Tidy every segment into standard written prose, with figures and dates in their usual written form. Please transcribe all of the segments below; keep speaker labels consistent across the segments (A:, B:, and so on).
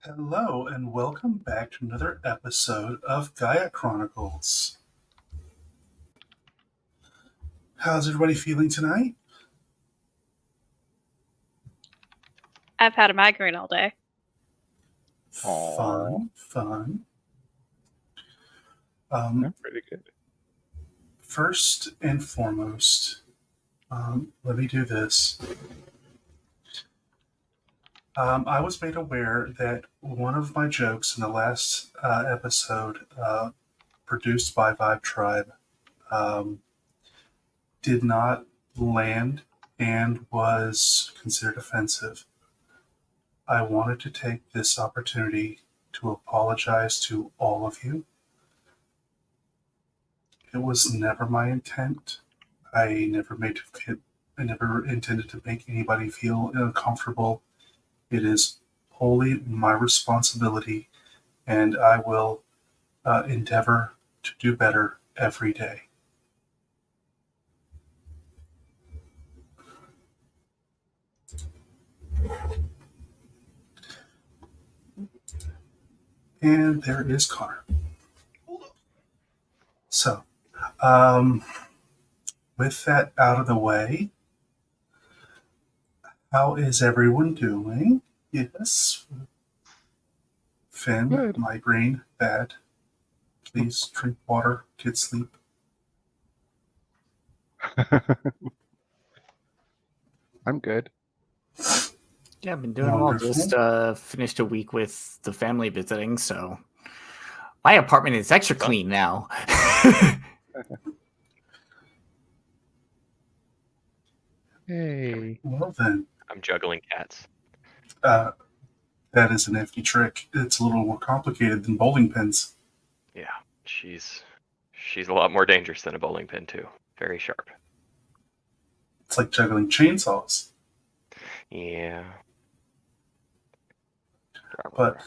A: Hello, and welcome back to another episode of Gaea Chronicles. How's everybody feeling tonight?
B: I've had a migraine all day.
A: Fun.
C: I'm pretty good.
A: First and foremost, let me do this. I was made aware that one of my jokes in the last episode, produced by Vibe Tribe, did not land and was considered offensive. I wanted to take this opportunity to apologize to all of you. It was never my intent. I never intended to make anybody feel uncomfortable. It is wholly my responsibility, and I will endeavor to do better every day. And there is Connor. So, with that out of the way, how is everyone doing? Yes. Finn,
C: Good.
A: migraine, bad. Please drink water, get sleep.
C: I'm good.
D: Yeah, I've been doing
A: Wonderful.
D: well. Just finished a week with the family visiting, so my apartment is extra clean now.
C: Hey.
A: Well then,
E: I'm juggling cats.
A: that is an nifty trick. It's a little more complicated than bowling pins.
E: Yeah, she's a lot more dangerous than a bowling pin too. Very sharp.
A: It's like juggling chainsaws.
E: Yeah.
A: But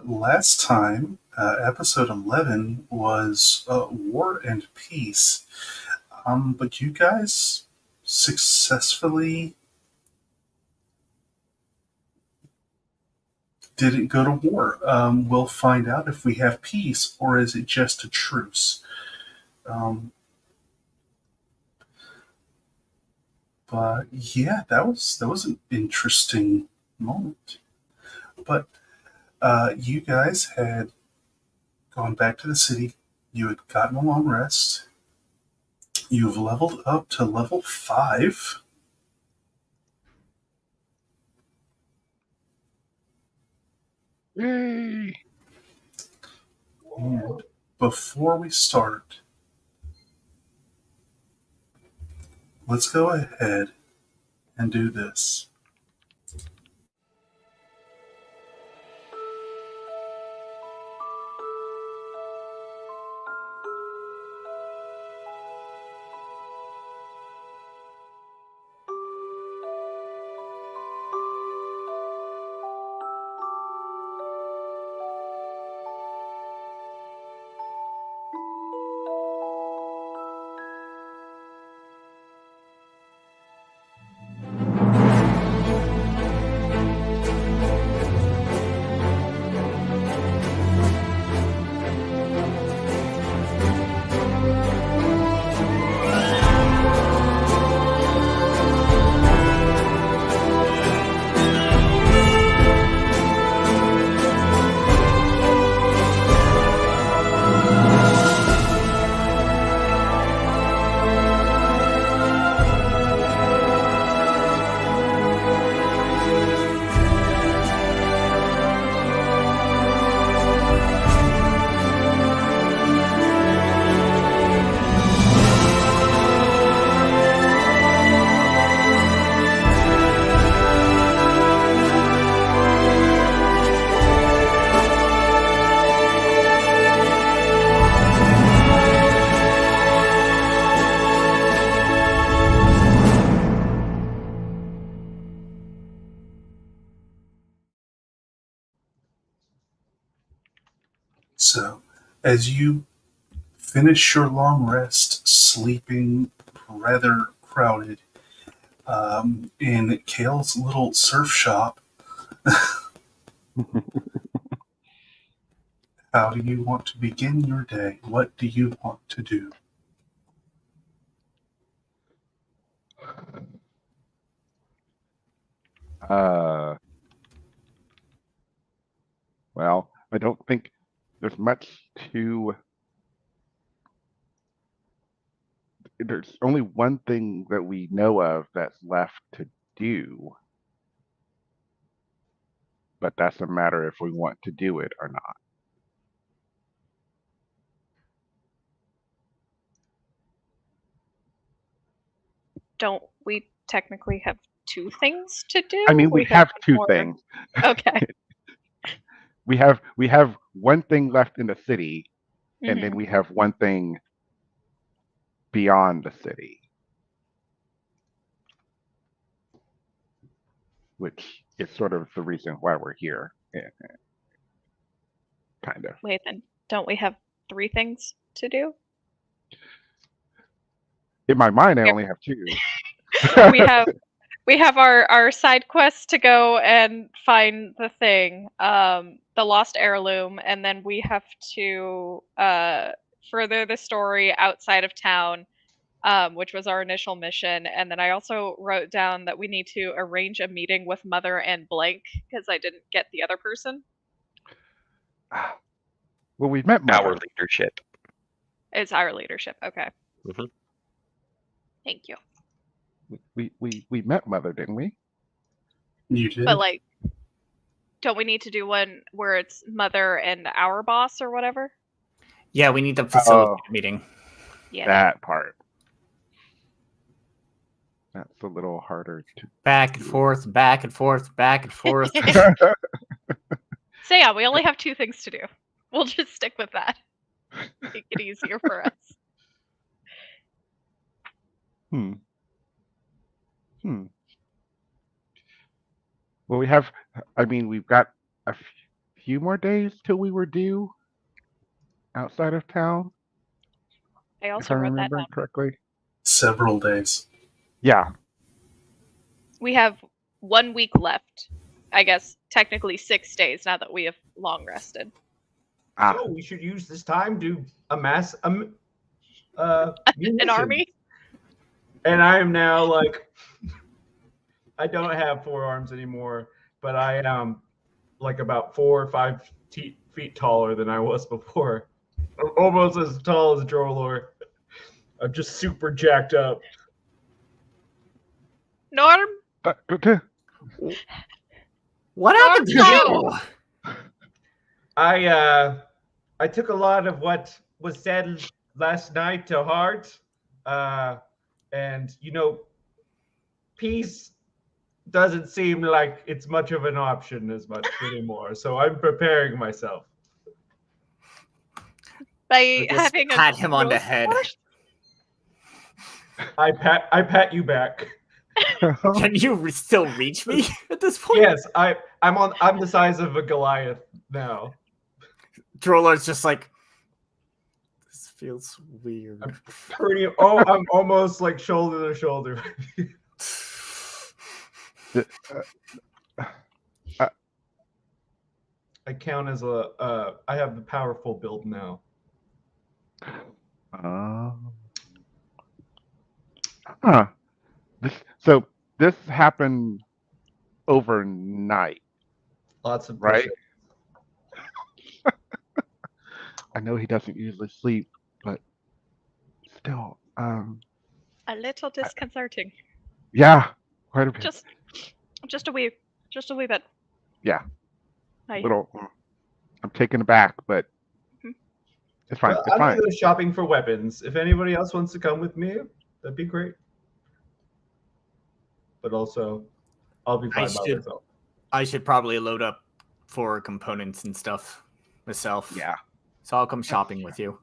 A: last time, episode 11 was War and Peace. But you guys successfully didn't go to war. We'll find out if we have peace or is it just a truce. But yeah, that was an interesting moment. But you guys had gone back to the city. You had gotten a long rest. You've leveled up to level 5.
C: Yay.
A: And before we start, let's go ahead and do this. So, as you finish your long rest, sleeping rather crowded, in Kale's little surf shop, How do you want to begin your day? What do you want to do?
C: Well, I don't think there's much to. There's only one thing that we know of that's left to do, but that's a matter if we want to do it or not.
B: Don't we technically have two things to do?
C: I mean, we have
B: one
C: two
B: more.
C: things.
B: Okay.
C: We have one thing left in the city, and then
B: Mhm.
C: we have one thing beyond the city, which is sort of the reason why we're here. Kind of.
B: Wait, then don't we have three things to do?
C: In my mind, I
B: Yep.
C: only have two.
B: We have our side quests to go and find the thing, the lost heirloom, and then we have to further the story outside of town, which was our initial mission. And then I also wrote down that we need to arrange a meeting with Mother and Blank because I didn't get the other person.
C: Well, we've met Mother.
E: Our leadership.
B: It's our leadership. Okay.
E: Mhm.
B: Thank you.
C: We met Mother, didn't we?
A: You did.
B: But like, don't we need to do one where it's Mother and our boss or whatever?
D: Yeah, we need to facilitate a meeting.
B: Yeah.
C: That part. That's a little harder to.
D: Back and forth, back and forth, back and forth.
B: So yeah, we only have two things to do. We'll just stick with that. Make it easier for us.
C: Well, we've got a few more days till we were due outside of town,
B: I
C: if
B: also
C: I
B: wrote that
C: remember
B: down.
C: correctly.
A: Several days.
C: Yeah.
B: We have 1 week left. I guess technically 6 days now that we have long rested.
F: So we should use this time to amass
B: An
F: munitions.
B: army?
F: And I am now like, I don't have 4 arms anymore, but I am like about 4 or 5 feet taller than I was before. I'm almost as tall as Drolor. I'm just super jacked up.
B: Norm?
D: What happened to you?
F: I took a lot of what was said last night to heart, and peace doesn't seem like it's much of an option as much anymore. So I'm preparing myself.
B: By
D: Just
B: having a
D: pat him on the
B: growth
D: head.
B: force?
F: I pat you back.
D: Can you still reach me at this point?
F: Yes, I'm the size of a Goliath now.
D: Droller's just like, this feels weird.
F: I'm almost like shoulder to shoulder. I count as I have the powerful build now.
C: So this happened overnight,
F: Lots of
C: right?
F: push-ups.
C: I know he doesn't usually sleep, but still,
B: A little disconcerting.
C: yeah, quite a bit.
B: Just a wee bit.
C: Yeah.
B: Hi.
C: Little. I'm taken aback, but it's fine.
F: Well,
C: It's
F: I'm
C: fine.
F: gonna go shopping for weapons. If anybody else wants to come with me, that'd be great. But also, I'll be fine by myself.
D: I should probably load up for components and stuff myself.
C: Yeah.
D: So I'll come shopping with you.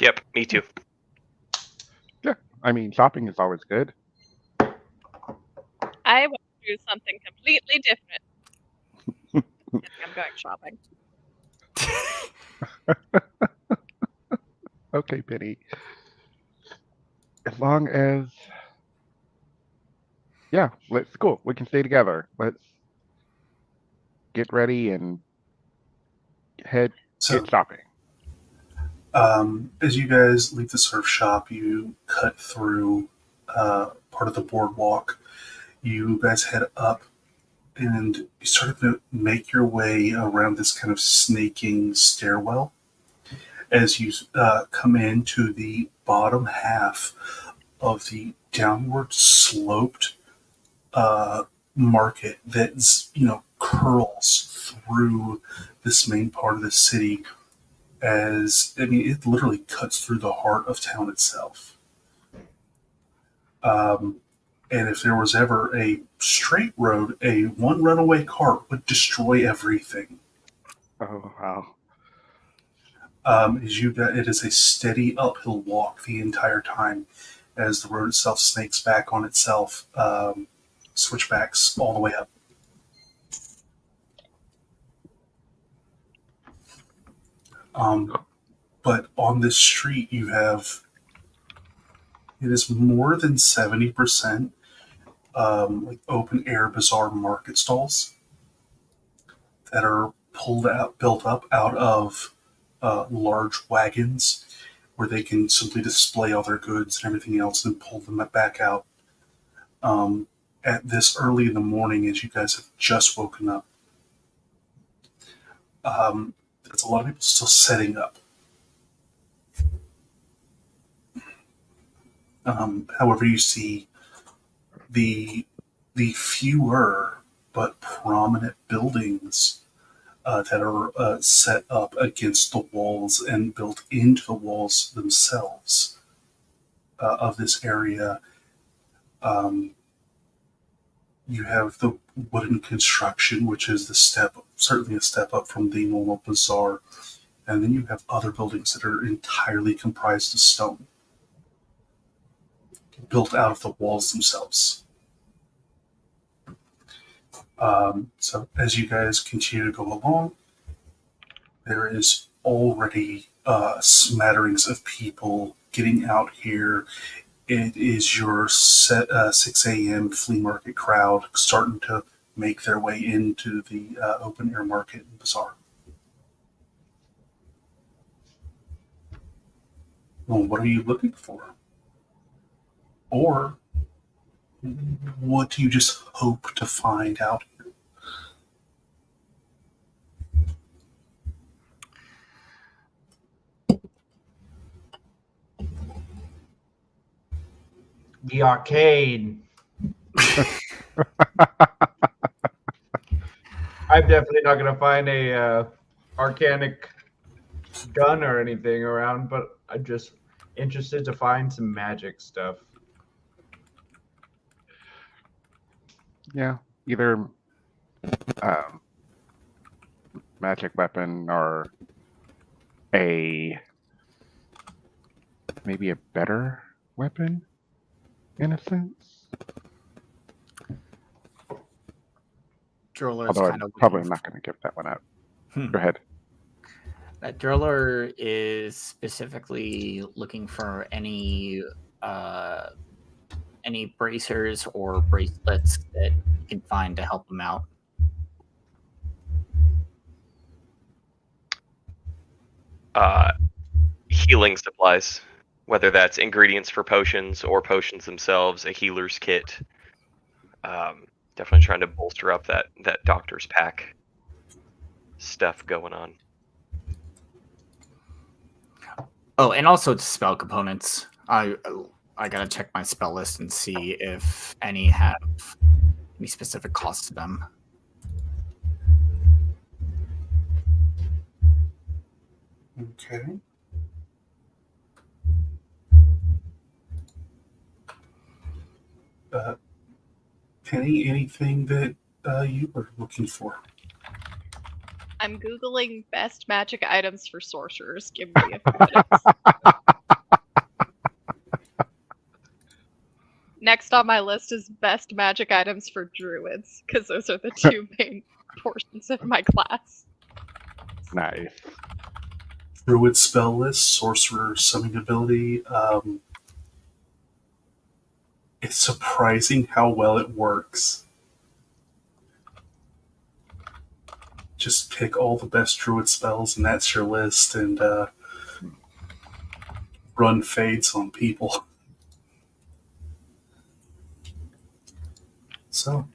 E: Yep, me too.
C: Yeah. I mean, shopping is always good.
B: I want to do something completely different. I'm going shopping.
C: Okay, Penny. As long as, yeah, let's go. We can stay together. get ready and head
A: So,
C: get shopping.
A: as you guys leave the surf shop, you cut through part of the boardwalk. You guys head up and you start to make your way around this kind of snaking stairwell as you come into the bottom half of the downward sloped market that's curls through this main part of the city. As I mean, it literally cuts through the heart of town itself. And if there was ever a straight road, a one runaway cart would destroy everything.
C: Oh wow.
A: It is a steady uphill walk the entire time, as the road itself snakes back on itself, switchbacks all the way up. But on this street, you have it is more than 70% like open air bazaar market stalls that are built up out of large wagons where they can simply display all their goods and everything else and pull them back out. At this early in the morning, as you guys have just woken up, there's a lot of people still setting up. However, you see the fewer but prominent buildings that are set up against the walls and built into the walls themselves of this area. You have the wooden construction, which is certainly a step up from the normal bazaar, and then you have other buildings that are entirely comprised of stone, built out of the walls themselves. So as you guys continue to go along, there is already smatterings of people getting out here. It is your 6 a.m. flea market crowd starting to make their way into the open air market and bazaar. Well, what are you looking for? Or what do you just hope to find out here?
F: The arcade. I'm definitely not gonna find a arcanic gun or anything around, but I'm just interested to find some magic stuff.
C: Yeah, either magic weapon or maybe a better weapon, in a sense.
D: Driller is
C: Although
D: kind
C: I'm
D: of
C: probably not going to give that one out. Go ahead.
D: Driller is specifically looking for any bracers or bracelets that you can find to help him out.
E: Healing supplies, whether that's ingredients for potions or potions themselves, a healer's kit. Definitely trying to bolster up that doctor's pack stuff going on.
D: Oh, and also spell components. I gotta check my spell list and see if any have any specific costs to them.
A: Okay. Penny, anything that you were looking for?
B: I'm Googling best magic items for sorcerers. Give me a few minutes. Next on my list is best magic items for druids, because those are the two main portions of my class.
C: Nice.
A: Druid spell list, sorcerer summoning ability. It's surprising how well it works. just pick all the best druid spells, and that's your list, and run fades on people. So,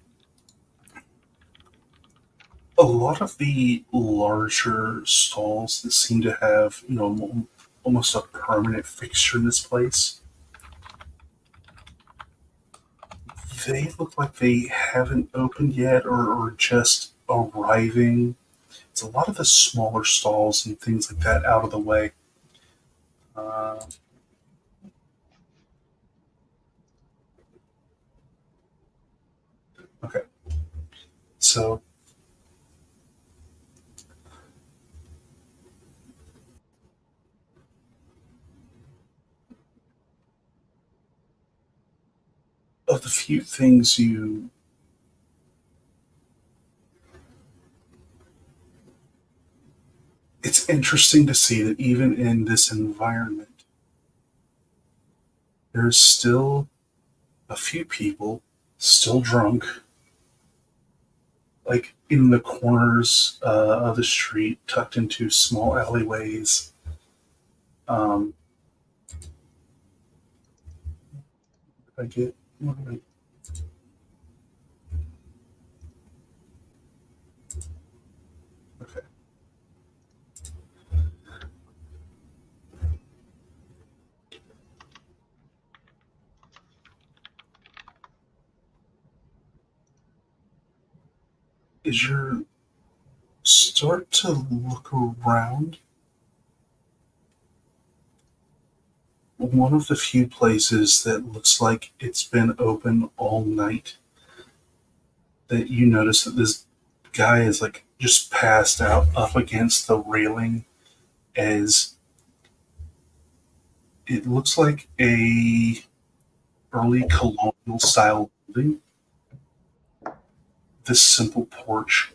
A: a lot of the larger stalls that seem to have, almost a permanent fixture in this place, they look like they haven't opened yet or just arriving. It's a lot of the smaller stalls and things like that out of the way. Uh, okay, so of the few things it's interesting to see that even in this environment, there's still a few people still drunk, like in the corners of the street, tucked into small alleyways. Um, I get. What do okay. As you start to look around, one of the few places that looks like it's been open all night, that you notice that this guy is like just passed out up against the railing, as it looks like a early colonial style building. This simple porch.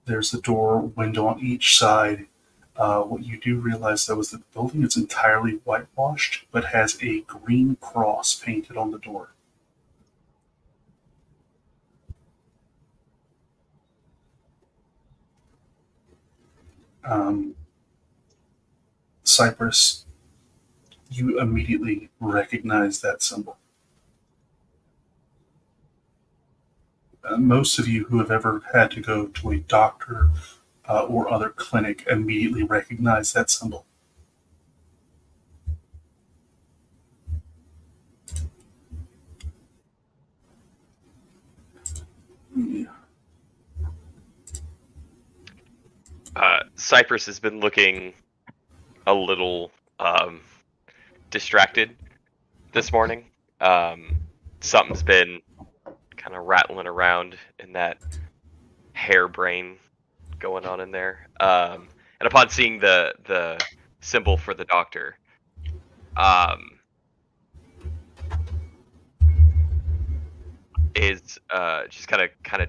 A: There's a door, window on each side. What you do realize, though, is that the building is entirely whitewashed, but has a green cross painted on the door. Um, Cypress, you immediately recognize that symbol. Most of you who have ever had to go to a doctor or other clinic immediately recognize that symbol. Yeah.
E: Cypress has been looking a little distracted this morning. Something's been kind of rattling around in that harebrain going on in there. And upon seeing the symbol for the doctor, is just kind of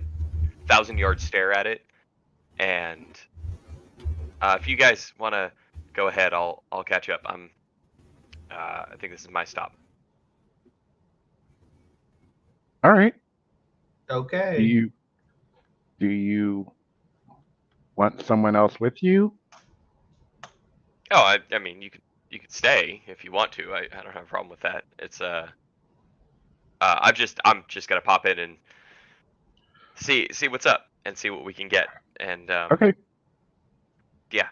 E: 1,000-yard stare at it. And if you guys want to go ahead, I'll catch up. I think this is my stop.
C: All right.
F: Okay.
C: Do you want someone else with you?
E: Oh, I mean, you could stay if you want to. I don't have a problem with that. It's I'm just gonna pop in and see what's up and see what we can get. And
C: Okay.
E: yeah.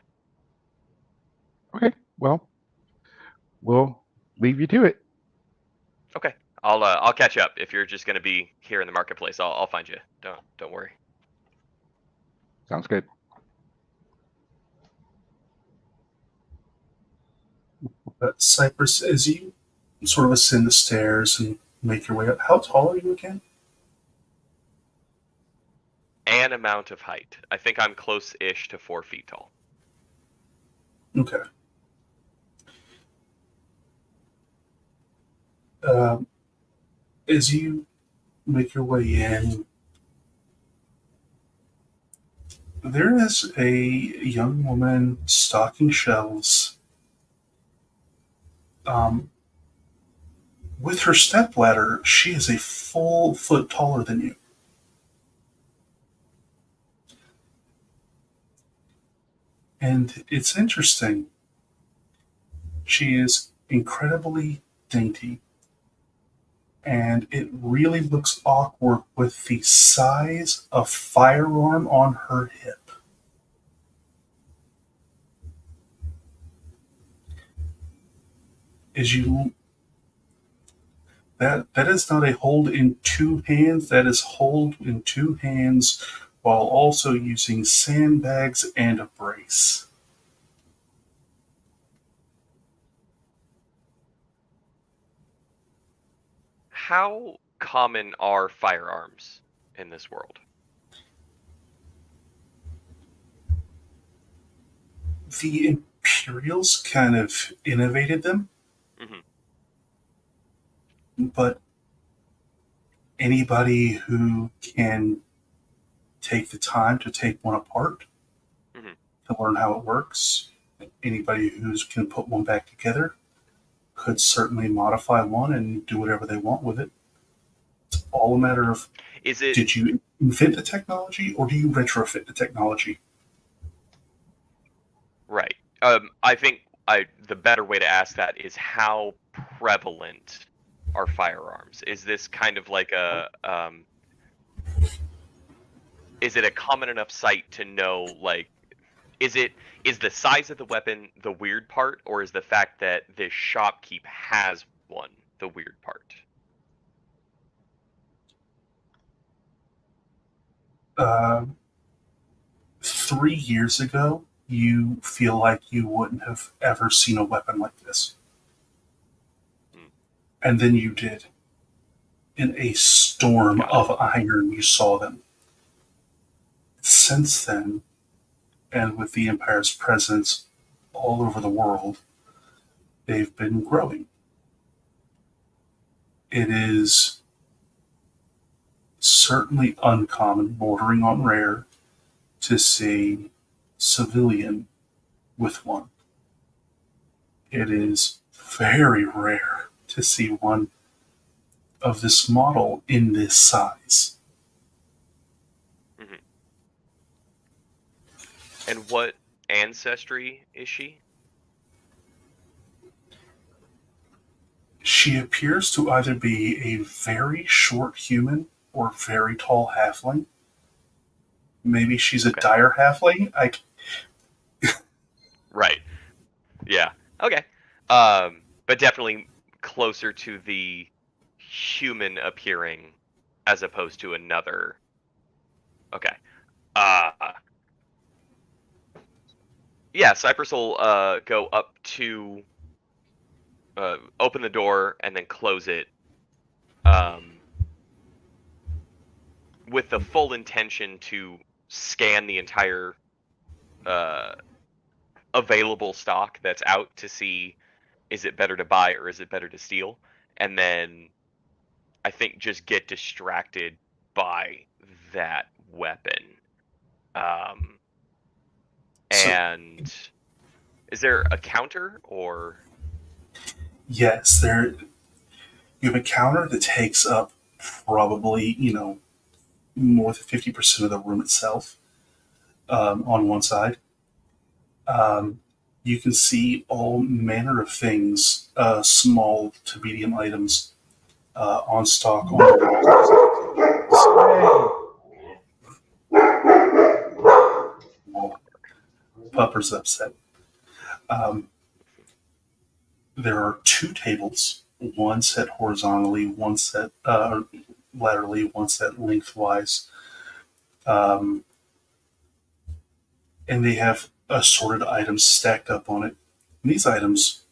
C: Okay. Well, we'll leave you to it.
E: Okay. I'll catch up. If you're just gonna be here in the marketplace, I'll find you. Don't worry.
C: Sounds good.
A: But Cypress, as you sort of ascend the stairs and make your way up, how tall are you again?
E: An amount of height. I think I'm close-ish to 4 feet tall.
A: Okay. As you make your way in, there is a young woman stocking shelves. With her stepladder, she is a full foot taller than you. And it's interesting. She is incredibly dainty, and it really looks awkward with the size of firearm on her hip. As you that is not a hold in two hands, that is hold in two hands while also using sandbags and a brace.
E: How common are firearms in this world?
A: The Imperials kind of innovated them,
E: Hmm.
A: but anybody who can take the time to take one apart
E: Mhm.
A: to learn how it works, anybody who can put one back together could certainly modify one and do whatever they want with it. It's all a matter of,
E: Is it
A: did you invent the technology or do you retrofit the technology?
E: right? I think the better way to ask that is how prevalent are firearms? Is this kind of like is it a common enough sight to know, like, is the size of the weapon the weird part, or is the fact that this shopkeep has one the weird part?
A: Uh, 3 years ago, you feel like you wouldn't have ever seen a weapon like this.
E: Hmm.
A: And then you did. In a storm
E: Got
A: of iron, you saw them. Since then, and with the Empire's presence all over the world, they've been growing. It is certainly uncommon, bordering on rare, to see civilian with one. It is very rare to see one of this model in this size.
E: Hmm. And what ancestry is she?
A: She appears to either be a very short human or very tall halfling. Maybe she's a
E: Okay.
A: dire halfling.
E: Right. Yeah. Okay. But definitely closer to the human appearing as opposed to another. Okay. Uh yeah, Cypress will go up to open the door and then close it um with the full intention to scan the entire uh available stock that's out to see, is it better to buy or is it better to steal? And then I think just get distracted by that weapon. Um,
A: So
E: and is there a counter or?
A: yes, there you have a counter that takes up probably more than 50% of the room itself on one side. Um, you can see all manner of things, small to medium items on stock on the wall. Pupper's upset. Um, there are two tables, one set horizontally, one set laterally, one set lengthwise. Um, and they have assorted items stacked up on it. And these items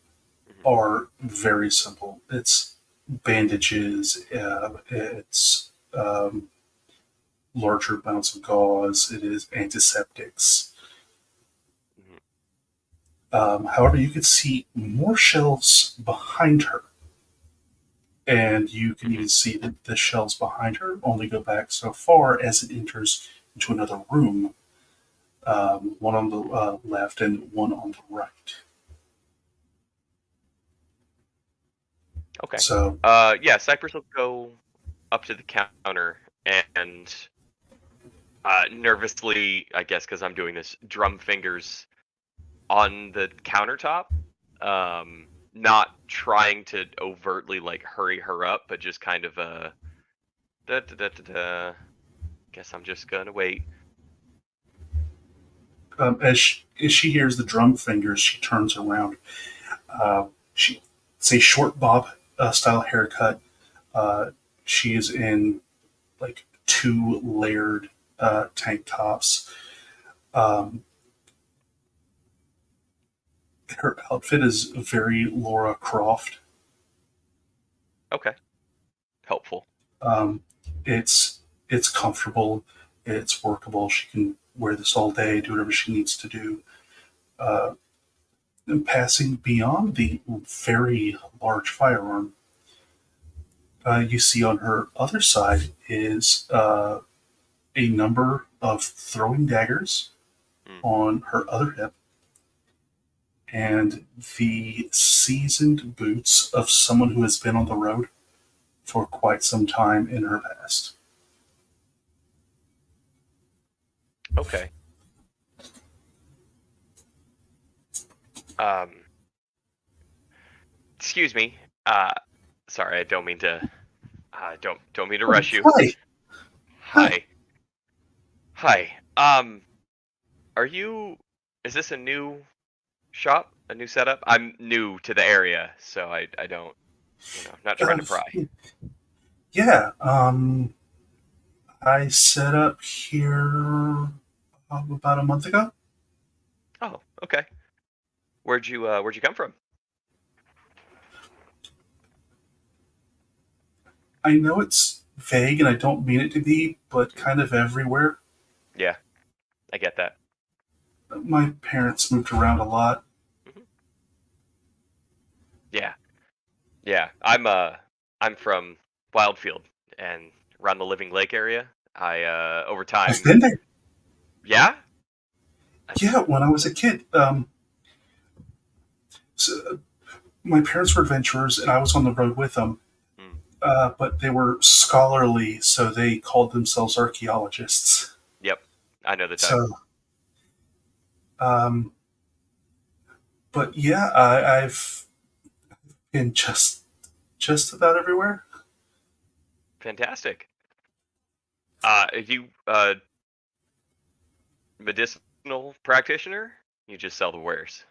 E: Mhm.
A: are very simple. It's bandages, it's larger amounts of gauze, it is antiseptics.
E: Mhm.
A: However, you can see more shelves behind her, and you can even see that the shelves behind her only go back so far as it enters into another room, one on the left and one on the right.
E: Okay.
A: So,
E: Yeah, Cypress will go up to the counter and nervously, I guess, because I'm doing this, drum fingers on the countertop. Not trying to overtly like hurry her up, but just kind of guess I'm just gonna wait.
A: As she hears the drum fingers, she turns around. It's a short bob style haircut. She is in like two layered tank tops. Um, her outfit is very Laura Croft.
E: Okay, helpful.
A: Um, it's comfortable, it's workable. She can wear this all day, do whatever she needs to do. Uh, and passing beyond the very large firearm, you see on her other side is a number of throwing daggers on her other hip and the seasoned boots of someone who has been on the road for quite some time in her past.
E: Okay. Um, excuse me. Sorry, I don't mean to. Don't mean to rush you.
A: Hi.
E: Hi. Hi. Are you? Is this a new shop? A new setup? I'm new to the area, so I don't. I'm not trying to pry.
A: Yeah. I set up here about a month ago.
E: Oh, okay. Where'd you come from?
A: I know it's vague and I don't mean it to be, but kind of everywhere.
E: Yeah, I get that.
A: My parents moved around a lot.
E: Mhm. Yeah. I'm from Wildfield and around the Living Lake area. I over time.
A: I've been there.
E: Yeah.
A: Yeah, when I was a kid. So my parents were adventurers and I was on the road with them. But they were scholarly, so they called themselves archaeologists.
E: Yep, I know the type.
A: So, but yeah, I've been just about everywhere.
E: Fantastic. Are you medicinal practitioner? You just sell the wares.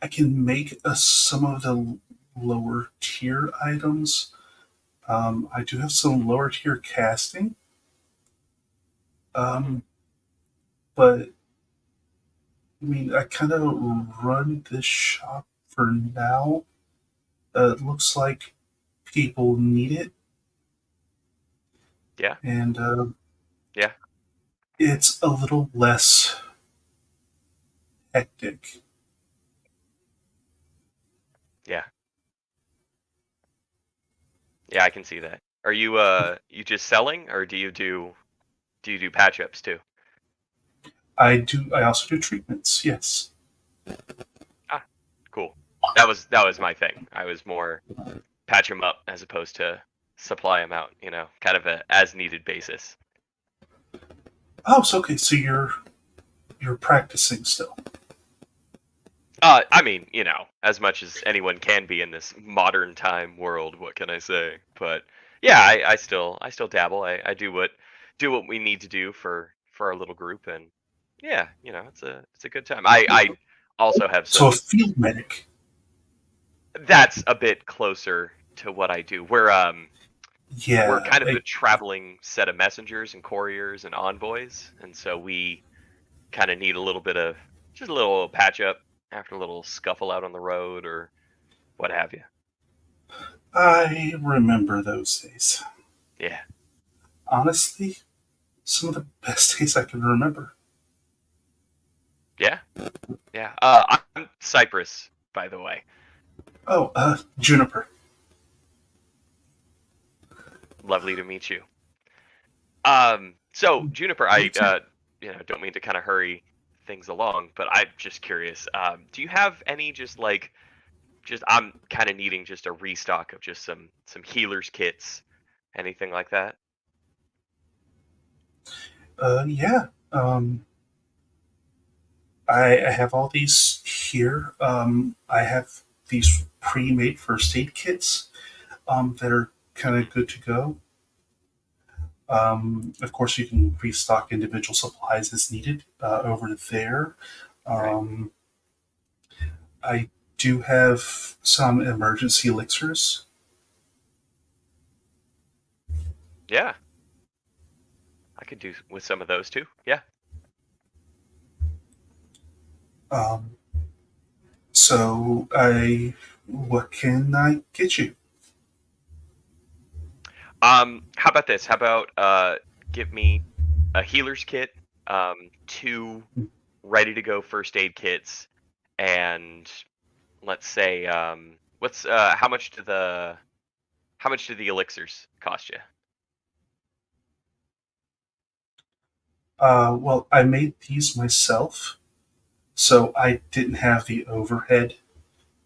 A: I can make some of the lower tier items. I do have some lower tier casting. But I mean, I kind of run this shop for now. It looks like people need it.
E: Yeah.
A: And
E: yeah,
A: it's a little less hectic.
E: Yeah. Yeah, I can see that. Are you you just selling, or do you do patch ups too?
A: I also do treatments. Yes.
E: Ah, cool. That was my thing. I was more patch them up as opposed to supply them out. Kind of a as needed basis.
A: Oh, so okay. So you're practicing still.
E: I mean, as much as anyone can be in this modern time world. What can I say? But yeah, I still dabble. I do what we need to do for our little group, and yeah, it's a good time. I also have
A: So a
E: some.
A: field medic.
E: That's a bit closer to what I do. We're
A: Yeah.
E: kind of the traveling set of messengers and couriers and envoys, and so we kind of need a little bit of just a little patch up after a little scuffle out on the road or what have you.
A: I remember those days.
E: Yeah.
A: Honestly, some of the best days I can remember.
E: Yeah. Yeah. I'm Cypress, by the way.
A: Oh, Juniper.
E: Lovely to meet you. So Juniper, I don't mean to kind of hurry things along, but I'm just curious. Do you have any just I'm kind of needing just a restock of just some healers kits, anything like that?
A: Yeah. I have all these here. I have these pre-made first aid kits that are kind of good to go. Of course, you can restock individual supplies as needed over there.
E: Right.
A: I do have some emergency elixirs.
E: Yeah, I could do with some of those too. Yeah.
A: Um, what can I get you?
E: How about this? How about give me a healer's kit, 2 ready to go first aid kits, and let's say what's how much do the elixirs cost you?
A: Well, I made these myself, so I didn't have the overhead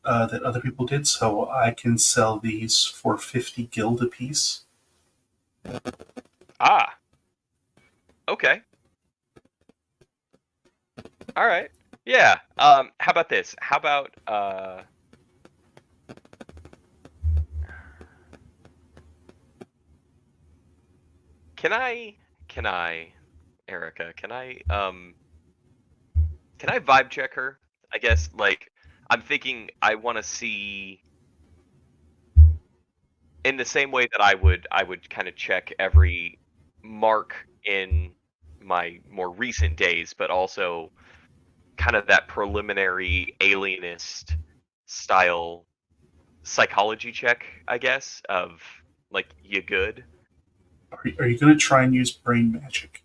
A: that other people did, so I can sell these for 50 guild apiece.
E: Ah, okay. All right. Yeah. How about this? How about can I Erica, can I vibe check her? I guess like I'm thinking I want to see in the same way that I would kind of check every mark in my more recent days, but also kind of that preliminary alienist style psychology check, I guess, of like you good.
A: Are you going to try and use brain magic?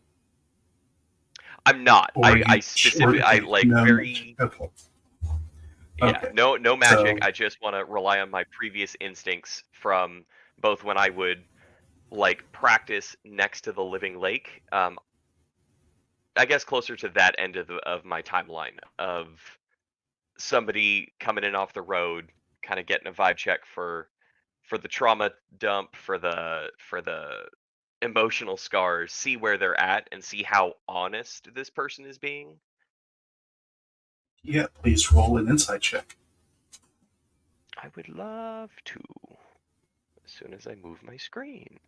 E: I'm not.
A: Or are you,
E: I specific I
A: okay,
E: like
A: no
E: very
A: magic. Okay.
E: yeah,
A: Okay.
E: no magic.
A: So,
E: I just want to rely on my previous instincts from both when I would like practice next to the living lake. I guess closer to that end of my timeline of somebody coming in off the road, kind of getting a vibe check for the trauma dump, for the emotional scars, see where they're at and see how honest this person is being.
A: yeah, please roll an insight check.
E: I would love to as soon as I move my screen.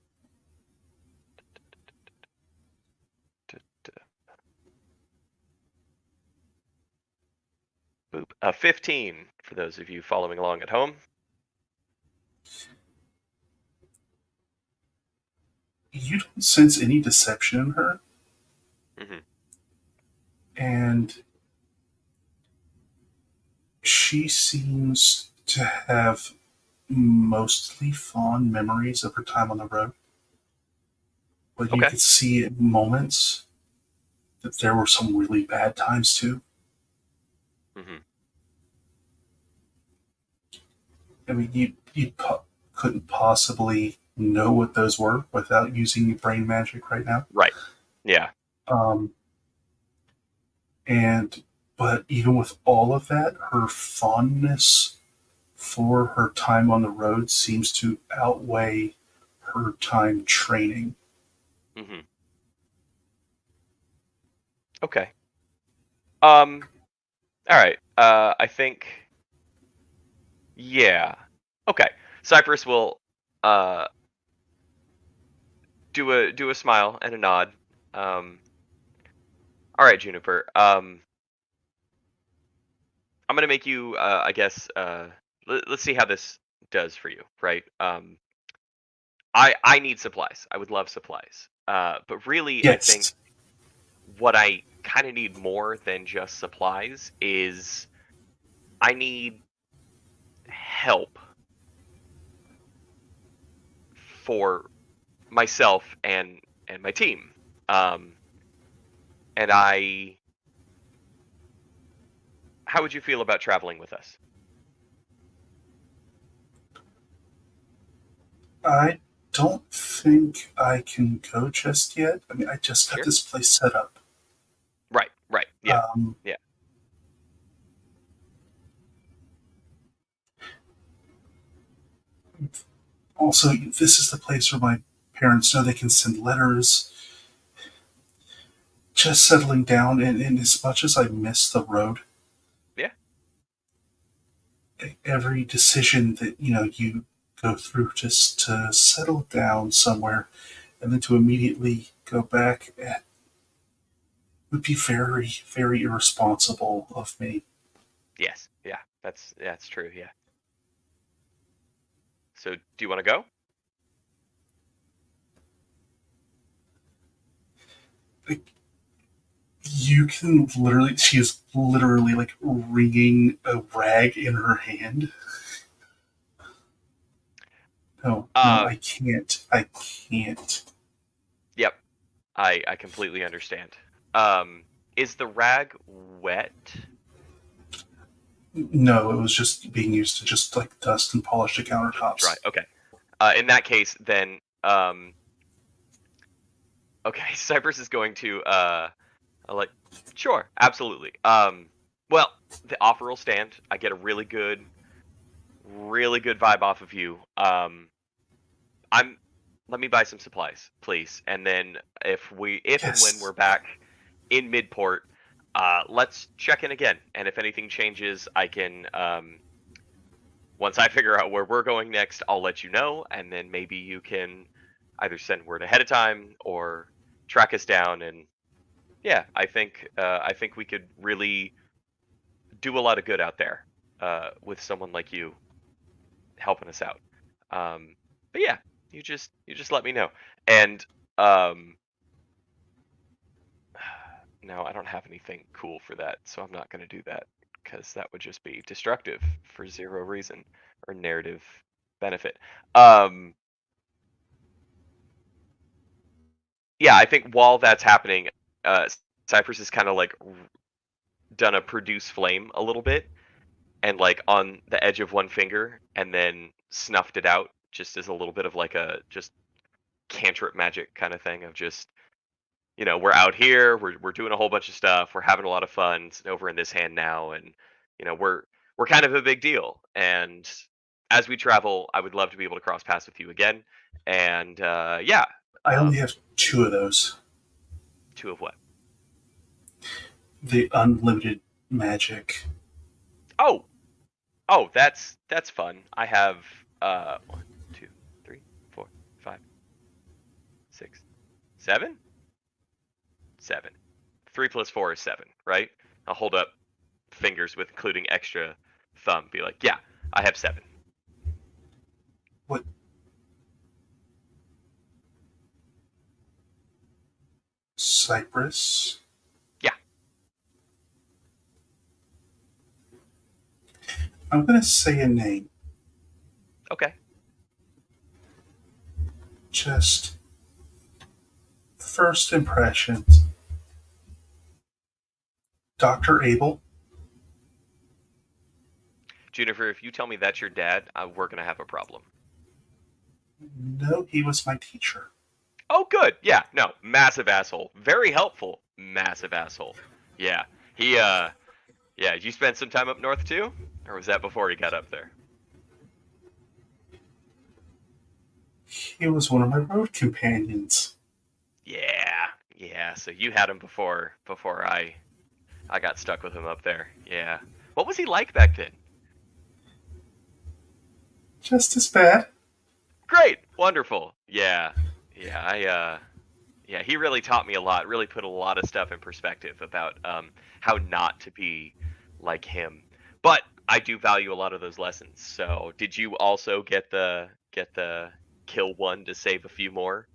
E: Boop. 15 for those of you following along at home.
A: You don't sense any deception in her,
E: Hmm.
A: and she seems to have mostly fond memories of her time on the road. But you
E: Okay.
A: could see at moments that there were some really bad times too.
E: Hmm.
A: I mean, couldn't possibly know what those were without using your brain magic right now.
E: Right. Yeah.
A: Um, and but even with all of that, her fondness for her time on the road seems to outweigh her time training.
E: Hmm. Okay. All right. I think. Yeah. Okay. Cypress will uh do a smile and a nod. Um. All right, Juniper. I'm gonna make you. I guess. Let's see how this does for you. Right. I need supplies. I would love supplies. But really, I think
A: Yes.
E: what I kind of need more than just supplies is I need help for myself and my team. Um, and how would you feel about traveling with us?
A: I don't think I can go just yet. I mean, I just got
E: Sure.
A: this place set up.
E: Right. Right. Yeah.
A: Um,
E: Yeah.
A: Also, this is the place where my parents know they can send letters. just settling down, and as much as I miss the road,
E: Yeah.
A: every decision that you go through just to settle down somewhere and then to immediately go back would be very, very irresponsible of me.
E: Yes. Yeah. That's true. Yeah. So, do you want to go?
A: Like, you can literally, she is literally like wringing a rag in her hand. No, I can't. I can't.
E: Yep. I completely understand. Is the rag wet?
A: No, it was just being used to just like dust and polish the countertops.
E: Dry. Okay. In that case, then, okay, Cypress is going to, like, sure, absolutely. Well, the offer will stand. I get a really good vibe off of you. Let me buy some supplies, please, and then if and when
A: Yes.
E: we're back in Midport, let's check in again. And if anything changes, I can, once I figure out where we're going next, I'll let you know, and then maybe you can either send word ahead of time or track us down. And yeah, I think we could really do a lot of good out there with someone like you helping us out. But yeah, you just let me know. And no, I don't have anything cool for that, so I'm not going to do that because that would just be destructive for zero reason or narrative benefit. Yeah, I think while that's happening, Cypress has kind of like done a produce flame a little bit and like on the edge of one finger and then snuffed it out just as a little bit of like a just cantrip magic kind of thing of just, we're out here, we're doing a whole bunch of stuff, we're having a lot of fun. It's over in this hand now, and we're kind of a big deal. And as we travel, I would love to be able to cross paths with you again. And yeah,
A: I only have 2 of those.
E: 2 of what?
A: The unlimited magic.
E: Oh, that's fun. I have 1, 2, 3, 4, 5, 6, 7. 7. 3 plus 4 is 7, right? I'll hold up fingers with including extra thumb. Be like, yeah, I have 7.
A: What? Cypress?
E: Yeah.
A: I'm going to say a name.
E: Okay.
A: Just first impressions. Dr. Abel?
E: Juniper, if you tell me that's your dad, we're going to have a problem.
A: No, he was my teacher.
E: Oh, good. Yeah, no, massive asshole. Very helpful. Massive asshole. Yeah. He, yeah, did you spend some time up north too? Or was that before he got up there?
A: He was one of my road companions.
E: Yeah, so you had him before I got stuck with him up there. Yeah. What was he like back then?
A: Just as bad.
E: Great. Wonderful. Yeah, he really taught me a lot, really put a lot of stuff in perspective about how not to be like him. But I do value a lot of those lessons. So did you also get the kill one to save a few more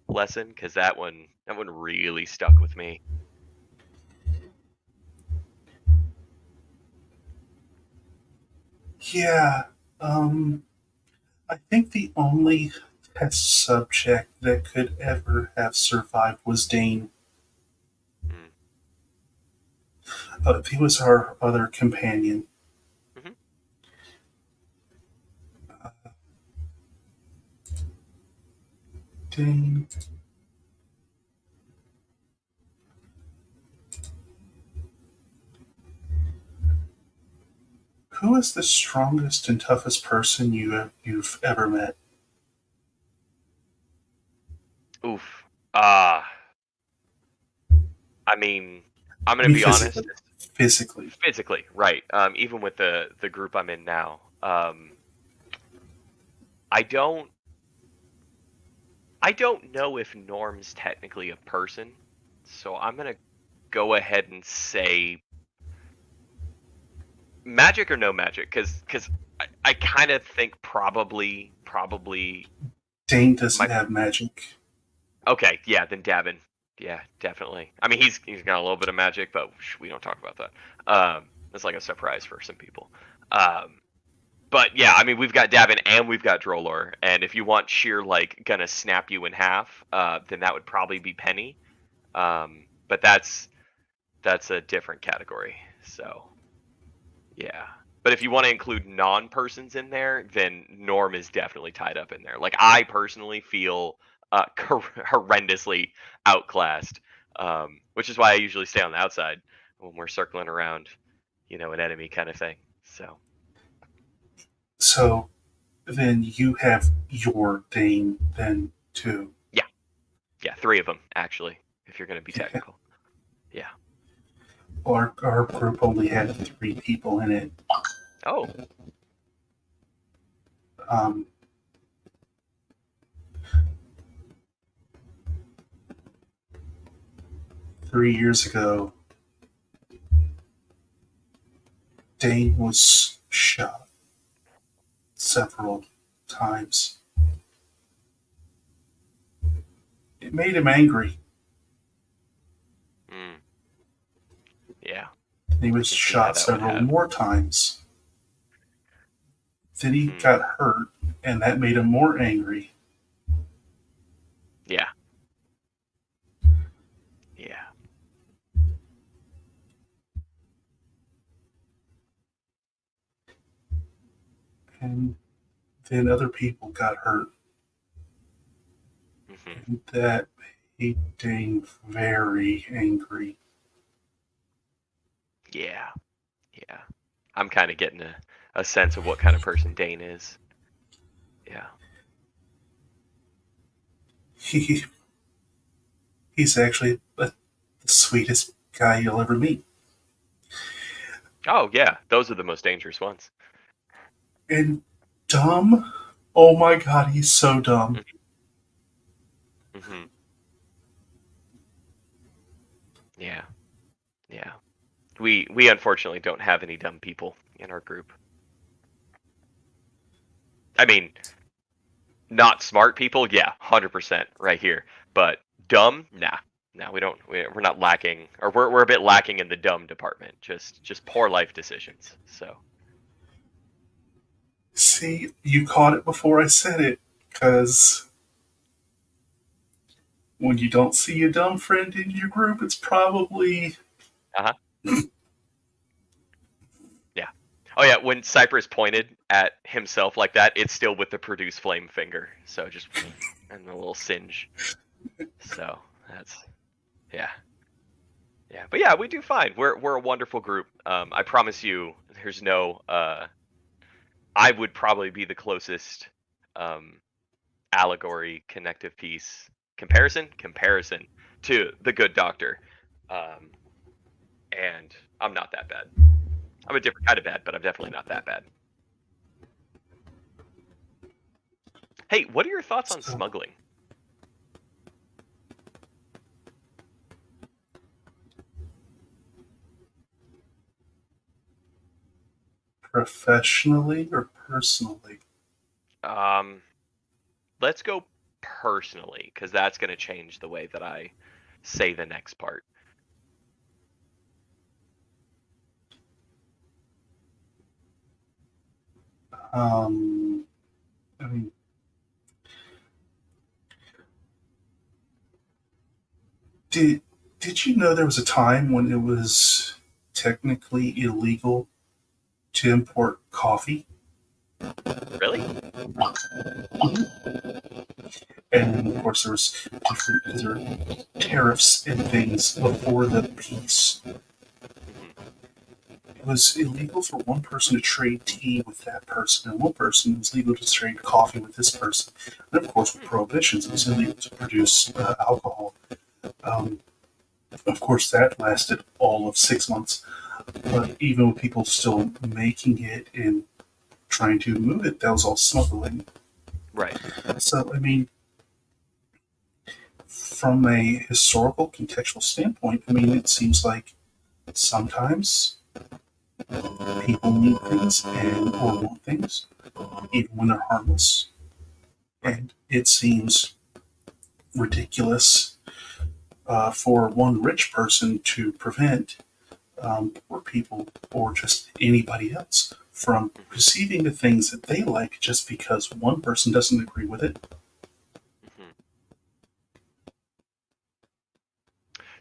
E: lesson? Because that one really stuck with me.
A: Yeah, I think the only test subject that could ever have survived was Dane. He was our other companion.
E: Mhm.
A: Dane. Who is the strongest and toughest person you've ever met?
E: Oof. I mean, I'm going to be honest.
A: Physically.
E: Physically, right. Even with the group I'm in now, I don't know if Norm's technically a person, so I'm gonna go ahead and say magic or no magic, because I kind of think probably
A: Dane doesn't
E: My-
A: have magic.
E: okay, yeah, then Davin, yeah, definitely. I mean, he's got a little bit of magic, but we don't talk about that. It's like a surprise for some people. But yeah, I mean, we've got Davin and we've got Drolor, and if you want sheer like gonna snap you in half, then that would probably be Penny. But that's a different category. So yeah. But if you want to include non-persons in there, then Norm is definitely tied up in there. Like I personally feel horrendously outclassed, which is why I usually stay on the outside when we're circling around, an enemy kind of thing.
A: So then you have your Dane then too.
E: Yeah, 3 of them actually, if you're going to be technical. Yeah.
A: Our group only had 3 people in it.
E: Oh.
A: Um, Three years ago, Dane was shot several times. It made him angry.
E: Yeah.
A: He was
E: can see how
A: shot
E: that would
A: several
E: have-
A: more times. Then he got hurt, and that made him more angry.
E: Yeah. Yeah.
A: And then other people got hurt. And that made Dane very angry.
E: Yeah. Yeah. I'm kind of getting a sense of what kind of person Dane is. Yeah.
A: He's actually the sweetest guy you'll ever meet.
E: Oh, yeah. Those are the most dangerous ones.
A: And dumb? Oh my god, he's so dumb.
E: Mm-hmm. Yeah. Yeah. We unfortunately don't have any dumb people in our group. I mean, not smart people, yeah, 100% right here. But dumb, nah. No, we don't. We're not lacking, or we're a bit lacking in the dumb department. Just poor life decisions. So
A: See, you caught it before I said it, because when you don't see a dumb friend in your group, it's probably...
E: yeah. Oh yeah, when Cypress pointed at himself like that, it's still with the produce flame finger. So just and a little singe. So that's yeah. Yeah, but yeah, we do fine. We're a wonderful group. I promise you, there's no. I would probably be the closest allegory connective piece comparison to the Good Doctor, and I'm not that bad. I'm a different kind of bad, but I'm definitely not that bad. Hey, what are your thoughts on smuggling?
A: Professionally or personally?
E: Let's go personally, because that's going to change the way that I say the next part.
A: I mean, did you know there was a time when it was technically illegal to import coffee?
E: Really?
A: And of course, there were tariffs and things before the peace. It was illegal for one person to trade tea with that person, and one person it was legal to trade coffee with this person. And of course, with prohibitions, it was illegal to produce alcohol. Of course, that lasted all of 6 months. But even with people still making it and trying to move it, that was all smuggling.
E: Right.
A: So, I mean, from a historical, contextual standpoint, I mean, it seems like sometimes people need things or want things, even when they're harmless. And it seems ridiculous for one rich person to prevent poor people or just anybody else from receiving the things that they like just because one person doesn't agree with it.
E: Mhm.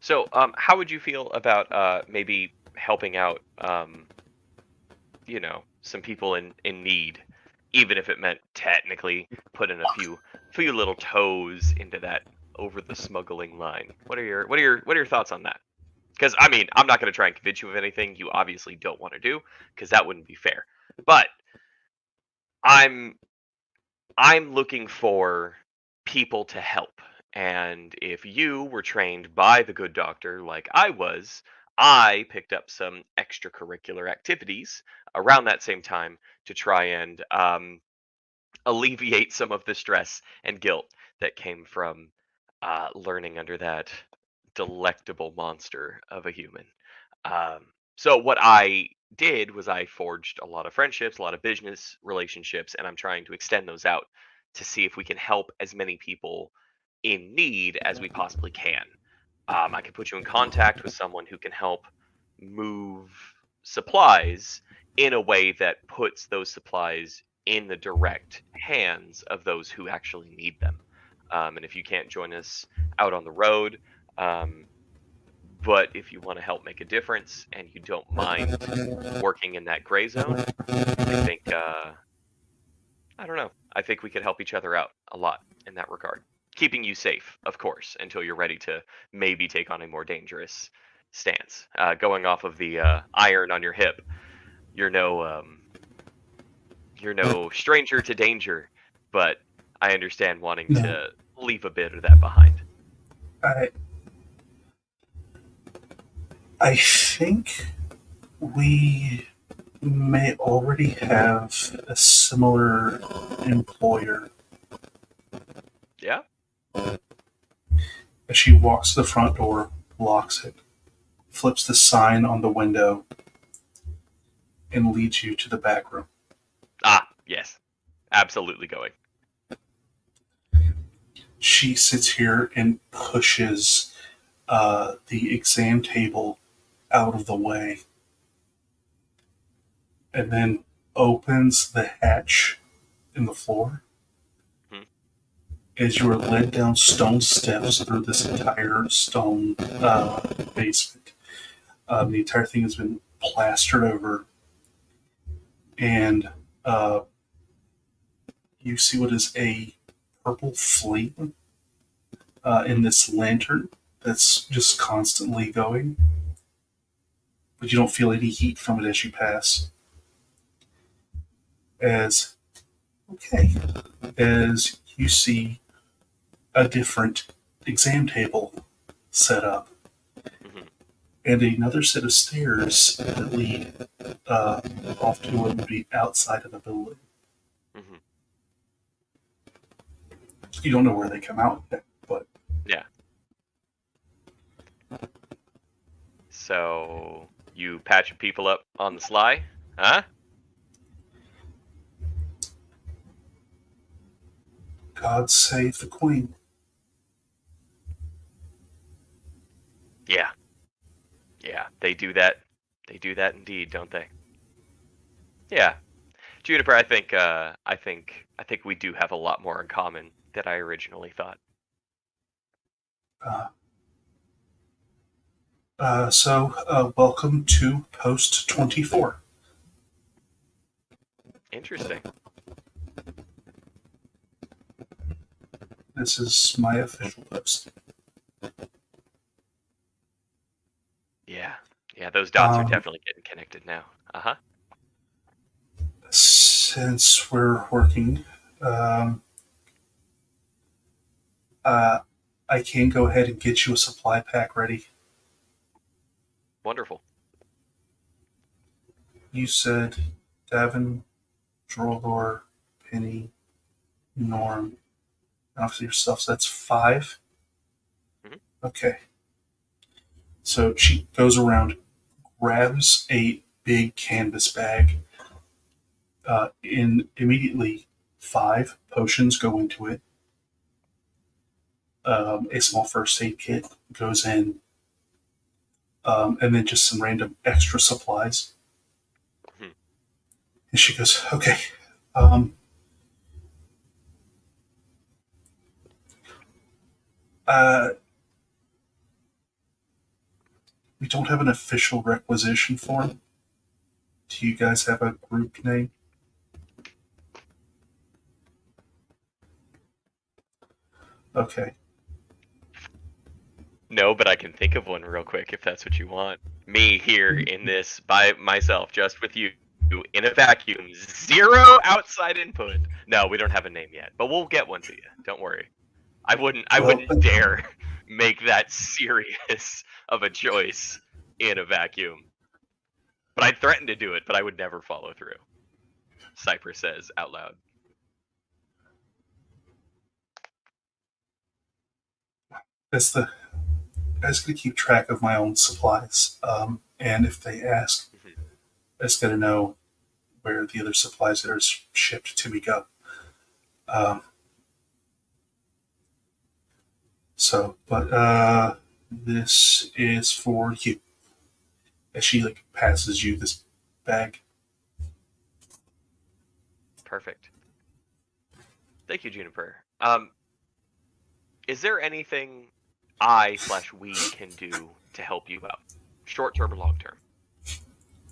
E: So, how would you feel about maybe helping out, some people in need, even if it meant technically putting a few little toes into that over the smuggling line? What are your thoughts on that? Because I mean, I'm not going to try and convince you of anything you obviously don't want to do, because that wouldn't be fair. But I'm I'm looking for people to help. And if you were trained by the good doctor like I was, I picked up some extracurricular activities around that same time to try and alleviate some of the stress and guilt that came from learning under that delectable monster of a human. So what I did was I forged a lot of friendships, a lot of business relationships, and I'm trying to extend those out to see if we can help as many people in need as we possibly can. I can put you in contact with someone who can help move supplies in a way that puts those supplies in the direct hands of those who actually need them. And if you can't join us out on the road, um, but if you want to help make a difference and you don't mind working in that gray zone, I think I don't know. I think we could help each other out a lot in that regard. Keeping you safe, of course, until you're ready to maybe take on a more dangerous stance. Going off of the iron on your hip, you're no stranger to danger, but I understand wanting
A: No.
E: to leave a bit of that behind.
A: I I think we may already have a similar employer.
E: Yeah.
A: As she walks to the front door, locks it, flips the sign on the window, and leads you to the back room.
E: Ah, yes. Absolutely going.
A: She sits here and pushes the exam table out of the way and then opens the hatch in the floor.
E: Hmm.
A: As you are led down stone steps through this entire stone basement. The entire thing has been plastered over, and you see what is a purple flame in this lantern that's just constantly going, but you don't feel any heat from it as you pass. As okay, as you see a different exam table set up
E: Hmm.
A: and another set of stairs that lead uh, off to what would be outside of the building.
E: Hmm.
A: You don't know where they come out yet, but
E: Yeah. So you patching people up on the sly, huh?
A: God save the Queen.
E: Yeah. Yeah. They do that. They do that indeed, don't they? Yeah. Juniper, I think we do have a lot more in common than I originally thought.
A: Uh, welcome to Post 24.
E: Interesting.
A: This is my official post.
E: Yeah. Yeah, those dots are
A: Um,
E: definitely getting connected now. Uh-huh.
A: Since we're working, um, uh, I can go ahead and get you a supply pack ready.
E: Wonderful.
A: You said Davin, Droldor, Penny, Norm, and obviously yourself. So that's 5.
E: Mhm.
A: Okay. So she goes around, grabs a big canvas bag. Immediately, 5 potions go into it. A small first aid kit goes in, and then just some random extra supplies.
E: Mhm.
A: And she goes, "Okay, um, uh, we don't have an official requisition form. Do you guys have a group name?" Okay.
E: No, but I can think of one real quick if that's what you want. Me here in this by myself, just with you in a vacuum, 0 outside input. No, we don't have a name yet, but we'll get one to you. Don't worry. I
A: Well,
E: wouldn't dare make that serious of a choice in a vacuum. But I'd threaten to do it, but I would never follow through. Cypress says out loud.
A: that's the. I just gotta keep track of my own supplies. And if they ask,
E: Mhm.
A: I just gotta know where the other supplies that are shipped to me go. Um, but this is for you. As she passes you this bag.
E: Perfect. Thank you, Juniper. Is there anything we can do to help you out, short term or long term?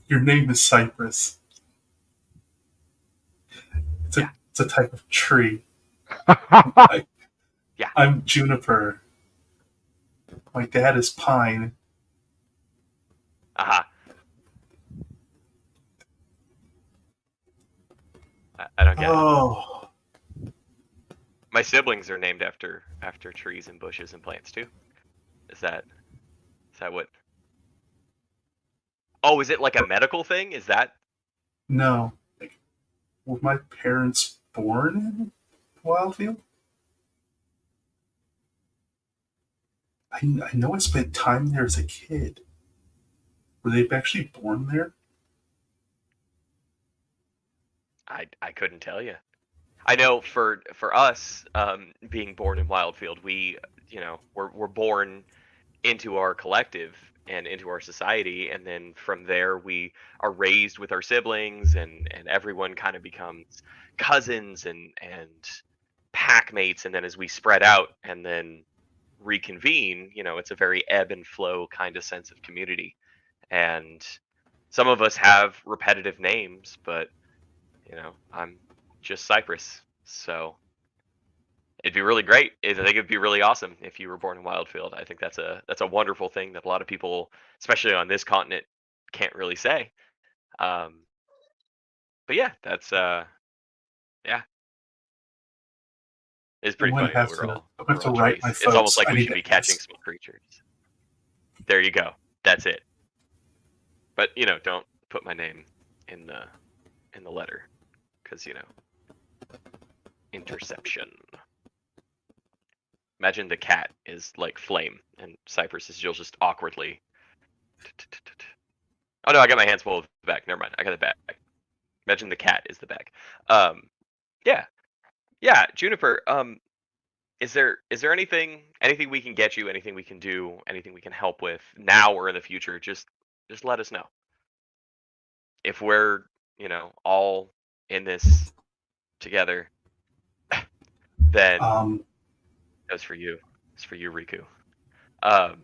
A: Your name is Cypress. It's a type of tree.
E: Yeah.
A: I'm Juniper. My dad is Pine.
E: Aha. I don't get it.
A: Oh,
E: My siblings are named after trees and bushes and plants too. Is that what? Oh, is it like a medical thing? Is that?
A: no. Were my parents born in Wildfield? I know I spent time there as a kid. Were they actually born there?
E: I couldn't tell you. I know for us, being born in Wildfield, we we're born into our collective and into our society, and then from there we are raised with our siblings, and everyone kind of becomes cousins and pack mates, and then as we spread out and then reconvene, it's a very ebb and flow kind of sense of community. And some of us have repetitive names, but I'm just Cypress. So it'd be really great. I think it'd be really awesome if you were born in Wildfield. I think that's a wonderful thing that a lot of people, especially on this continent, can't really say. Um, but yeah, that's yeah, it's
A: I'm
E: pretty
A: gonna
E: funny that
A: have to. I'm gonna
E: we're
A: have
E: all
A: to write
E: trees.
A: my
E: It's almost
A: folks.
E: like
A: I
E: we
A: need
E: should
A: to
E: be catching
A: ask.
E: small creatures. There you go. That's it. But don't put my name in the letter, because interception. Imagine the cat is like Flame, and Cypress is just awkwardly. Oh no, I got my hands full of the bag. Never mind, I got the bag. Imagine the cat is the bag. Yeah, yeah, Juniper. Is there anything we can get you? Anything we can do? Anything we can help with now or in the future? Just let us know. If we're all in this together, then
A: Um,
E: that's for you. It's for you, Riku. Um,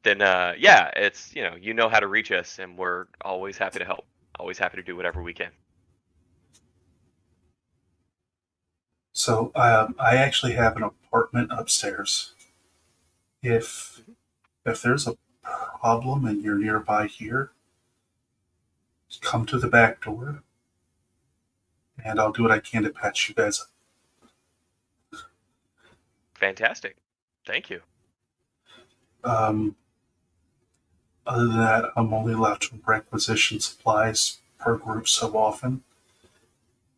E: then yeah, it's you know how to reach us, and we're always happy to help. Always happy to do whatever we can.
A: so I actually have an apartment upstairs. If
E: Mhm.
A: if there's a problem and you're nearby here, come to the back door, and I'll do what I can to patch you guys
E: Fantastic. Thank you.
A: up. Other than that, I'm only allowed to requisition supplies per group so often.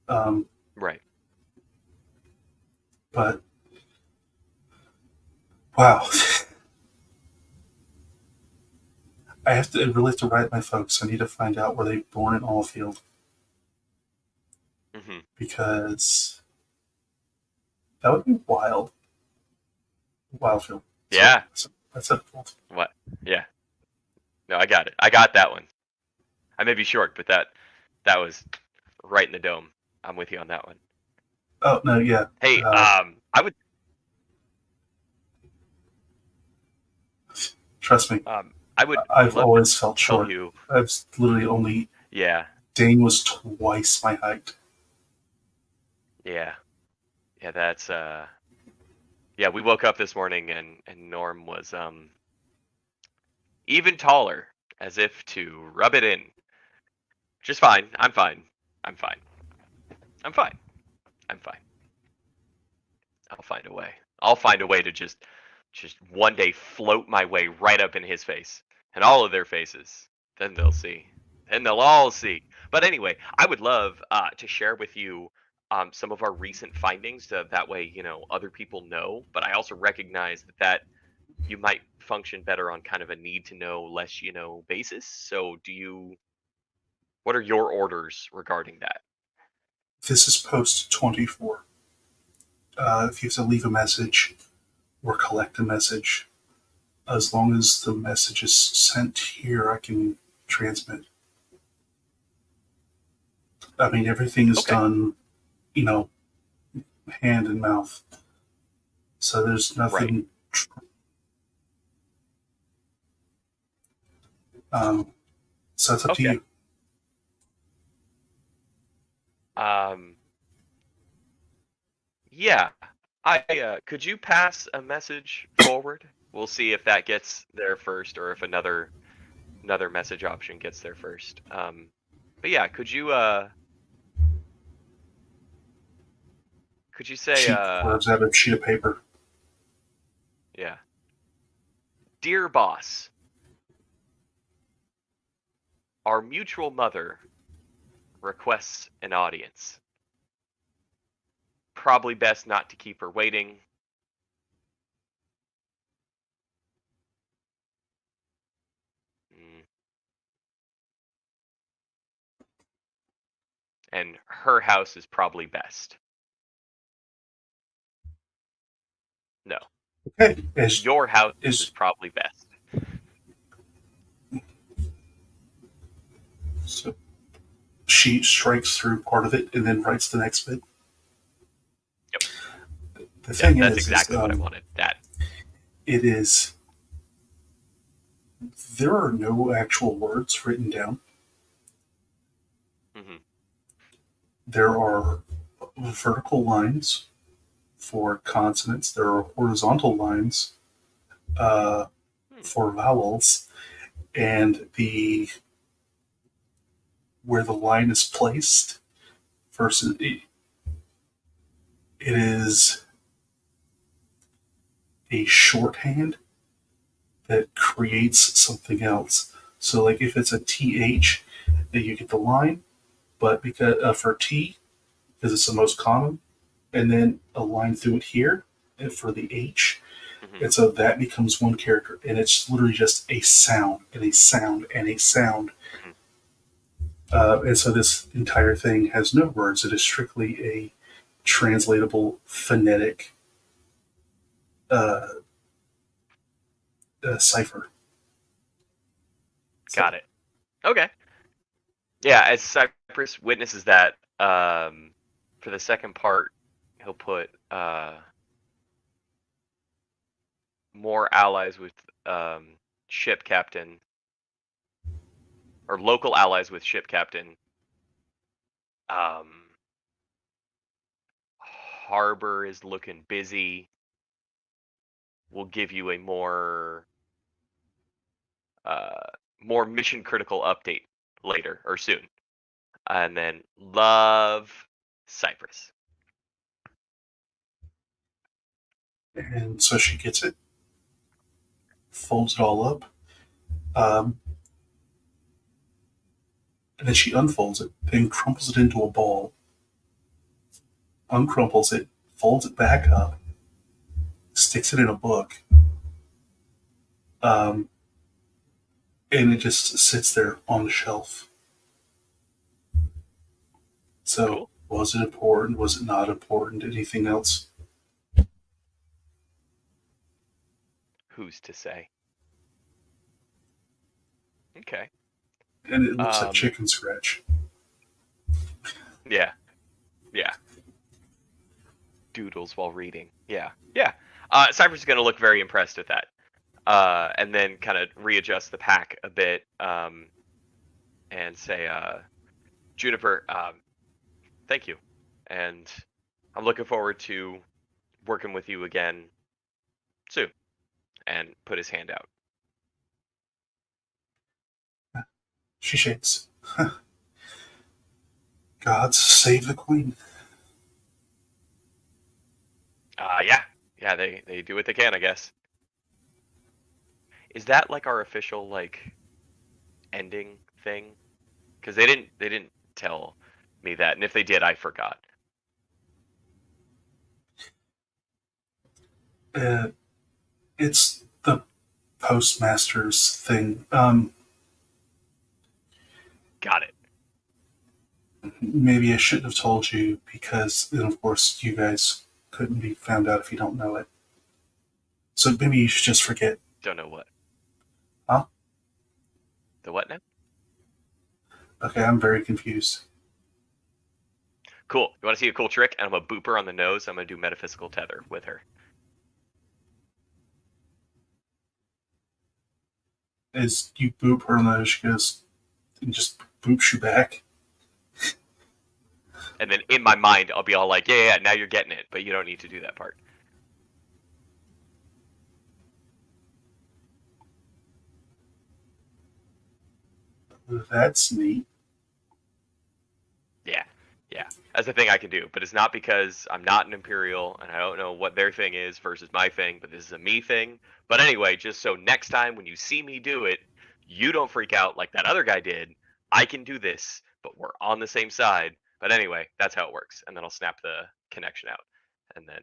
E: Right.
A: But wow, I really have to write my folks. I need to find out where they were born in Allfield
E: Hmm.
A: because that would be wild. Wildfield.
E: Yeah.
A: That's a
E: What? Yeah. No, I got it. I got that one. I may be short, but that was right in the dome. I'm with you on that one.
A: Oh no, yeah.
E: Hey, I would
A: Trust me. I've
E: love
A: always
E: to
A: felt
E: tell
A: short.
E: you.
A: I've literally only.
E: Yeah.
A: Dane was twice my height.
E: Yeah. Yeah. That's Yeah. We woke up this morning and Norm was even taller, as if to rub it in. Just fine. I'm fine. I'm fine. I'm fine. I'm fine. I'll find a way. I'll find a way to just one day float my way right up in his face and all of their faces. Then they'll see. Then they'll all see. But anyway, I would love to share with you some of our recent findings. That way, other people know. But I also recognize that you might function better on kind of a need to know, less basis. So, what are your orders regarding that?
A: This is post 24. If you have to leave a message or collect a message, as long as the message is sent here, I can transmit. I mean, everything is
E: Okay.
A: done, hand and mouth. So there's nothing. So it's up to you.
E: Yeah. Could you pass a message forward? We'll see if that gets there first, or if another message option gets there first. But yeah, could you say
A: Words out of a sheet of paper.
E: yeah. Dear boss, our mutual mother requests an audience. Probably best not to keep her waiting. And her house is probably best. No.
A: Okay.
E: Your house is probably best.
A: So she strikes through part of it and then writes the next bit.
E: Yep.
A: The thing
E: that's exactly what I wanted. That.
A: It is. There are no actual words written down.
E: Mm-hmm.
A: There are vertical lines for consonants. There are horizontal lines for vowels, and where the line is placed versus it is a shorthand that creates something else. So, like if it's a TH, then you get the line, but because for T, because it's the most common, and then a line through it here, and for the H, and so that becomes one character, and it's literally just a sound and a sound and a sound. And so this entire thing has no words. It is strictly a translatable phonetic cipher.
E: Got it. Okay. Yeah, as Cypress witnesses that, for the second part, he'll put more allies with ship captain, or local allies with ship captain. Harbor is looking busy. We'll give you a more mission critical update later or soon. And then love Cypress.
A: And so she gets it, folds it all up. And then she unfolds it, then crumples it into a ball, uncrumples it, folds it back up, sticks it in a book, um, and it just sits there on the shelf. So,
E: Cool.
A: was it important? Was it not important? Anything else?
E: Who's to say? Okay.
A: And it looks like
E: Um,
A: chicken scratch.
E: Yeah. Yeah. Doodles while reading. Yeah. Yeah. Cypher's going to look very impressed with that. And then kind of readjust the pack a bit and say, Juniper, thank you. And I'm looking forward to working with you again soon. And put his hand out.
A: She shakes. God save the queen.
E: Yeah. Yeah, they do what they can, I guess. Is that like our official like ending thing? Because they didn't tell me that, and if they did, I forgot.
A: It's the postmaster's thing.
E: Got it.
A: Maybe I shouldn't have told you because, then of course, you guys couldn't be found out if you don't know it. So maybe you should just forget.
E: Don't know what.
A: Huh?
E: The what now?
A: Okay, I'm very confused.
E: Cool. You want to see a cool trick? And I'm gonna boop her on the nose. I'm gonna do metaphysical tether with her.
A: As you boop her nose, she goes and just boops you back.
E: And then in my mind, I'll be all like, yeah, now you're getting it, but you don't need to do that part.
A: That's neat.
E: Yeah. That's the thing I can do, but it's not because I'm not an Imperial and I don't know what their thing is versus my thing, but this is a me thing. But anyway, just so next time when you see me do it, you don't freak out like that other guy did. I can do this, but we're on the same side. But anyway, that's how it works. And then I'll snap the connection out and then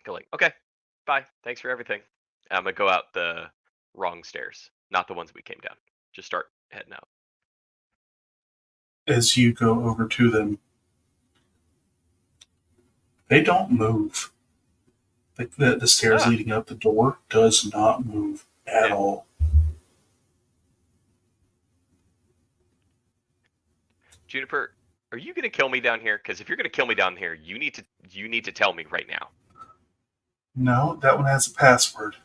E: go like, okay, bye. Thanks for everything. And I'm going to go out the wrong stairs, not the ones we came down. Just start heading out.
A: As you go over to them, they don't move. Like the stairs leading up the door does not move at all.
E: Juniper, are you gonna kill me down here? Because if you're gonna kill me down here, you need to tell me right now.
A: No, that one has a password.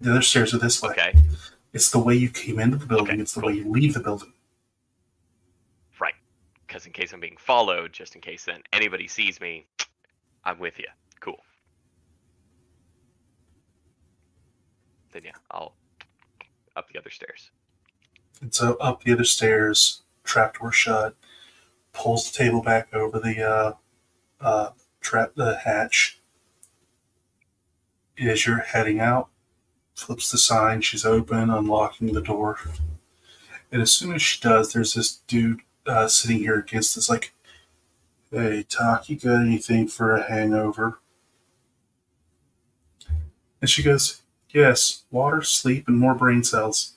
A: The other stairs are this way.
E: Okay.
A: It's the way you came into the building.
E: Okay,
A: It's the
E: cool.
A: way you leave the building.
E: Right. Because in case I'm being followed, just in case then anybody sees me, I'm with you. Cool. Then yeah, I'll up the other stairs.
A: And so up the other stairs, trapdoor shut, pulls the table back over the the hatch. As you're heading out, flips the sign. She's open, unlocking the door. And as soon as she does, there's this dude sitting here against us, like, "Hey, Doc, you got anything for a hangover?" And she goes, "Yes, water, sleep, and more brain cells."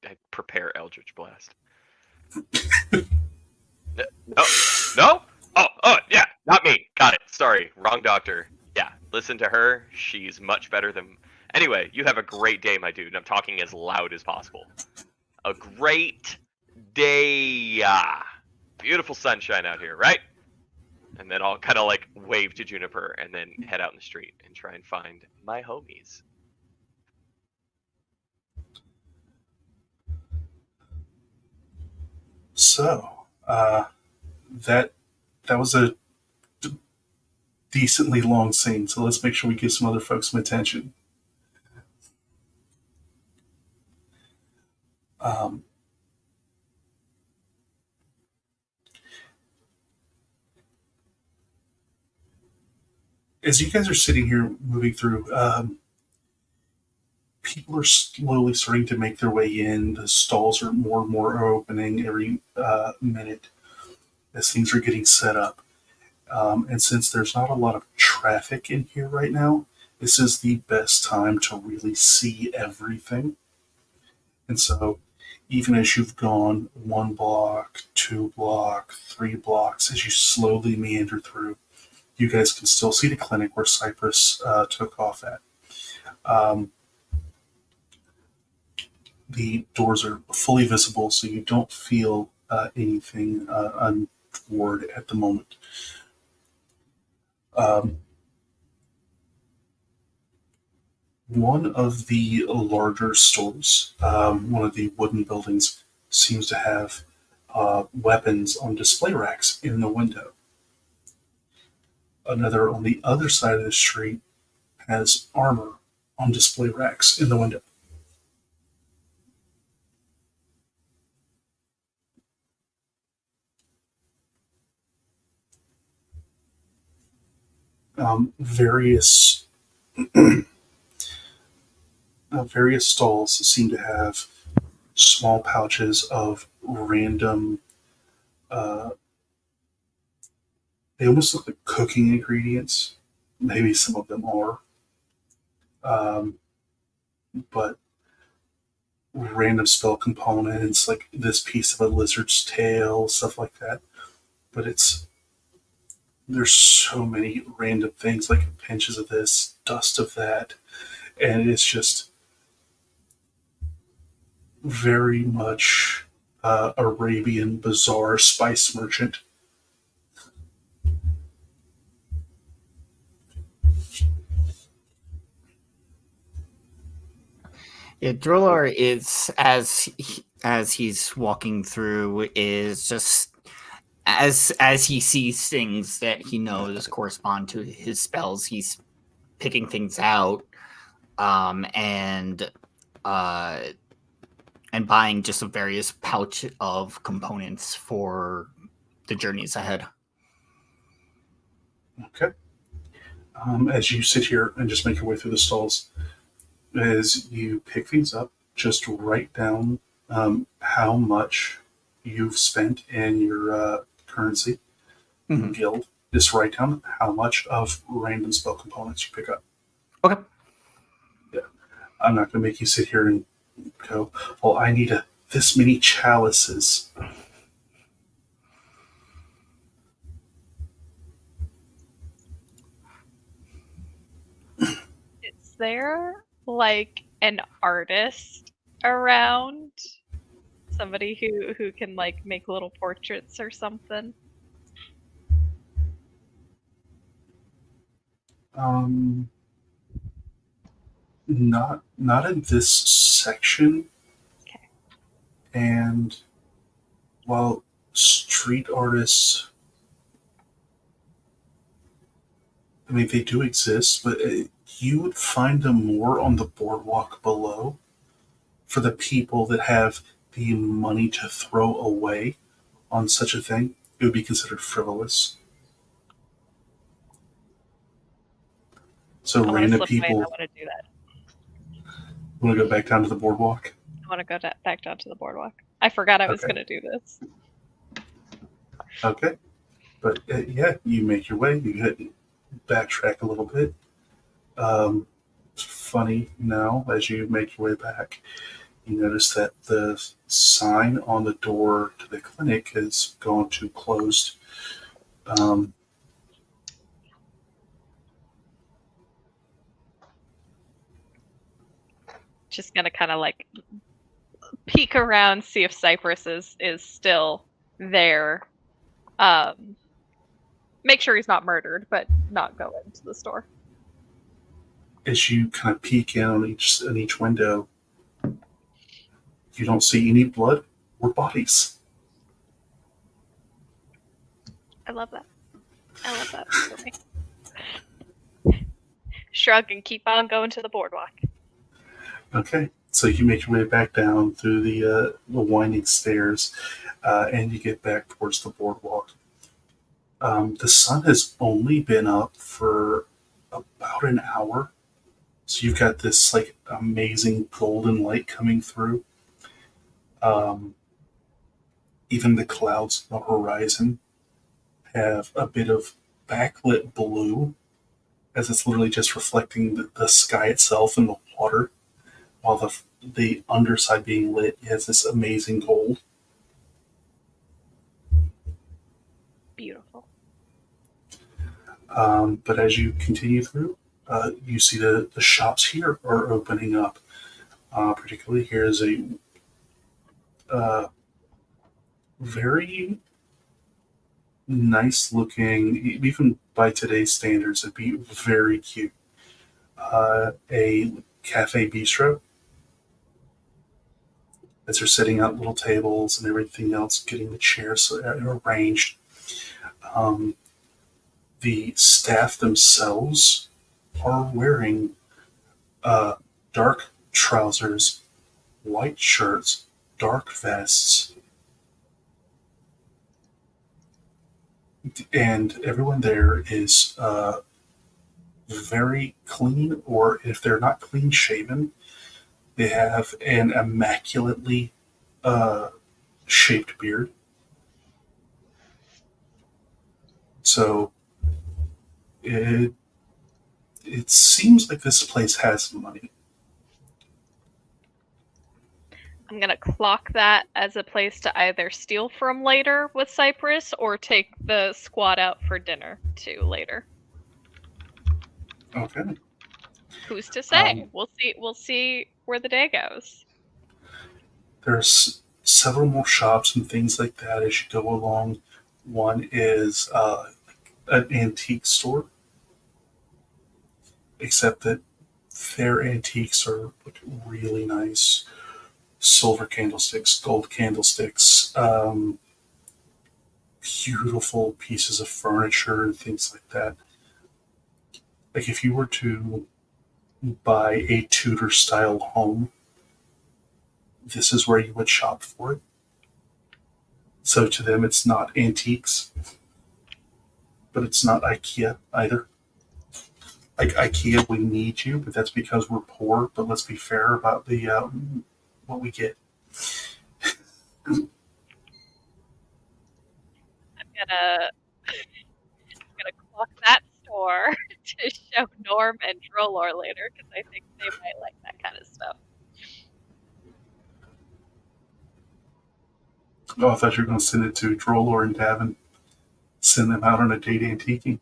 E: I prepare Eldritch Blast. No? Oh, yeah, not me. Got it. Sorry, wrong doctor. Yeah, listen to her. She's much better than. Anyway, you have a great day, my dude. I'm talking as loud as possible. A great day. Beautiful sunshine out here, right? And then I'll kind of like wave to Juniper and then head out in the street and try and find my homies.
A: So, that was a decently long scene. So let's make sure we give some other folks some attention. As you guys are sitting here moving through, people are slowly starting to make their way in. The stalls are more and more opening every minute as things are getting set up. And since there's not a lot of traffic in here right now, this is the best time to really see everything. And so, even as you've gone 1 block, 2 block, 3 blocks, as you slowly meander through, you guys can still see the clinic where Cypress took off at. The doors are fully visible, so you don't feel anything untoward at the moment. One of the larger stores, one of the wooden buildings, seems to have weapons on display racks in the window. Another on the other side of the street has armor on display racks in the window. Various various stalls seem to have small pouches of random. They almost look like cooking ingredients. Maybe some of them are, but random spell components like this piece of a lizard's tail, stuff like that. But there's so many random things like pinches of this, dust of that, and it's just very much Arabian bazaar spice merchant.
D: Yeah, Drillor is as he's walking through is just as he sees things that he knows correspond to his spells, he's picking things out, and buying just a various pouch of components for the journeys ahead.
A: Okay. As you sit here and just make your way through the stalls, as you pick things up, just write down how much you've spent in your currency guild. Just write down how much of random spell components you pick up.
D: Okay.
A: Yeah. I'm not going to make you sit here and go, well, I need this many chalices.
B: Is there like an artist around? Somebody who can like make little portraits or something?
A: Not in this section.
B: Okay.
A: And while street artists, I mean, they do exist, but you would find them more on the boardwalk below for the people that have the money to throw away on such a thing. It would be considered frivolous. So
B: I want to
A: random
B: slip away and
A: people
B: I want to do that.
A: want to go back down to the boardwalk.
B: I want to go back down to the boardwalk. I forgot I was
A: Okay.
B: going to do this.
A: Okay. But yeah, you make your way. You backtrack a little bit. It's funny now, as you make your way back, you notice that the sign on the door to the clinic has gone to closed.
B: Just going to kind of like peek around, see if Cypress is still there. Make sure he's not murdered, but not go into the store.
A: As you kind of peek in on each window, you don't see any blood or bodies.
B: I love that. I love that for me. Shrug and keep on going to the boardwalk.
A: Okay, so you make your way back down through the winding stairs, and you get back towards the boardwalk. The sun has only been up for about an hour, So you've got this like amazing golden light coming through. Um, Even the clouds on the horizon have a bit of backlit blue, as it's literally just reflecting the sky itself and the water, while the underside being lit has this amazing gold.
B: Beautiful.
A: But as you continue through, you see the shops here are opening up. Particularly, here is a uh, very nice looking, even by today's standards, it'd be very cute. A cafe bistro, as they're setting out little tables and everything else, getting the chairs arranged. Um, the staff themselves are wearing dark trousers, white shirts, dark vests, and everyone there is very clean, or if they're not clean shaven, they have an immaculately uh, shaped beard. So it it seems like this place has money.
B: I'm gonna clock that as a place to either steal from later with Cypress or take the squad out for dinner to later.
A: Okay.
B: Who's to say?
A: Um,
B: We'll see where the day goes.
A: There's several more shops and things like that as you go along. One is an antique store, except that their antiques are like really nice silver candlesticks, gold candlesticks, beautiful pieces of furniture and things like that. Like if you were to buy a Tudor style home, this is where you would shop for it. So to them, it's not antiques, but it's not IKEA either. Like IKEA, we need you, but that's because we're poor. But let's be fair about the what we get.
B: I'm gonna clock that store to show Norm and Drolor later because I think they might like that kind of stuff.
A: Oh, I thought you were going to send it to Drollor and Davin. Send them out on a date antiquing.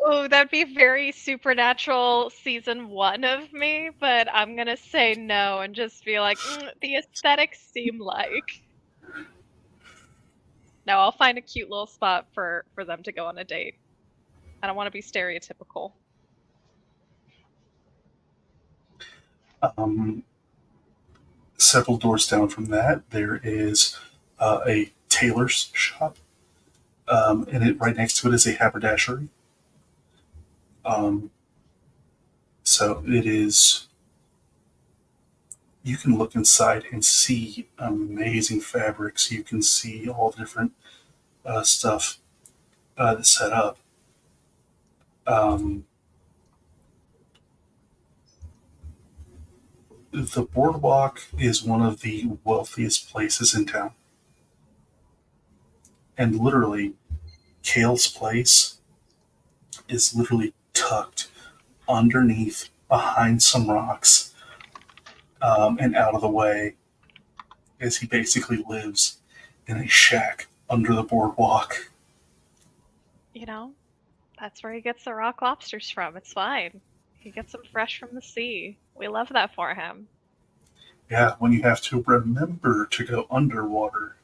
B: Oh, that'd be very Supernatural season 1 of me, but I'm gonna say no and just be like, the aesthetics seem like. No, I'll find a cute little spot for them to go on a date. I don't want to be stereotypical.
A: Several doors down from that, there is a tailor's shop, and right next to it is a haberdashery. Um, so it is. You can look inside and see amazing fabrics. You can see all the different stuff that's set up. Um, the boardwalk is one of the wealthiest places in town. And literally, Kale's place is literally tucked underneath, behind some rocks, and out of the way, as he basically lives in a shack under the boardwalk.
B: You know, that's where he gets the rock lobsters from. It's fine. He gets them fresh from the sea. We love that for him.
A: Yeah, when you have to remember to go underwater.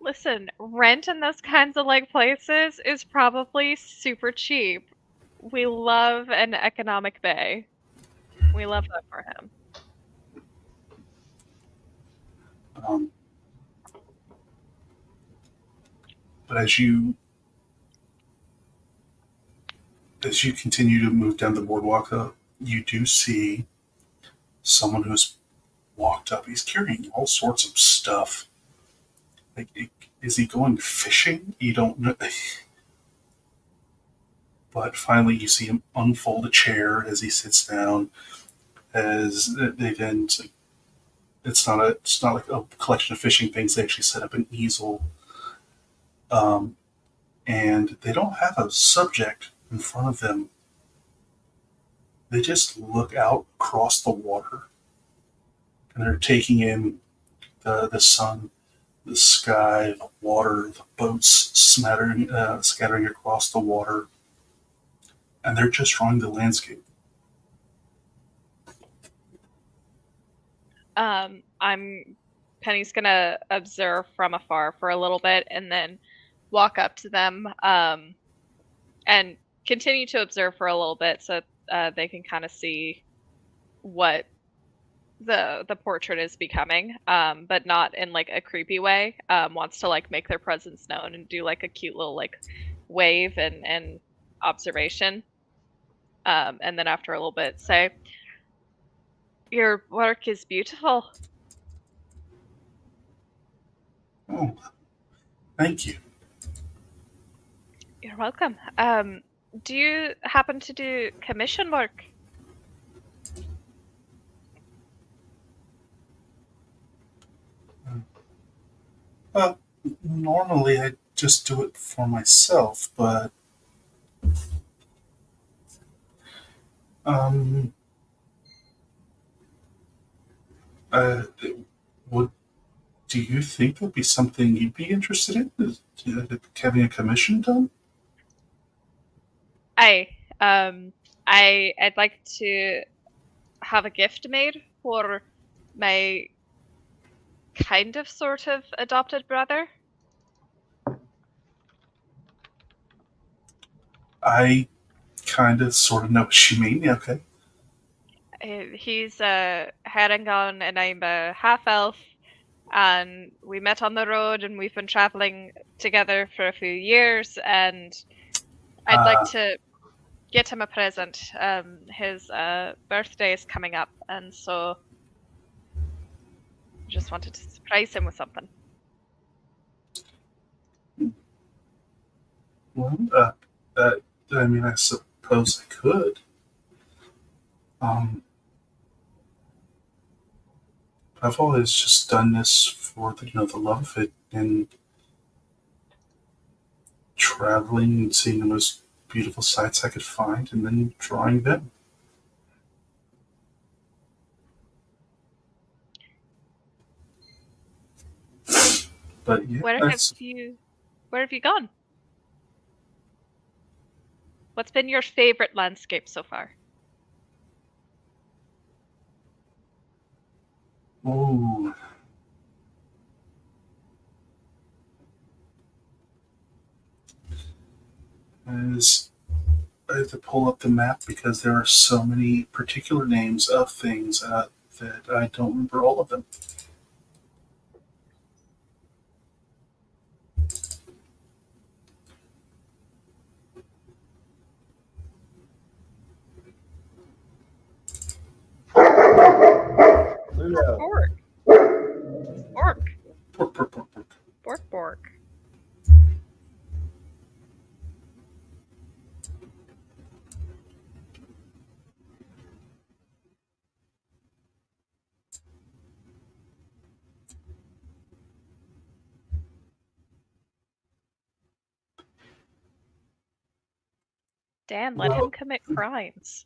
B: Listen, rent in those kinds of like places is probably super cheap. We love an economic bay. We love that for him.
A: Um, but as you continue to move down the boardwalk, though, you do see someone who's walked up. He's carrying all sorts of stuff. Like, is he going fishing? You don't know. But finally, you see him unfold a chair as he sits down. As they then, it's not like a collection of fishing things. They actually set up an easel, um, and they don't have a subject in front of them. They just look out across the water, and they're taking in the sun, the sky, the water, the boats scattering across the water, and they're just drawing the landscape.
B: I'm Penny's gonna observe from afar for a little bit and then walk up to them and continue to observe for a little bit so they can kind of see what the portrait is becoming, but not in like a creepy way. Wants to like make their presence known and do like a cute little like wave and observation. And then after a little bit say, your work is beautiful.
A: Oh, thank you.
B: You're welcome. Do you happen to do commission work?
A: Uh, Normally, I just do it for myself, but um, uh, would do you think that'd be something you'd be interested in? Having a commission done?
B: I'd like to have a gift made for my kind of sort of adopted brother.
A: I kind of sort of know what you mean. Yeah, okay.
B: He's a Harengon and I'm a half elf, and we met on the road and we've been traveling together for a few years, and I'd like to get him a present. His birthday is coming up, and so just wanted to surprise him with something.
A: Well, I mean, I suppose I could. I've always just done this for the love of it and traveling and seeing the most beautiful sights I could find and then drawing them. But yeah,
B: Where have you gone? What's been your favorite landscape so far?
A: ooh. As I have to pull up the map because there are so many particular names of things that I don't remember all of them.
F: Ludo.
B: Bork. Bork.
A: Pork, pork, pork, pork.
B: Bork. Bork. Dan, let him commit crimes.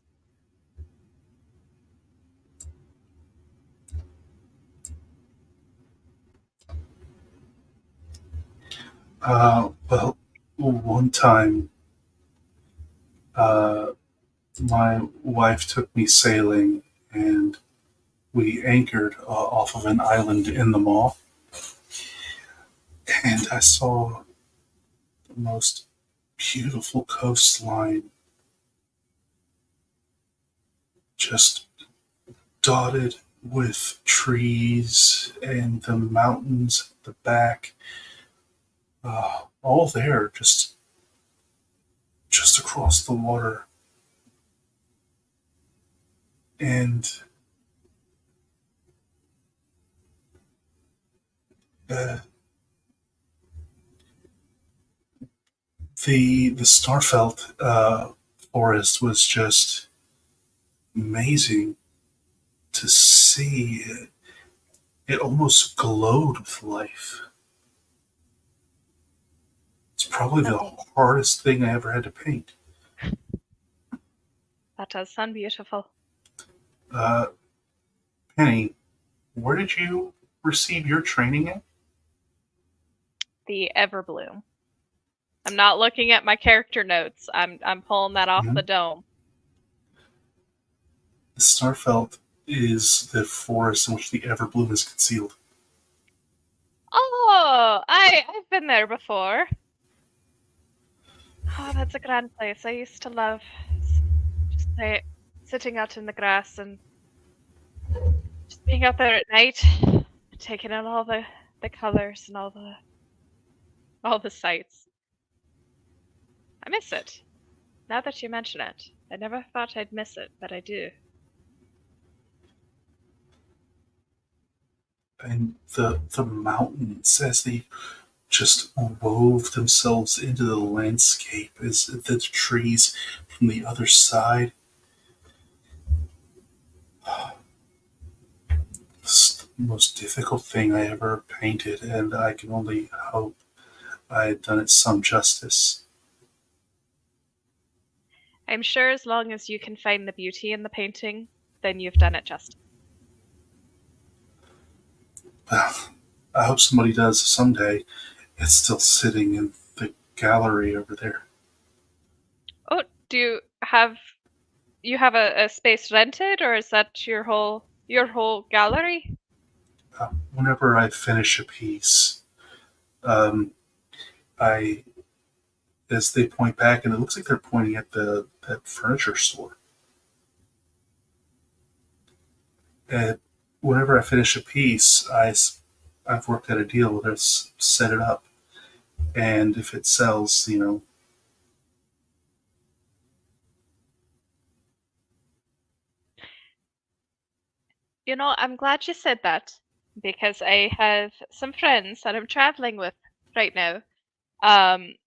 A: Well, one time, my wife took me sailing and we anchored off of an island in the mall. And I saw the most beautiful coastline just dotted with trees and the mountains at the back. All there, just across the water. And uh, the Starfelt forest was just amazing to see. It almost glowed with life. It's probably the
B: That
A: hardest thing I ever had to paint.
B: does sound beautiful.
A: Uh, Penny, where did you receive your training at?
B: The Everbloom. I'm not looking at my character notes. I'm pulling that off the dome.
A: The Starfelt is the forest in which the Everbloom is concealed.
B: Oh, I've been there before. Oh, that's a grand place. I used to love just sitting out in the grass and just being out there at night, taking in all the colors and all the sights. I miss it. Now that you mention it, I never thought I'd miss it, but I do.
A: And the mountains, as they just wove themselves into the landscape, as the trees from the other side. It's the most difficult thing I ever painted, and I can only hope I had done it some justice.
B: I'm sure as long as you can find the beauty in the painting, then you've done it justice.
A: Well, I hope somebody does someday. It's still sitting in the gallery over there.
B: Oh, do you have a space rented, or is that your whole gallery?
A: Whenever I finish a piece, I, as they point back, and it looks like they're pointing at that furniture store. And whenever I finish a piece, I've worked out a deal where it's set it up, and if it sells,
B: You know, I'm glad you said that because I have some friends that I'm traveling with right now.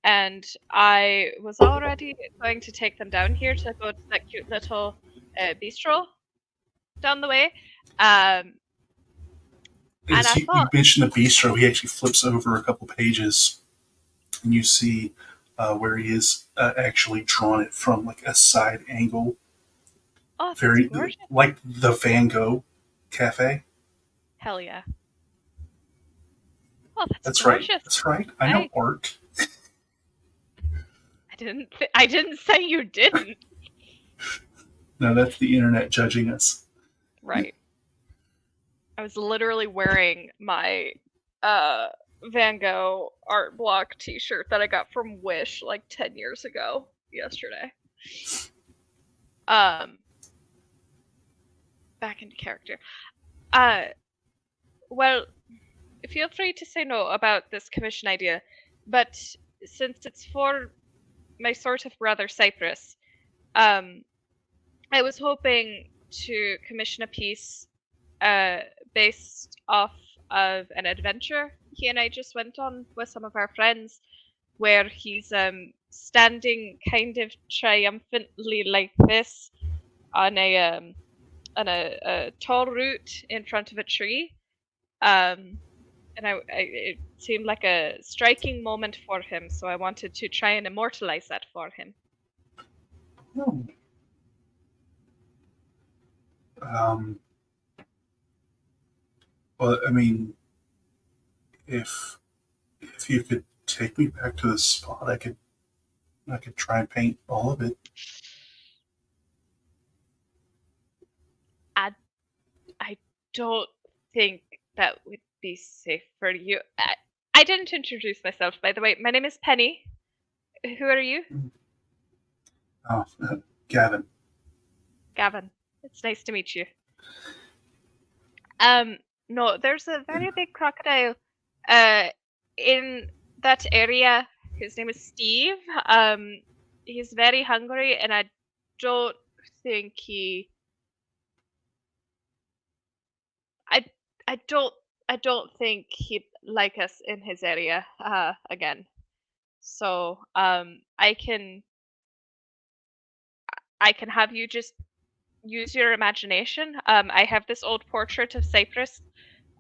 B: And I was already going to take them down here to go to that cute little bistro down the way. And
A: as
B: I
A: you
B: thought,
A: mentioned the bistro, he actually flips over a couple pages, and you see where he is actually drawn it from like a side angle,
B: oh, that's
A: very
B: gorgeous.
A: like the Van Gogh Cafe.
B: Hell yeah. Oh, that's
A: Right.
B: gorgeous.
A: That's right. I know
B: Hey.
A: art.
B: I didn't say you didn't.
A: No, that's the internet judging us.
B: Right. I was literally wearing my Van Gogh art block t-shirt that I got from Wish like 10 years ago yesterday. Back into character. Well, feel free to say no about this commission idea, but since it's for my sort of brother Cyprus, I was hoping to commission a piece based off of an adventure he and I just went on with some of our friends, where he's standing kind of triumphantly like this on a tall root in front of a tree. And it seemed like a striking moment for him, so I wanted to try and immortalize that for him.
A: Oh. Well, I mean, if you could take me back to the spot, I could try and paint all of it.
B: I don't think that would be safe for you. I didn't introduce myself, by the way. My name is Penny. Who are you?
A: Oh, Gavin.
B: Gavin. It's nice to meet you. No, there's a very big crocodile in that area. His name is Steve. He's very hungry, and I don't think I don't think he'd like us in his area again. So I can I can have you just use your imagination. I have this old portrait of Cyprus,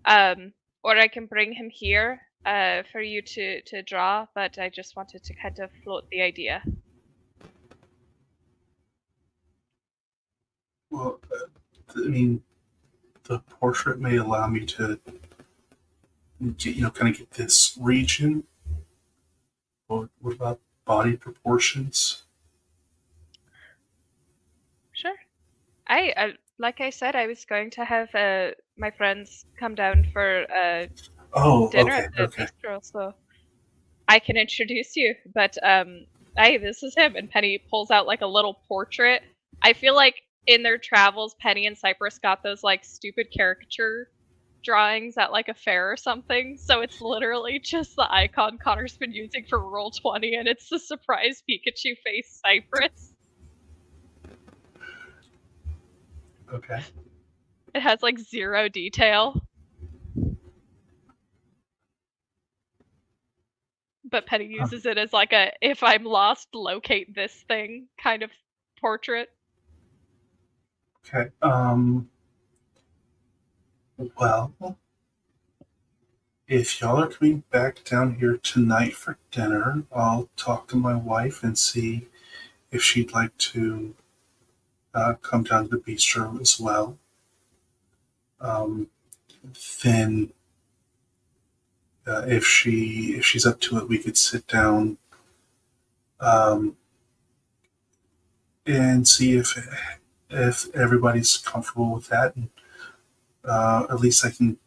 B: or I can bring him here for you to draw, but I just wanted to kind of float the idea.
A: Well, I mean, the portrait may allow me to get, kind of get this region. What about body proportions?
B: Sure. Like I said, I was going to have my friends come down for
A: Oh,
B: dinner
A: okay,
B: at the
A: okay.
B: bistro, so I can introduce you. But hey, this is him, and Penny pulls out like a little portrait. I feel like in their travels, Penny and Cypress got those like stupid caricature drawings at like a fair or something. So it's literally just the icon Connor's been using for Roll20, and it's the surprise Pikachu face Cypress.
A: Okay.
B: It has like 0 detail. But Penny uses it as like a if I'm lost, locate this thing kind of portrait.
A: Okay. Well, if y'all are coming back down here tonight for dinner, I'll talk to my wife and see if she'd like to come down to the bistro as well. Then, if she's up to it, we could sit down um, and see if everybody's comfortable with that, and at least I can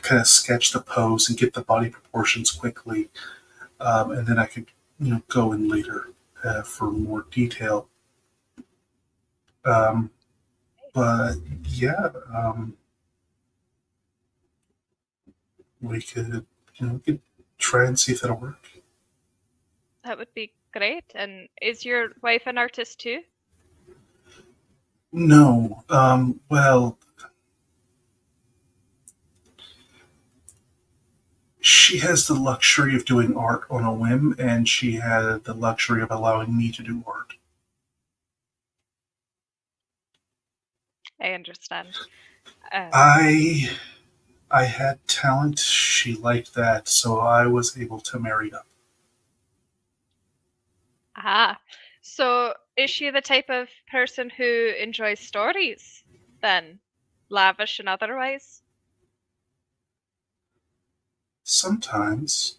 A: kind of sketch the pose and get the body proportions quickly, and then I could go in later for more detail. But yeah, we could we could try and see if that'll work.
B: That would be great. And is your wife an artist too?
A: No, well, she has the luxury of doing art on a whim, and she had the luxury of allowing me to do art.
B: I understand.
A: I had talent. She liked that, so I was able to marry up.
B: So is she the type of person who enjoys stories then? Lavish and otherwise?
A: Sometimes,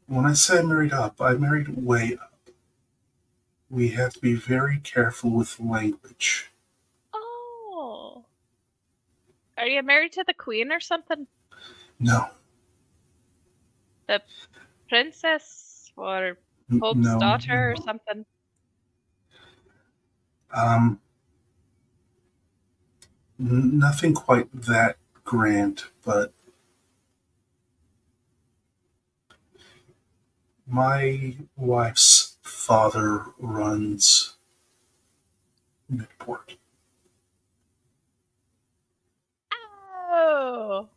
A: when I say married up, I married way up. We have to be very careful with language.
B: Oh. Are you married to the queen or something?
A: No.
B: The princess or Pope's
A: No,
B: daughter or
A: no.
B: something?
A: Nothing quite that grand, but my wife's father runs Midport.
B: Oh.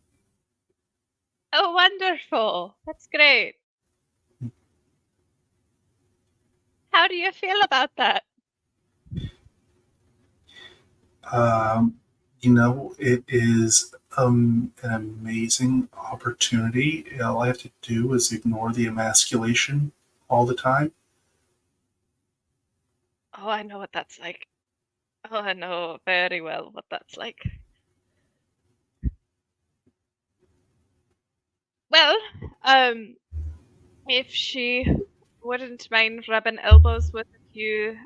B: Oh, wonderful. That's great. How do you feel about that?
A: It is an amazing opportunity. All I have to do is ignore the emasculation all the time.
B: Oh, I know what that's like. Oh, I know very well what that's like. Well, if she wouldn't mind rubbing elbows with a few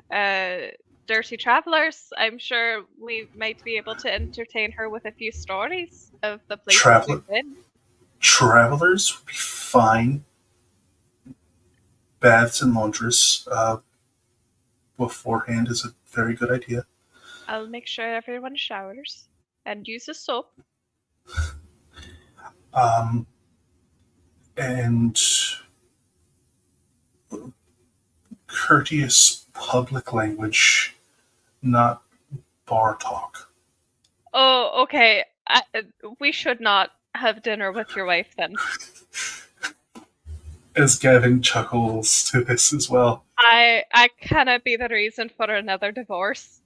B: dirty travelers, I'm sure we might be able to entertain her with a few stories of the places we've been.
A: Travelers would be fine. Baths and laundress beforehand is a very good idea.
B: I'll make sure everyone showers and uses soap.
A: And courteous public language, not bar talk.
B: Oh, okay. We should not have dinner with your wife then.
A: As Gavin chuckles to this as well.
B: I cannot be the reason for another divorce.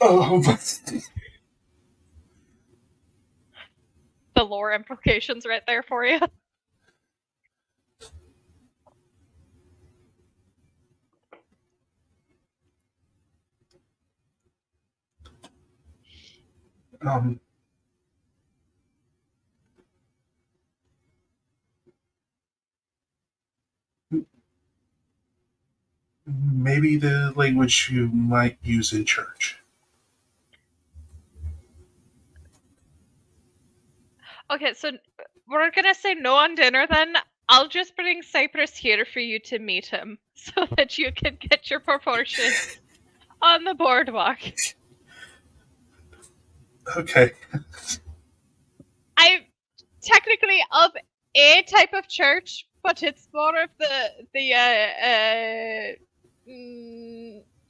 B: The lore implications right there for you.
A: um, maybe the language you might use in church.
B: Okay, so we're gonna say no on dinner then. I'll just bring Cypress here for you to meet him so that you can get your proportions on the boardwalk.
A: Okay.
B: I'm technically of a type of church, but it's more of the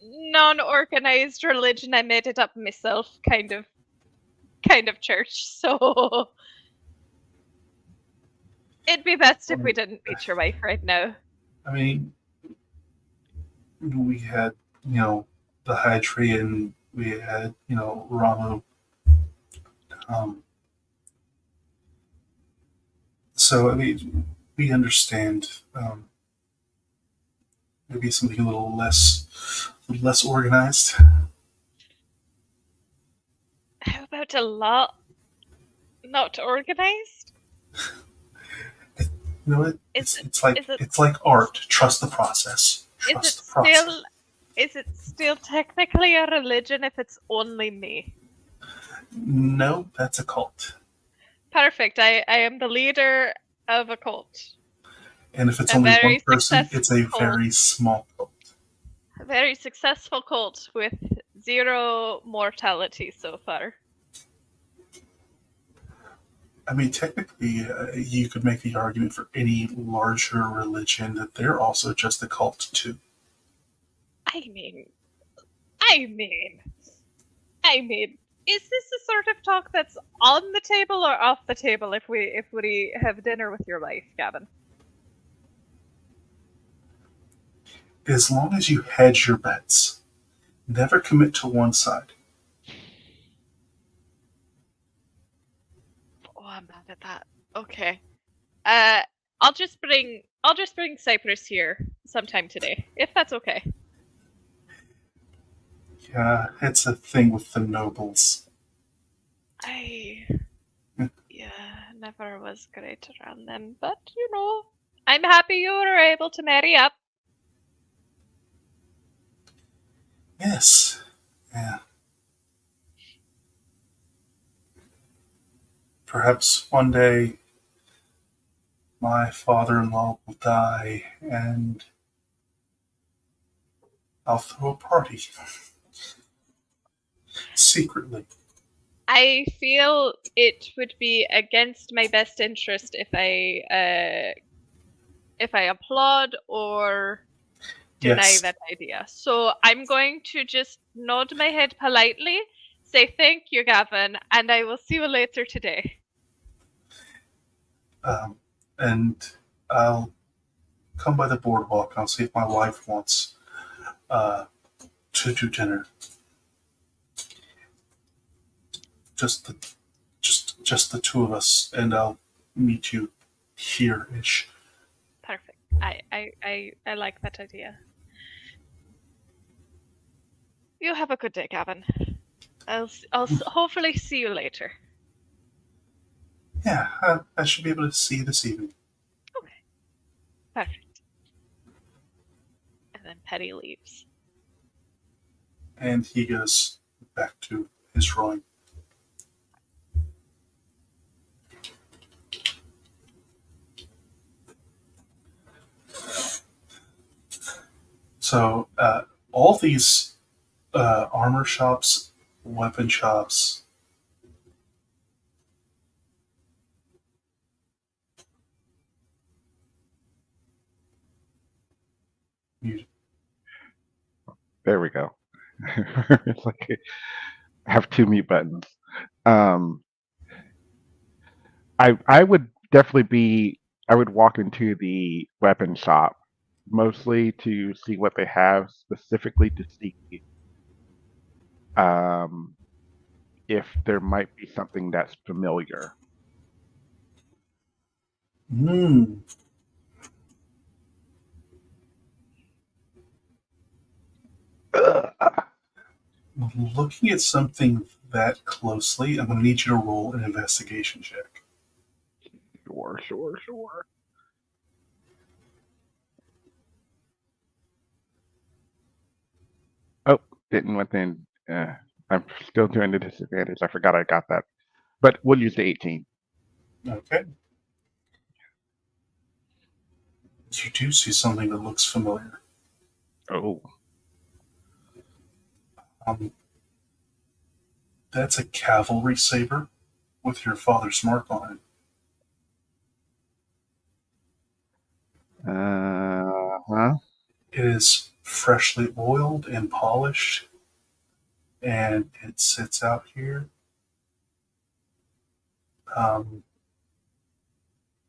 B: non-organized religion. I made it up myself, kind of church. So it'd be best if we didn't meet your wife right now.
A: I mean, we had, the High Tree, and we had, Ramu. So, I mean, we understand maybe something a little less organized.
B: How about a lot not organized?
A: You know what?
B: Is
A: It's like
B: is it-
A: it's like art. Trust the process. Trust the process.
B: Is it still technically a religion if it's only me?
A: No, that's a cult.
B: Perfect. I am the leader of a cult.
A: And if it's
B: A
A: only
B: very
A: one person, it's a
B: successful cult.
A: very small cult.
B: A very successful cult with 0 mortality so far.
A: I mean, technically, you could make the argument for any larger religion that they're also just a cult too.
B: I mean, is this the sort of talk that's on the table or off the table if we have dinner with your wife, Gavin?
A: As long as you hedge your bets, never commit to one side.
B: Oh, I'm bad at that. Okay. I'll just bring Cypress here sometime today, if that's okay.
A: Yeah, it's a thing with the nobles.
B: Yeah, never was great around them, but I'm happy you were able to marry up.
A: Yes. Yeah. Perhaps one day my father-in-law will die and I'll throw a party. Secretly.
B: I feel it would be against my best interest if I applaud or deny
A: Yes.
B: that idea. So I'm going to just nod my head politely, say thank you, Gavin, and I will see you later today.
A: And I'll come by the boardwalk and I'll see if my wife wants to do dinner. Just the two of us, and I'll meet you here-ish.
B: Perfect. I like that idea. You have a good day, Gavin. I'll hopefully see you later.
A: Yeah, I should be able to see you this evening.
B: Okay. Perfect. And then Petty leaves.
A: And he goes back to his rowing. So all these armor shops, weapon shops, You,
C: There we go. It's like I have two mute buttons. Um, I would definitely be. I would walk into the weapon shop mostly to see what they have specifically to see um, if there might be something that's familiar.
A: hmm. Looking at something that closely, I'm going to need you to roll an investigation check.
C: Sure. Oh, didn't within. I'm still doing the disadvantage. I forgot I got that. But we'll use the 18.
A: Okay. You do see something that looks familiar.
C: Oh.
A: Um, that's a cavalry saber with your father's mark on it.
C: Huh?
A: It is freshly oiled and polished, and it sits out here. Um,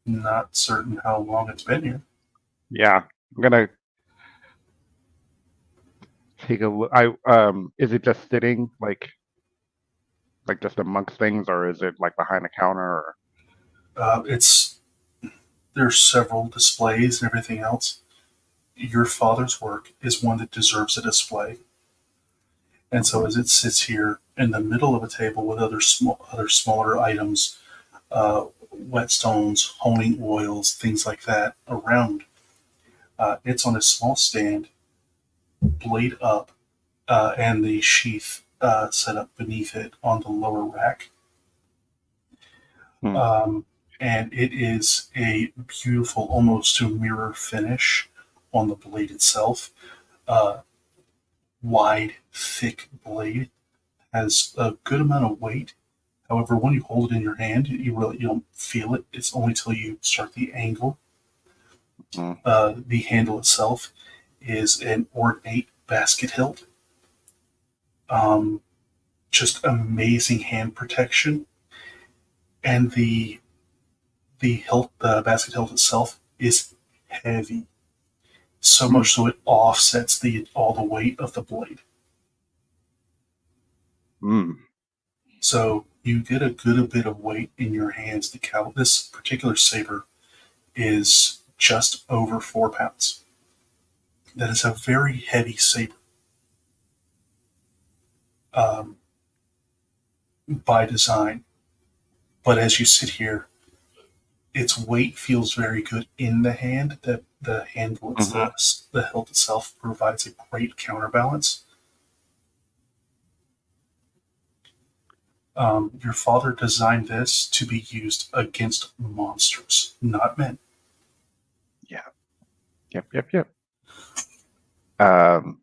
A: not certain how long it's been here.
C: Yeah. I'm gonna take a look. Is it just sitting like just amongst things, or is it like behind a counter? Or...
A: It's there's several displays and everything else. Your father's work is one that deserves a display, and so as it sits here in the middle of a table with other smaller items, whetstones, honing oils, things like that around, it's on a small stand, blade up, and the sheath set up beneath it on the lower rack.
C: Hmm.
A: And it is a beautiful, almost to mirror finish on the blade itself. Uh, Wide, thick blade, has a good amount of weight. However, when you hold it in your hand, you don't feel it. It's only till you start the angle.
C: Hmm.
A: The handle itself is an ornate basket hilt. Um, just amazing hand protection, and the basket hilt itself is heavy, so much so it offsets all the weight of the blade.
C: Hmm.
A: So you get a good bit of weight in your hands. This particular saber is just over 4 pounds. That is a very heavy saber. Um, by design. But as you sit here, its weight feels very good in the hand. That the handle,
C: Mhm.
A: the hilt itself provides a great counterbalance. Your father designed this to be used against monsters, not men.
C: Yeah. Yep. Um,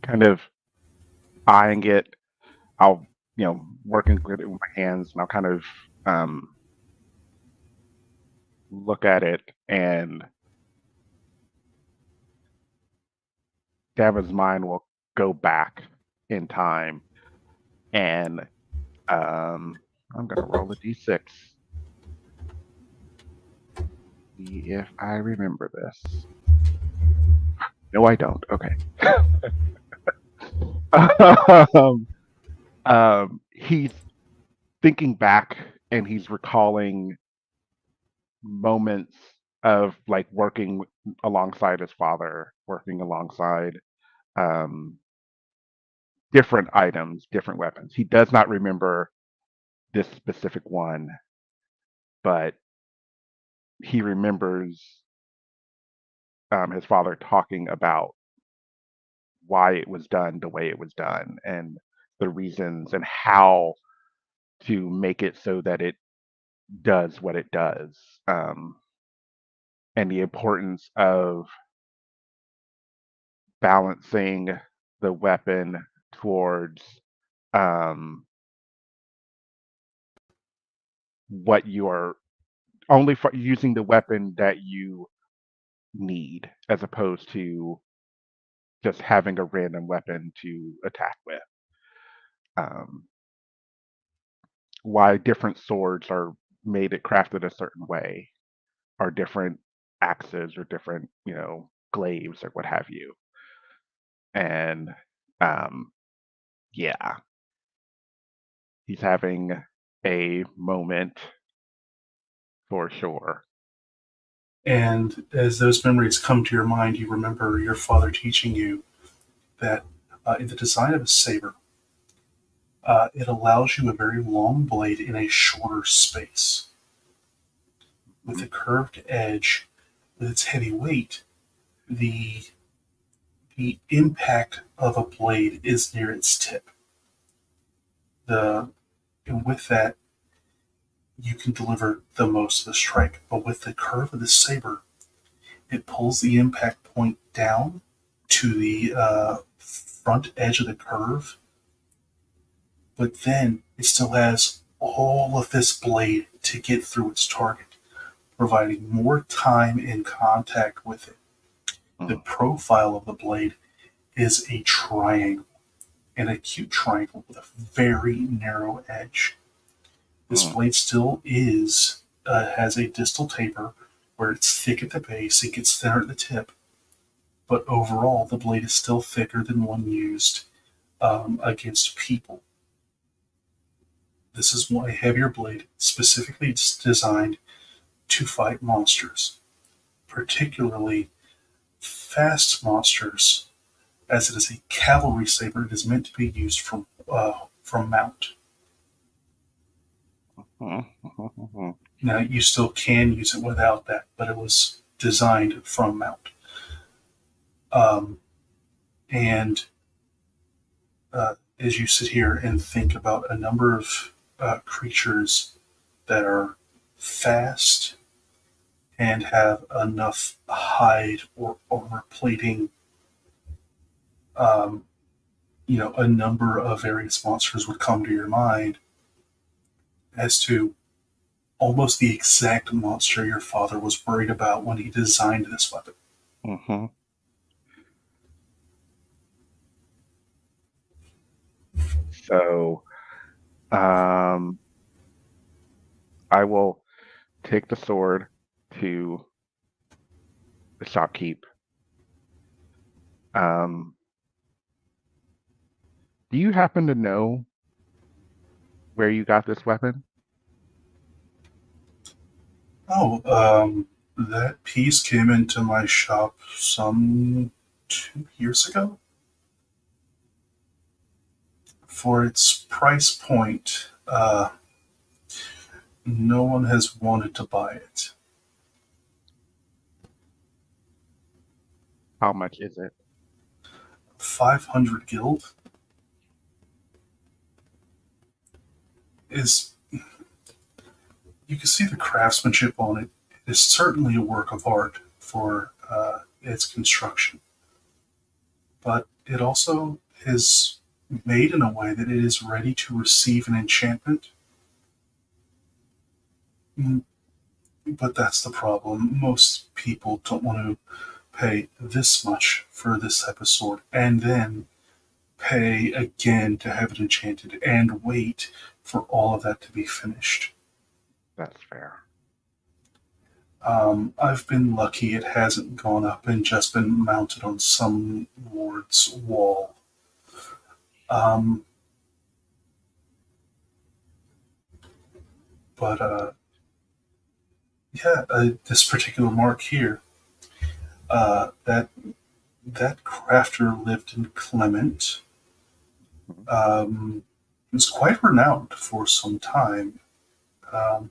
C: kind of eyeing it. I'll, working with it with my hands, and I'll kind of um, look at it, and Davin's mind will go back in time, and I'm gonna roll a d6. See if I remember this. No, I don't. Okay. He's thinking back, and he's recalling moments of like working alongside his father, working alongside um, different items, different weapons. He does not remember this specific one, but he remembers his father talking about why it was done the way it was done and the reasons and how to make it so that it does what it does, and the importance of balancing the weapon towards um, what you are only using the weapon that you need, as opposed to just having a random weapon to attack with. Um, why different swords are made and crafted a certain way, are different axes or different, glaives or what have you. And um, yeah, he's having a moment for sure.
A: And as those memories come to your mind, you remember your father teaching you that in the design of a saber, it allows you a very long blade in a shorter space. With a curved edge, with its heavy weight, the the impact of a blade is near its tip. The and with that, you can deliver the most of the strike. But with the curve of the saber, it pulls the impact point down to the front edge of the curve, but then it still has all of this blade to get through its target, providing more time in contact with it. The profile of the blade is a triangle, an acute triangle with a very narrow edge. This blade still has a distal taper where it's thick at the base, it gets thinner at the tip, but overall the blade is still thicker than one used against people. This is a heavier blade specifically designed to fight monsters, particularly fast monsters. As it is a cavalry saber, it is meant to be used from mount. Now you still can use it without that, but it was designed from mount. And as you sit here and think about a number of creatures that are fast and have enough hide or armor plating, a number of various monsters would come to your mind as to almost the exact monster your father was worried about when he designed this weapon.
C: Mm-hmm. So, I will take the sword to the shopkeep. Do you happen to know where you got this weapon?
A: Oh, that piece came into my shop some 2 years ago. For its price point, no one has wanted to buy it.
C: How much is it?
A: 500 guild is. You can see the craftsmanship on it. It is certainly a work of art for its construction, but it also is made in a way that it is ready to receive an enchantment. But that's the problem. Most people don't want to pay this much for this type of sword and then pay again to have it enchanted and wait for all of that to be finished.
C: That's fair.
A: I've been lucky it hasn't gone up and just been mounted on some ward's wall. But yeah, this particular mark here, that crafter lived in Clement. Was quite renowned for some time. Um,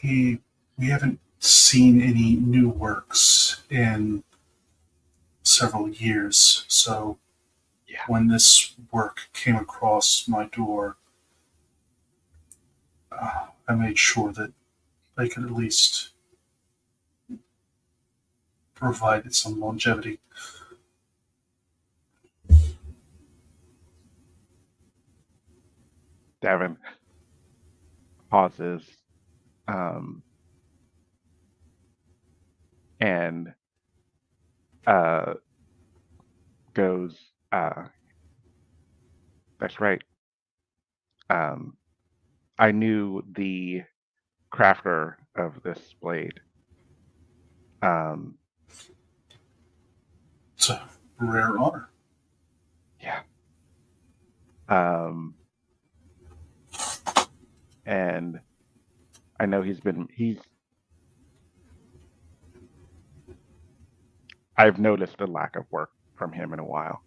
A: we haven't seen any new works in several years, so
C: Yeah.
A: when this work came across my door, I made sure that they could at least provide it some longevity.
C: Devin pauses. Um, and goes, "That's right. I knew the crafter of this blade. Um,
A: It's a rare honor.
C: yeah. And I know I've noticed a lack of work from him in a while.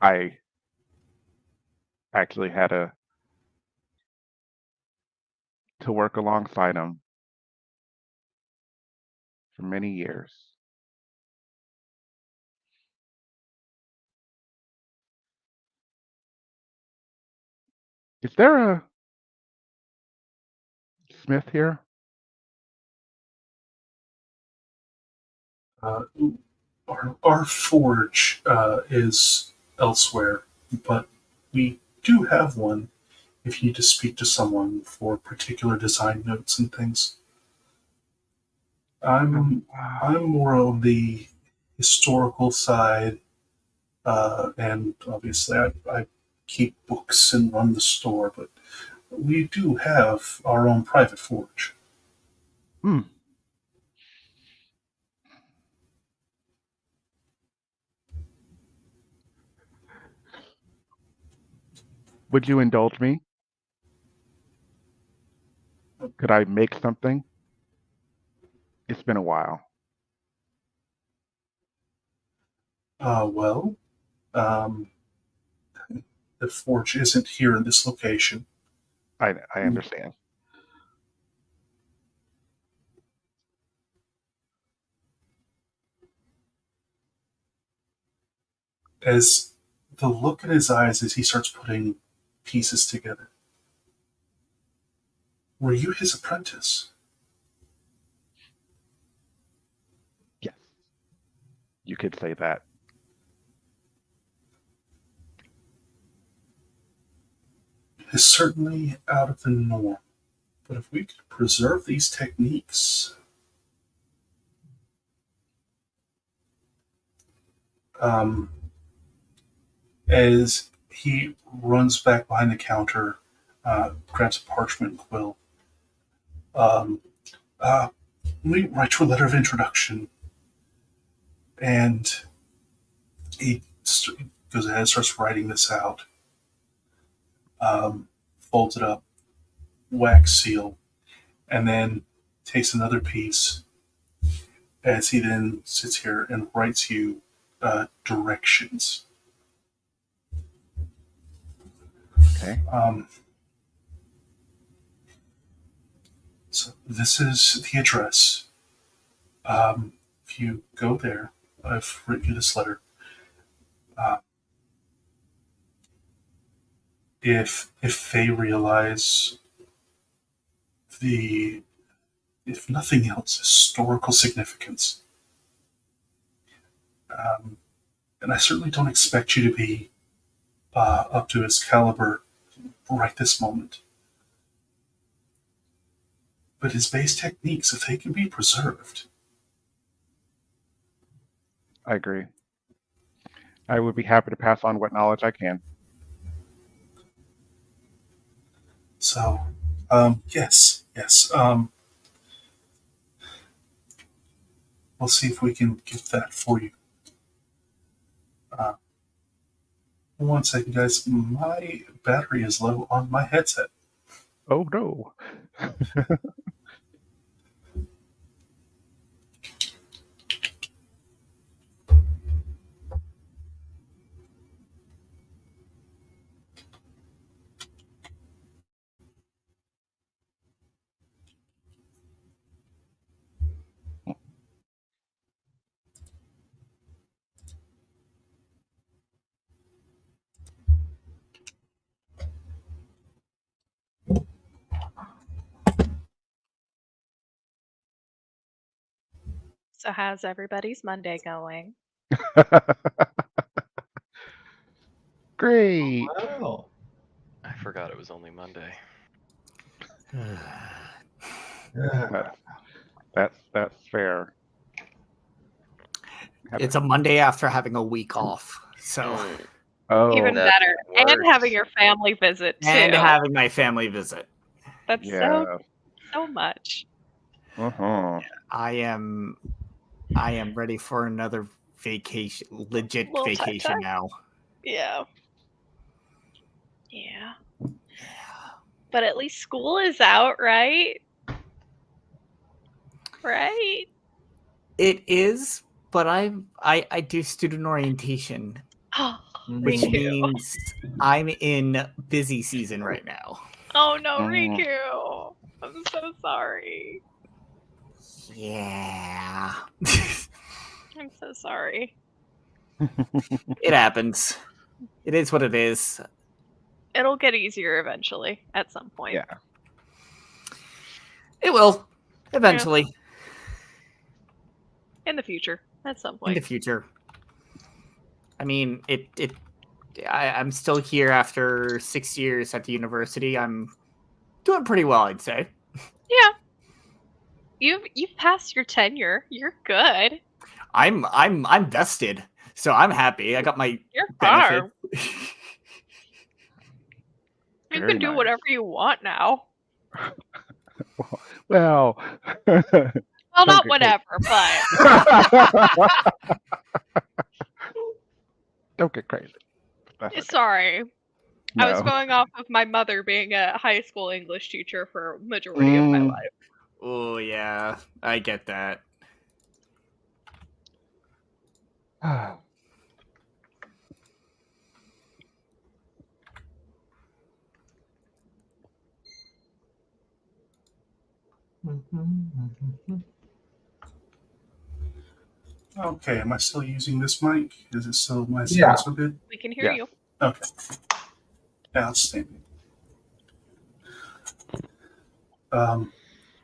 C: I actually had to work alongside him for many years. Is there a Smith here?"
A: Uh, our forge is elsewhere, but we do have one if you need to speak to someone for particular design notes and things. I'm more on the historical side, and obviously I keep books and run the store, but we do have our own private forge.
C: Hmm. Would you indulge me? Could I make something? It's been a while.
A: Well, um, the forge isn't here in this location.
C: I understand.
A: As the look in his eyes as he starts putting pieces together. Were you his apprentice?
C: Yes, you could say that.
A: It is certainly out of the norm, but if we could preserve these techniques, um, as he runs back behind the counter, grabs a parchment quill. Um, let me write you a letter of introduction. And he goes ahead and starts writing this out. Folds it up, wax seal, and then takes another piece as he then sits here and writes you directions.
C: Okay.
A: So this is the address. If you go there, I've written you this letter. If they realize the, if nothing else, historical significance, and I certainly don't expect you to be up to his caliber right this moment. But his base techniques, if they can be preserved,
C: I agree. I would be happy to pass on what knowledge I can.
A: so yes. We'll see if we can get that for you. Uh, 1 second, guys. My battery is low on my headset.
C: Oh no.
B: So how's everybody's Monday going?
C: Great.
F: Wow.
E: I forgot it was only Monday.
C: Well, That's fair.
D: It's a Monday after having a week off, so
E: Mm,
C: Oh,
B: Even
E: that's
B: better. And
E: worse.
B: having your family visit too.
D: and having my family visit.
B: That's
C: yeah.
B: so much.
C: Uh-huh.
D: I am ready for another vacation, legit
B: Little
D: vacation
B: time.
D: now.
B: Yeah. Yeah. But at least school is out, right? Right?
D: It is, but I do student orientation,
B: Oh,
D: which
B: Riku.
D: means I'm in busy season right now.
B: Oh no,
C: Mm.
B: Riku. I'm so sorry.
D: Yeah.
B: I'm so sorry.
D: It happens. It is what it is.
B: It'll get easier eventually at some point.
C: Yeah.
D: It will eventually
B: In the future. At some
D: in
B: point.
D: the future. I mean, I'm still here after 6 years at the university. I'm doing pretty well, I'd say.
B: Yeah. You've passed your tenure. You're good.
D: I'm vested, so I'm happy. I got my
B: You're
D: benefit.
B: far. You
C: Very
B: can do
C: nice.
B: whatever you want now.
C: Well,
B: Well,
C: Don't
B: not
C: get
B: whatever, but
C: don't get crazy. That's okay.
B: sorry. I was
C: No.
B: going off of my mother being a high school English teacher for a majority of my
C: Mm.
B: life.
D: Oh yeah, I get that.
A: Okay, am I still using this mic? Is it still my sound
F: Yeah.
A: so good?
B: We can hear
C: Yes.
B: you.
A: Okay. Outstanding.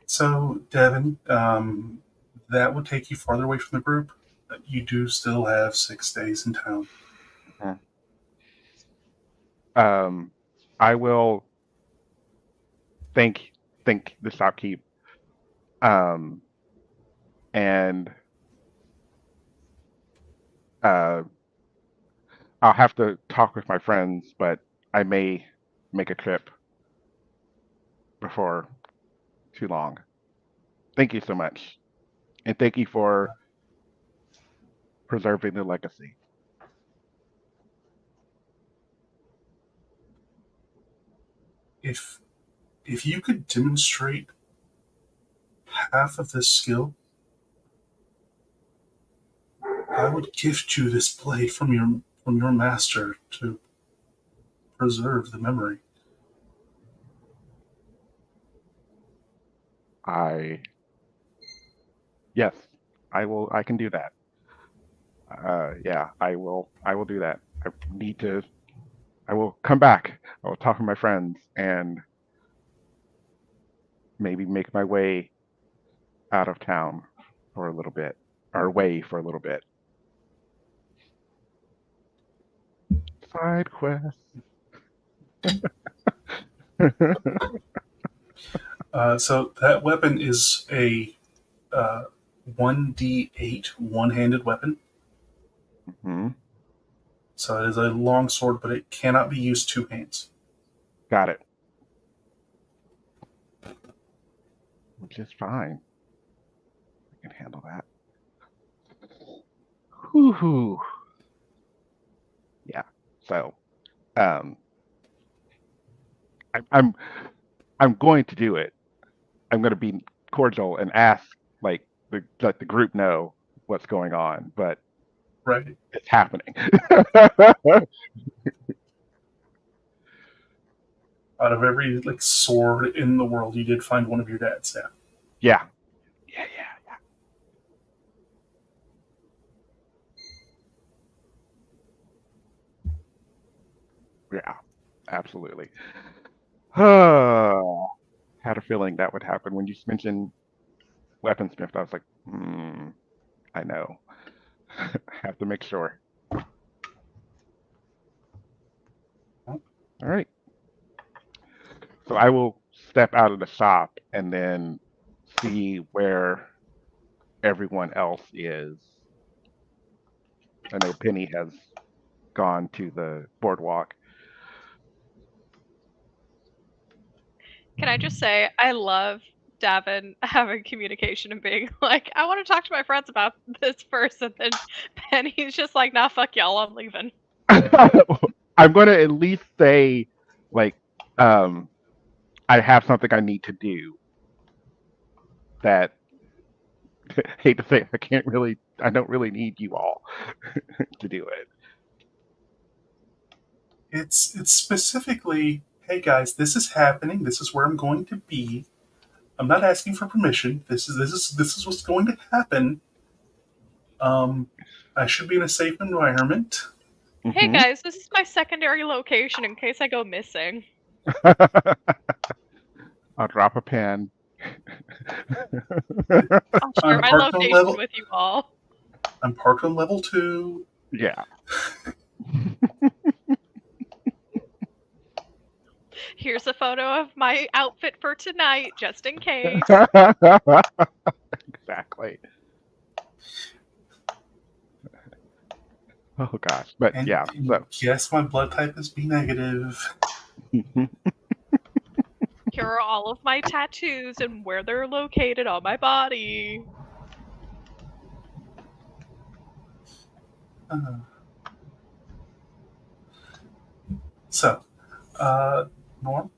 A: So, Devin, that would take you farther away from the group. You do still have 6 days in town.
C: I will thank the shopkeep. And I'll have to talk with my friends, but I may make a trip before too long. Thank you so much. And thank you for preserving the legacy.
A: If you could demonstrate half of this skill, I would gift you this blade from your master to preserve the memory.
C: Yes, I can do that. Yeah, I will do that. I will come back. I will talk to my friends and maybe make my way out of town for a little bit, or away for a little bit. Side quest.
A: So that weapon is a 1d8 one-handed weapon.
C: Hmm.
A: So it is a long sword, but it cannot be used two hands.
C: Got it. Which is fine. I can handle that. Whoo-hoo. Yeah. So, I'm going to do it. I'm going to be cordial and ask, let the group know what's going on, but
A: Right.
C: it's happening.
A: Out of every sword in the world, you did find one of your dad's. Yeah.
C: Yeah. Yeah, absolutely. Had a feeling that would happen when you mentioned weaponsmith. I was like, I know. Have to make sure. All right. So I will step out of the shop and then see where everyone else is. I know Penny has gone to the boardwalk.
B: Can I just say, I love Davin having communication and being like, I want to talk to my friends about this first, and then Penny's just like, nah, fuck y'all, I'm leaving.
C: I'm going to at least say, like, I have something I need to do that, hate to say it, I don't really need you all to do it.
A: It's specifically, hey guys, this is happening. This is where I'm going to be. I'm not asking for permission. This is what's going to happen. I should be in a safe environment.
B: Hey
C: Mhm.
B: guys, this is my secondary location in case I go missing.
C: I'll drop a pen.
B: I'll share my
A: parked on
B: location
A: level-
B: with you all.
A: I'm parked on level 2.
C: Yeah.
B: Here's a photo of my outfit for tonight, just in case.
C: Exactly. Oh gosh, but
A: And
C: yeah. So
A: yes, my blood type is B negative.
B: Here are all of my tattoos and where they're located on my body.
A: So, Norm,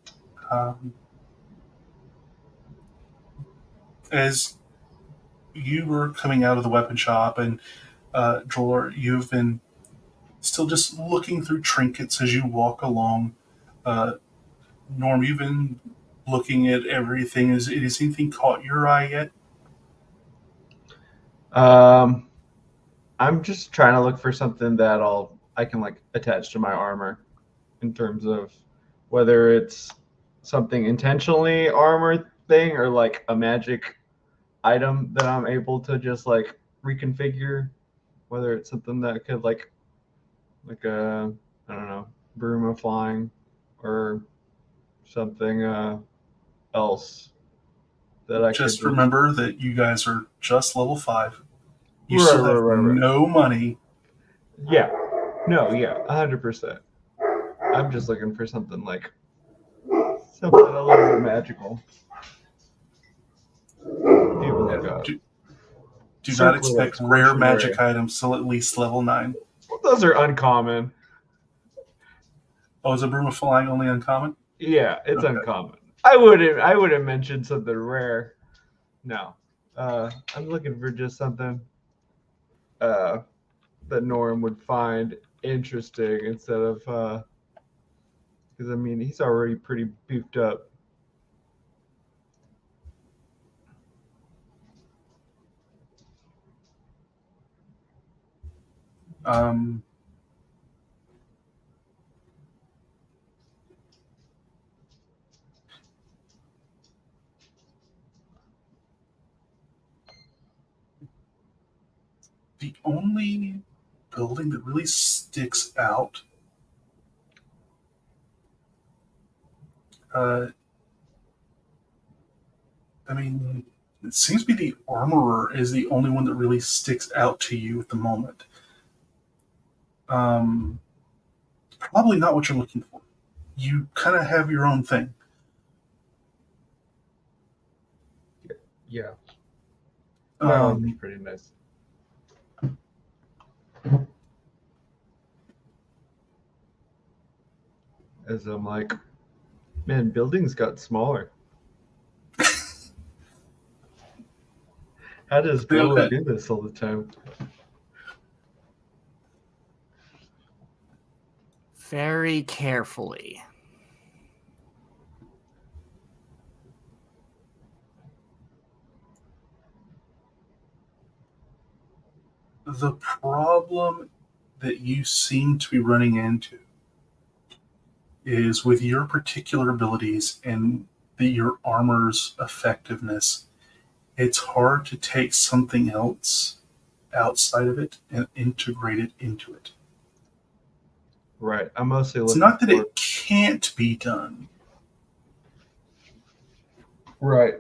A: as you were coming out of the weapon shop, and Droller, you've been still just looking through trinkets as you walk along. Norm, you've been looking at everything. Has anything caught your eye yet?
F: I'm just trying to look for something that I can like attach to my armor, in terms of whether it's something intentionally armor thing or like a magic item that I'm able to just like reconfigure. Whether it's something that could like a, I don't know, broom of flying, or something else that I
A: Just
F: could
A: remember that you guys are just level 5. You
F: Right,
A: still have
F: right.
A: no money.
F: Yeah. No, yeah, 100%. I'm just looking for something like something a little bit magical. Even like a
A: Do not
F: simply,
A: expect
F: like,
A: rare
F: sorcery.
A: magic items till at least level 9.
F: Well, those are uncommon.
A: Oh, is a broom of flying only uncommon?
F: Yeah, it's
A: Okay.
F: uncommon. I wouldn't mention something rare. No. I'm looking for just something that Norm would find interesting, instead of because I mean he's already pretty beefed up.
A: Um, the only building that really sticks out I mean, it seems to be the armorer is the only one that really sticks out to you at the moment. Probably not what you're looking for. You kind of have your own thing.
F: Yeah. That would be
A: Um,
F: pretty nice. As I'm like, man, buildings got smaller. How does Driller
A: okay.
F: do this all the time?
D: Very carefully.
A: The problem that you seem to be running into is with your particular abilities and your armor's effectiveness. It's hard to take something else outside of it and integrate it into it.
F: Right. I'm mostly
A: It's
F: looking
A: not that
F: for
A: it can't be done.
F: Right.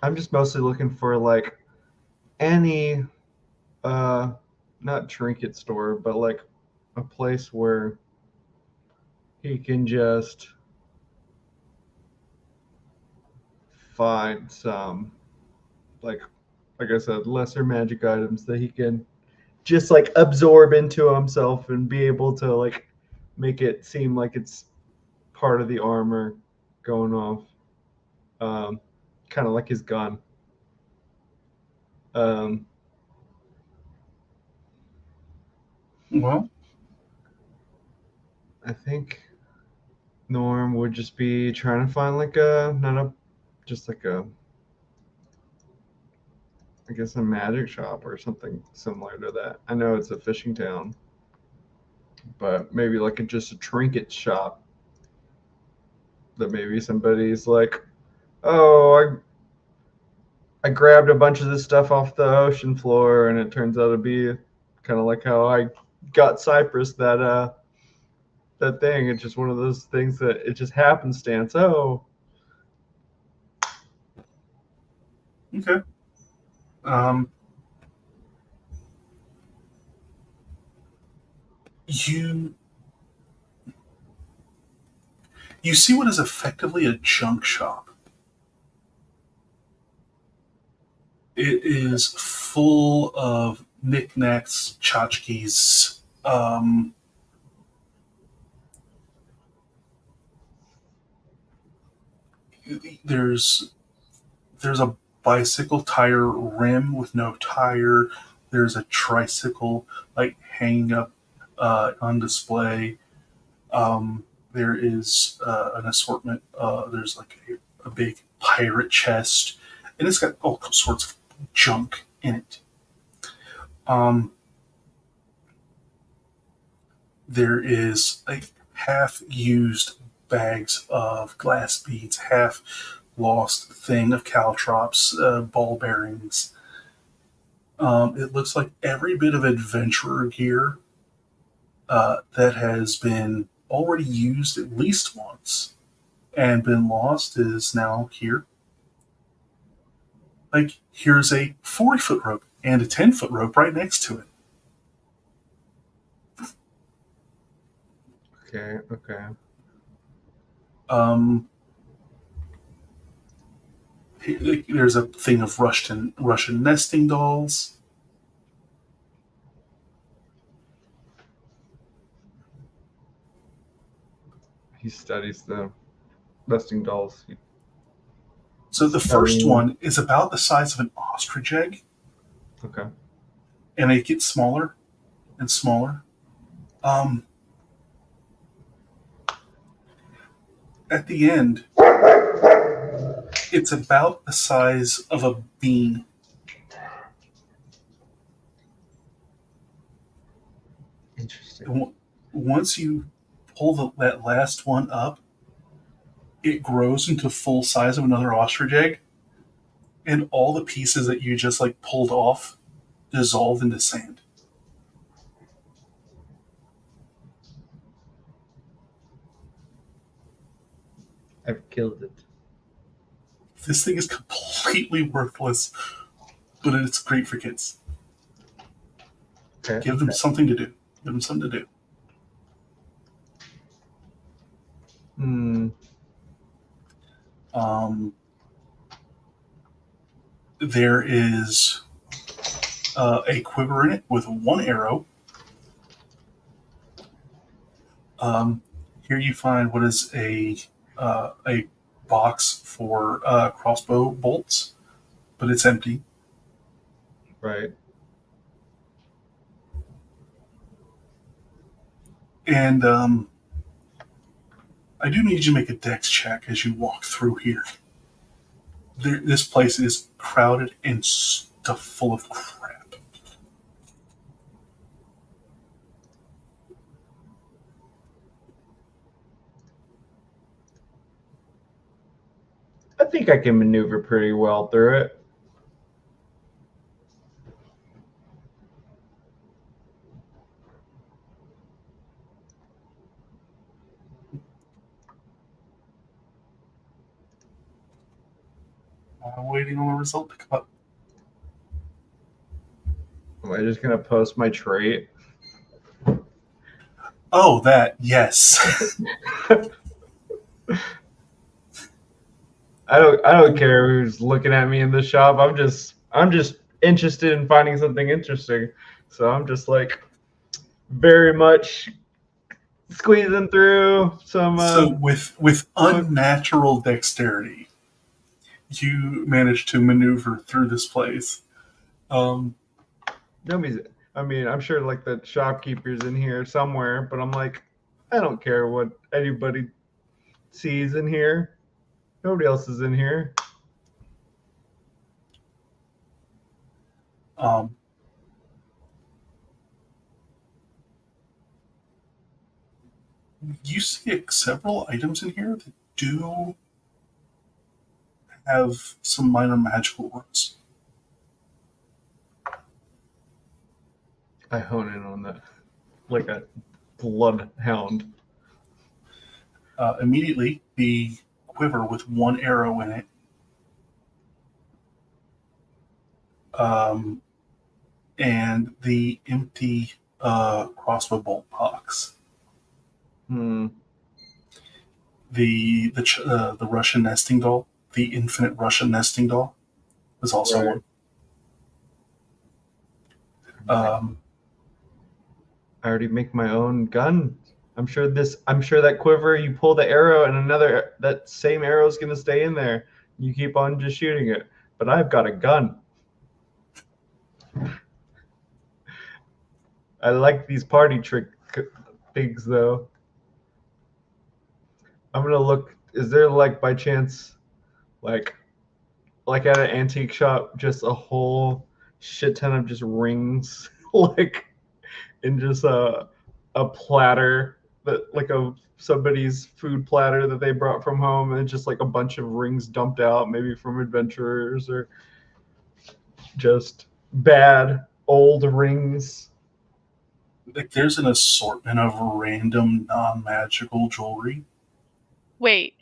F: I'm just mostly looking for like any not trinket store, but like a place where he can just find some, like I said, lesser magic items that he can just like absorb into himself and be able to like make it seem like it's part of the armor going off, kind of like his gun.
A: Well,
F: I think Norm would just be trying to find like a not a just like a I guess a magic shop or something similar to that. I know it's a fishing town, but maybe like just a trinket shop that maybe somebody's like, oh, I grabbed a bunch of this stuff off the ocean floor, and it turns out to be kind of like how I got Cypress that thing. It's just one of those things that it just happenstance. Oh,
A: okay. You see what is effectively a junk shop. It is full of knickknacks, tchotchkes. There's a bicycle tire rim with no tire. There's a tricycle like hanging up on display. There is an assortment. There's like a big pirate chest, and it's got all sorts of junk in it. There is like half-used bags of glass beads, half lost thing of caltrops, ball bearings. It looks like every bit of adventurer gear that has been already used at least once and been lost is now here. Like, here's a 40-foot rope and a 10-foot rope right next to it.
F: okay.
A: There's a thing of Russian nesting dolls.
F: He studies the nesting dolls.
A: So the first one is about the size of an ostrich egg,
F: Okay.
A: and it gets smaller and smaller. At the end, it's about the size of a bean.
F: Interesting.
A: Once you pull that last one up, it grows into full size of another ostrich egg, and all the pieces that you just like pulled off dissolve into sand.
F: I've killed it.
A: This thing is completely worthless, but it's great for kids.
F: Okay.
A: Give them something to do. Give them something to do. There is a quiver in it with one arrow. Here you find what is a box for crossbow bolts, but it's empty.
F: Right.
A: And I do need you to make a dex check as you walk through here. This place is crowded and stuffed full of crap.
F: I think I can maneuver pretty well through it.
A: Waiting on the result to come up.
F: I just gonna post my trait?
A: Oh, that, yes.
F: I don't care who's looking at me in the shop. I'm just interested in finding something interesting. So I'm just like very much squeezing through some.
A: So with unnatural dexterity, you manage to maneuver through this place.
F: Nobody's. I mean, I'm sure like the shopkeeper's in here somewhere, but I'm like, I don't care what anybody sees in here. Nobody else is in here.
A: Um, you see several items in here that do have some minor magical words.
F: I hone in on that like a bloodhound.
A: Immediately, the quiver with one arrow in it, and the empty crossbow bolt box.
F: Hmm.
A: The Russian nesting doll, the infinite Russian nesting doll, was also
F: Right.
A: one. Um,
F: I already make my own gun. I'm sure that quiver, you pull the arrow and that same arrow is gonna stay in there. You keep on just shooting it. But I've got a gun. I like these party trick things though. I'm gonna look. Is there like by chance, like at an antique shop, just a whole shit ton of just rings, like in just a platter that like somebody's food platter that they brought from home, and just like a bunch of rings dumped out, maybe from adventurers or just bad old rings.
A: like there's an assortment of random non-magical jewelry.
B: Wait.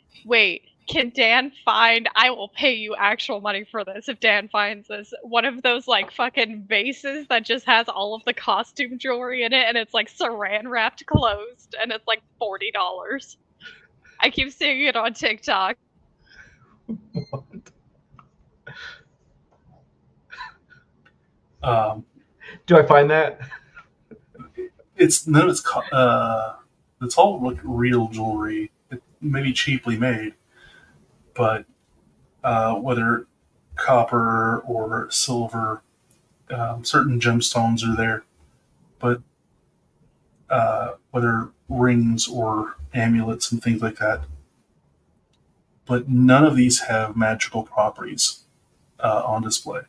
B: Can Dan find? I will pay you actual money for this if Dan finds this. One of those like fucking vases that just has all of the costume jewelry in it, and it's like saran wrapped closed, and it's like $40. I keep seeing it on TikTok.
F: What? Do I find that?
A: It's none of it's all like real jewelry. It may be cheaply made, but whether copper or silver, certain gemstones are there. But whether rings or amulets and things like that. But none of these have magical properties on display.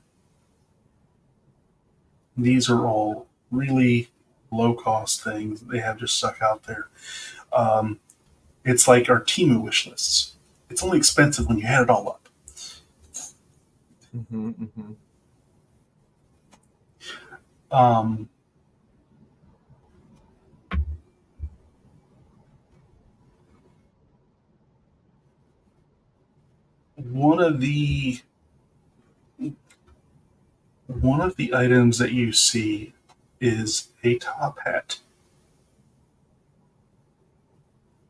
A: These are all really low cost things that they have just stuck out there. It's like our Timu wish lists. It's only expensive when you add it all up.
F: Mm-hmm, mm-hmm.
A: One of the items that you see is a top hat.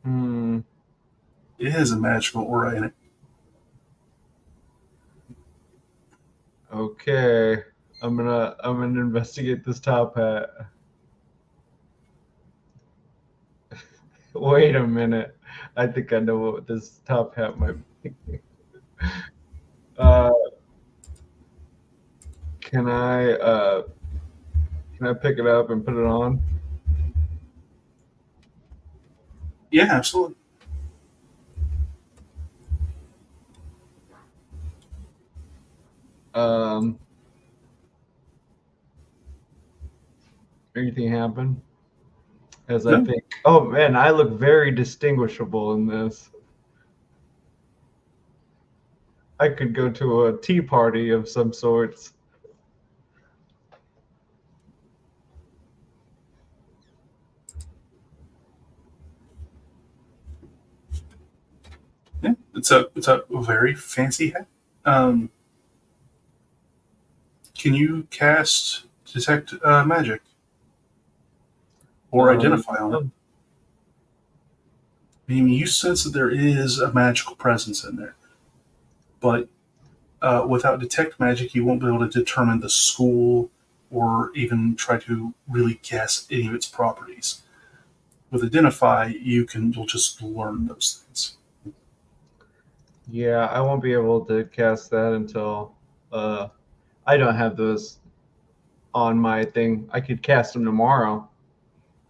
F: Hmm.
A: It has a magical aura in it.
F: Okay. I'm gonna investigate this top hat. Wait a minute. I think I know what this top hat might be. Can I pick it up and put it on?
A: Yeah, absolutely.
F: Anything happen? As I
A: No.
F: think, oh man, I look very distinguishable in this. I could go to a tea party of some sorts.
A: Yeah, it's a very fancy hat. Can you cast detect magic or identify on it. I mean, you sense that there is a magical presence in there, but without detect magic, you won't be able to determine the school or even try to really guess any of its properties. With identify, you'll just learn those things.
F: Yeah, I won't be able to cast that until I don't have those on my thing. I could cast them tomorrow.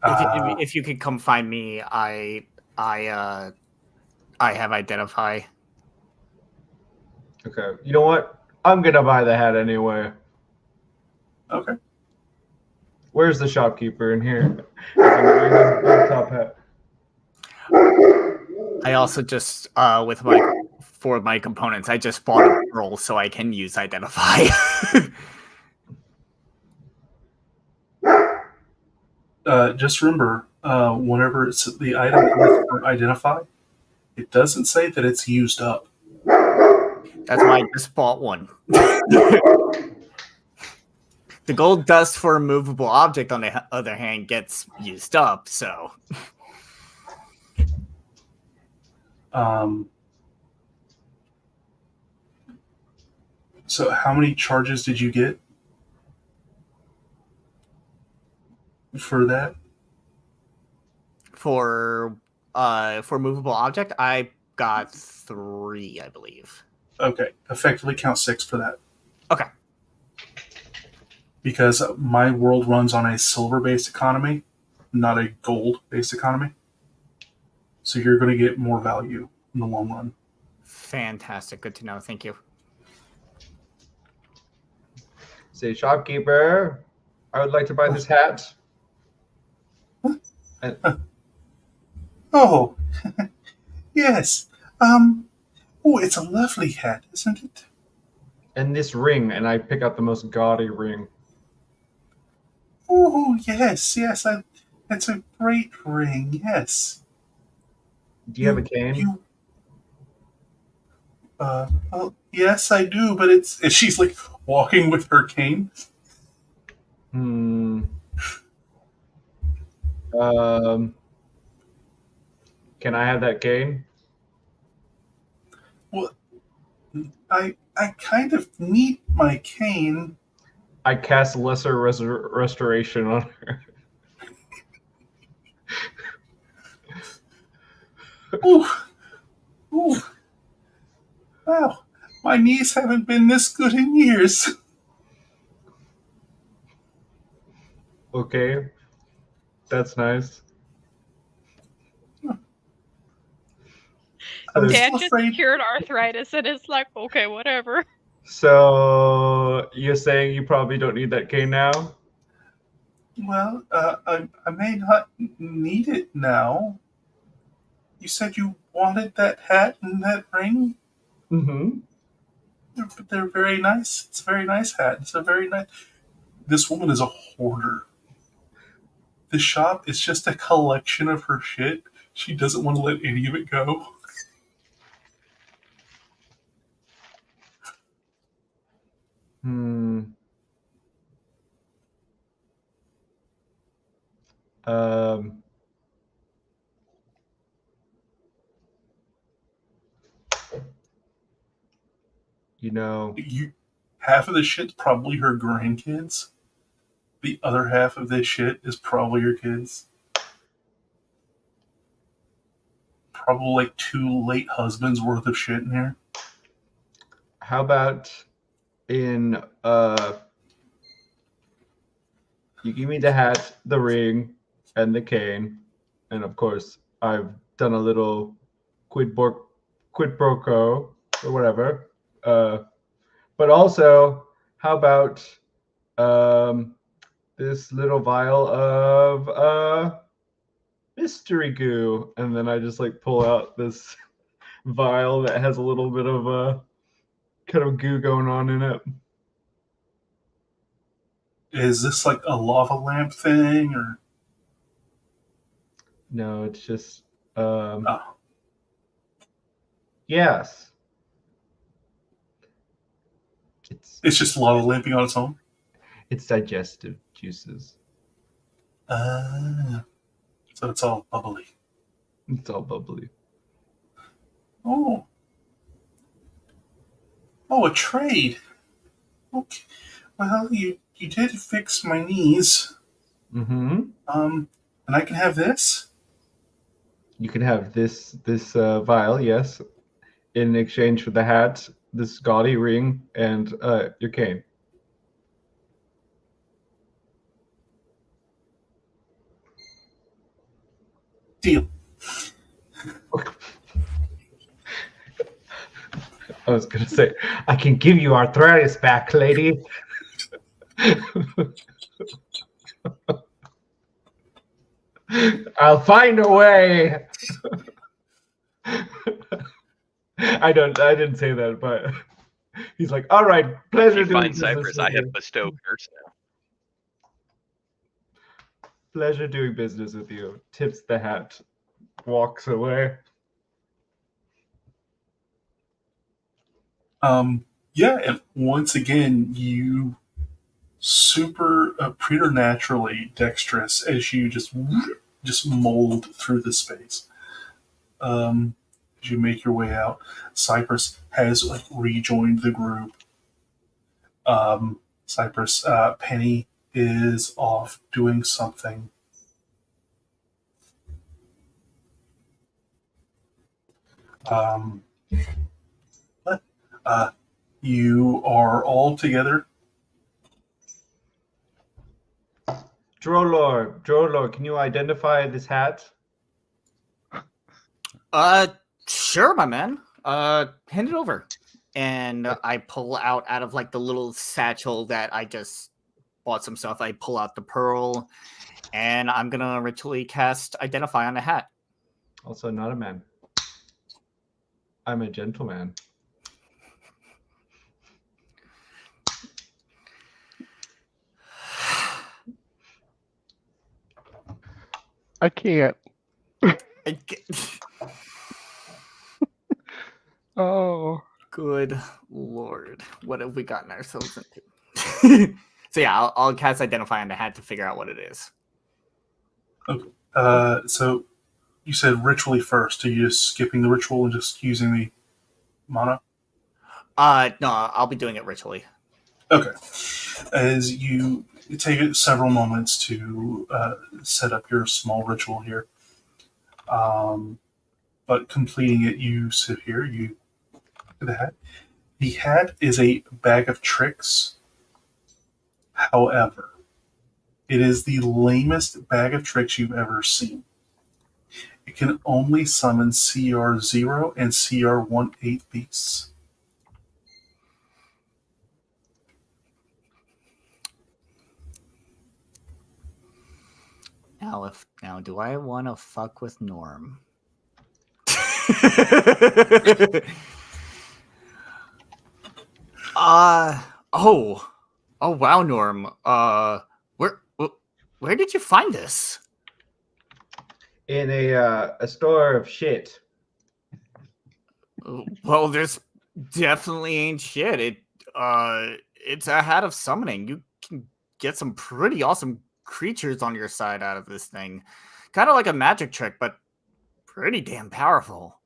D: If you could come find me, I have identify.
F: Okay. You know what? I'm gonna buy the hat anyway.
A: Okay.
F: Where's the shopkeeper in here? I'm wearing this top hat.
D: I also just for my components, I just bought a roll so I can use identify.
A: Just remember, whenever it's the item is identified, it doesn't say that it's used up.
D: That's why I just bought one. The gold dust for a movable object, on the other hand, gets used up, so.
A: So how many charges did you get for that?
D: For movable object, I got 3, I believe.
A: Okay, effectively count 6 for that.
D: Okay.
A: Because my world runs on a silver-based economy, not a gold-based economy. So you're going to get more value in the long run.
D: Fantastic. Good to know. Thank you.
F: Say, shopkeeper, I would like to buy this hat.
A: Oh, yes. Oh, it's a lovely hat, isn't it?
F: And this ring, and I pick out the most gaudy ring.
A: Oh, yes. It's a great ring, yes.
F: Do you have a cane?
A: Well, yes, I do, but and she's like walking with her cane.
F: Can I have that cane?
A: Well, I kind of need my cane.
F: I cast lesser restoration on her.
A: Ooh. Ooh. Wow, my knees haven't been this good in years.
F: Okay, that's nice.
B: Dan just cured arthritis and is like, okay, whatever.
F: So you're saying you probably don't need that cane now?
A: Well, I may not need it now. You said you wanted that hat and that ring?
F: Mm-hmm.
A: They're very nice. It's a very nice hat. It's a very nice... This woman is a hoarder. The shop is just a collection of her shit. She doesn't want to let any of it go. Half of the shit's probably her grandkids. The other half of this shit is probably your kids. Probably like 2 late husbands worth of shit in here.
F: How about you give me the hat, the ring, and the cane, and of course I've done a little quid pro quo or whatever. But also, how about this little vial of mystery goo, and then I just like pull out this vial that has a little bit of kind of goo going on in it.
A: Is this like a lava lamp thing, or?
F: No, it's just
A: Oh.
F: Yes.
A: It's just lava lamping on its own?
F: It's digestive juices.
A: So it's all bubbly.
F: It's all bubbly.
A: Oh, a trade. Okay. Well, you did fix my knees.
F: Mm-hmm.
A: And I can have this.
F: You can have this vial, yes, in exchange for the hat, this gaudy ring, and your cane.
A: Deal.
F: I was gonna say, I can give you arthritis back, lady. I'll find a way. I didn't say that, but he's like, all right, pleasure
E: If you
F: doing
E: find
F: business
E: Cypress,
F: with
E: I have
F: you.
E: bestowed curse now.
F: Pleasure doing business with you. Tips the hat, walks away.
A: Yeah, and once again, you super preternaturally dexterous as you just mold through the space. As you make your way out, Cypress has like rejoined the group. Cypress, Penny is off doing something. But you are all together.
F: Drolor, can you identify this hat?
D: Sure, my man. Hand it over. And I pull out of like the little satchel that I just bought some stuff. I pull out the pearl, and I'm gonna ritually cast Identify on the hat.
F: Also, not a man. I'm a gentleman.
C: I can't. Oh.
D: Good Lord. What have we gotten ourselves into? So yeah, I'll cast Identify on the hat to figure out what it is.
A: Okay. So you said ritually first. Are you just skipping the ritual and just using the mana?
D: No, I'll be doing it ritually.
A: Okay. As you take several moments to set up your small ritual here, but completing it, you sit here. You the hat. The hat is a bag of tricks. However, it is the lamest bag of tricks you've ever seen. It can only summon CR0 and CR18 beasts.
D: Now, do I want to fuck with Norm? Oh wow, Norm. Where did you find this?
F: In a store of shit.
D: Well, there's definitely ain't shit. It's a hat of summoning. You can get some pretty awesome creatures on your side out of this thing. Kind of like a magic trick, but pretty damn powerful.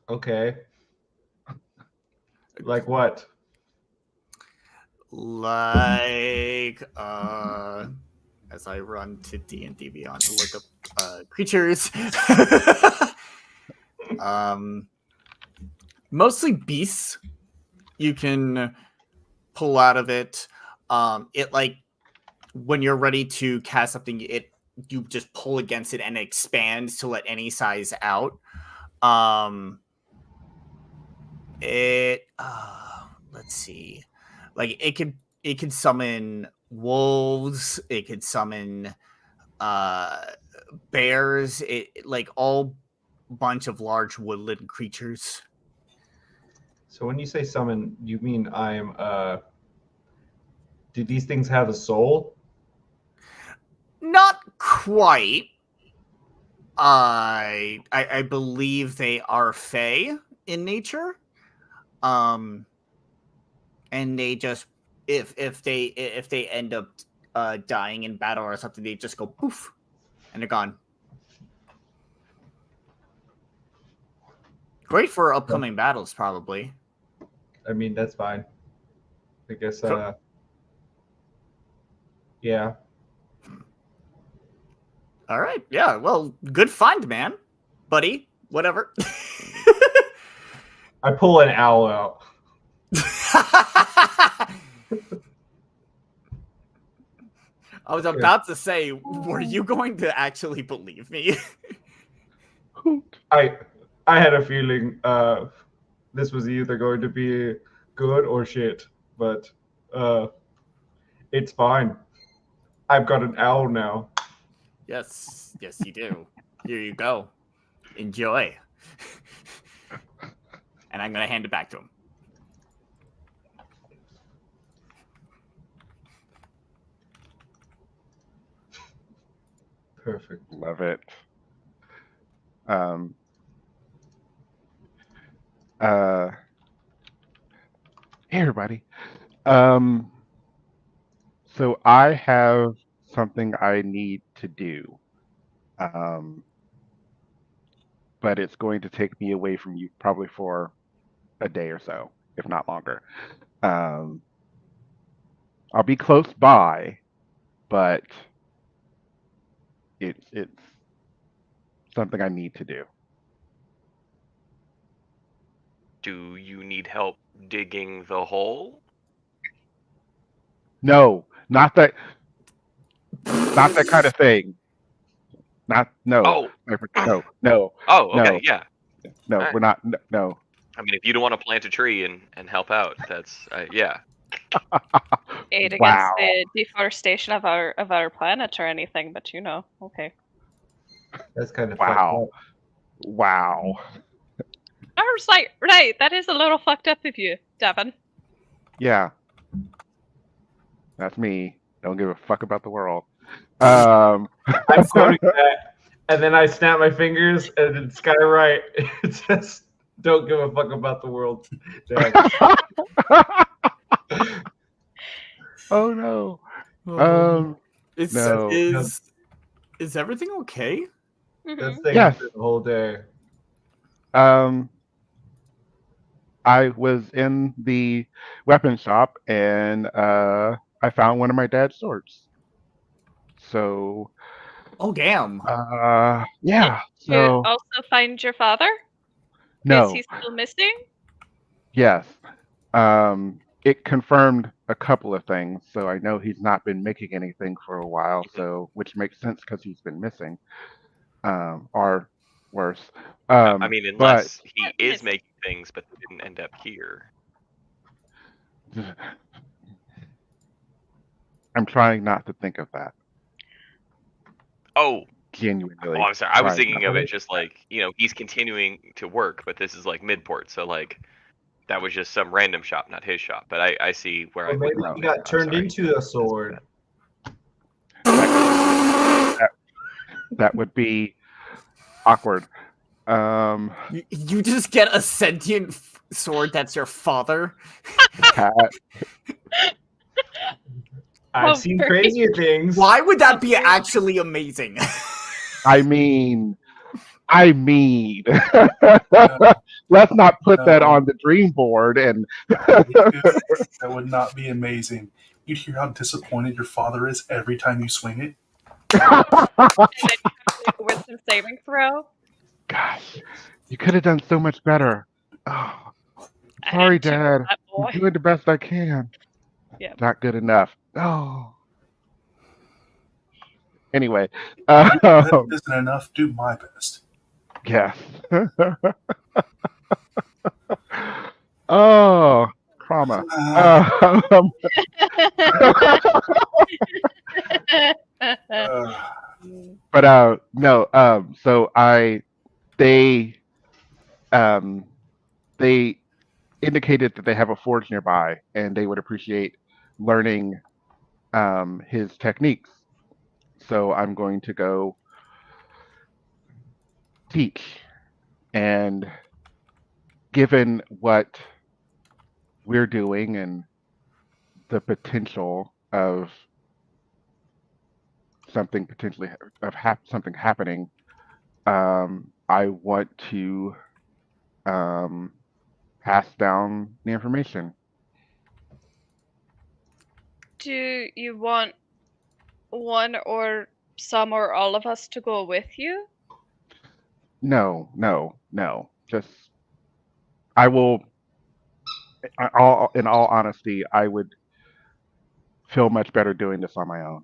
F: Okay. Like what?
D: Like, as I run to D&D Beyond to look up creatures. Mostly beasts you can pull out of it. It like when you're ready to cast something, you just pull against it and it expands to let any size out. Let's see. Like it could summon wolves, it could summon bears, it like all bunch of large woodland creatures.
F: So when you say summon, you mean do these things have a soul?
D: Not quite. I believe they are fey in nature. and they just if they end up dying in battle or something, they just go poof, and they're gone. Great for upcoming battles, probably.
F: I mean, that's fine. I guess.
D: So-
F: Yeah.
D: All right, yeah. Well, good find, man, buddy. Whatever.
F: I pull an owl out.
D: I was about to say, were you going to actually believe me?
F: I had a feeling this was either going to be good or shit, but it's fine. I've got an owl now.
D: Yes, you do. Here you go. Enjoy. And I'm gonna hand it back to him.
F: Perfect.
C: Love it. Hey everybody. So I have something I need to do. But it's going to take me away from you probably for a day or so, if not longer. I'll be close by, but it's something I need to do.
E: Do you need help digging the hole?
C: No, not that kind of thing. No.
E: Oh.
C: No.
E: Oh, okay,
C: No.
E: yeah.
C: No,
E: Alright.
C: we're not. No.
E: I mean, if you don't want to plant a tree and help out, that's yeah.
B: Aid against
C: Wow.
B: the deforestation of our planet or anything, but okay.
F: That's kind of
C: Wow.
F: fucked up.
C: Wow.
B: I was like, right, that is a little fucked up of you, Devin.
C: Yeah. That's me. Don't give a fuck about the world.
F: I'm quoting that, and then I snap my fingers, and then Skywrite it says, "Don't give a fuck about the world."
C: Oh no. No.
D: Is everything okay?
F: That's thing
C: Yes.
F: for the whole day.
C: I was in the weapon shop and I found one of my dad's swords. So
D: Oh damn.
C: yeah.
B: You
C: So
B: also find your father?
C: no.
B: Is he still missing?
C: Yes. It confirmed a couple of things. So I know he's not been making anything for a while. So which makes sense because he's been missing. Or worse.
E: I mean, unless
B: But-
E: he is making things, but they didn't end up here.
C: I'm trying not to think of that.
E: Oh,
C: Genuinely.
E: I'm sorry. I was
C: trying
E: thinking
C: not
E: of
C: to.
E: it just like, he's continuing to work, but this is like midport, so like that was just some random shop, not his shop. But I see where
F: Or
E: I
F: maybe
E: would
F: he got turned
E: sorry.
F: into a sword.
C: That would be awkward.
D: You just get a sentient sword that's your father.
C: Cat.
F: I've seen
B: very-
F: crazier things.
D: Why would that be actually amazing?
C: I mean, let's not put that on the dream board. And
A: That would not be amazing. You'd hear how disappointed your father is every time you swing it.
B: And then you have to make a wisdom saving throw.
C: gosh, you could have done so much better. Oh, sorry,
B: And you,
C: Dad.
B: that boy.
C: I'm doing the best I can.
B: Yeah.
C: Not good enough. Oh. Anyway,
A: That isn't enough. Do my best.
C: yes. Oh, trauma. Um, but no. So they indicated that they have a forge nearby, and they would appreciate learning his techniques. So I'm going to go teach, and given what we're doing and the potential of something potentially something happening, I want to pass down the information.
B: Do you want one or some or all of us to go with you?
C: No, no, no. Just I will. In all honesty, I would feel much better doing this on my own.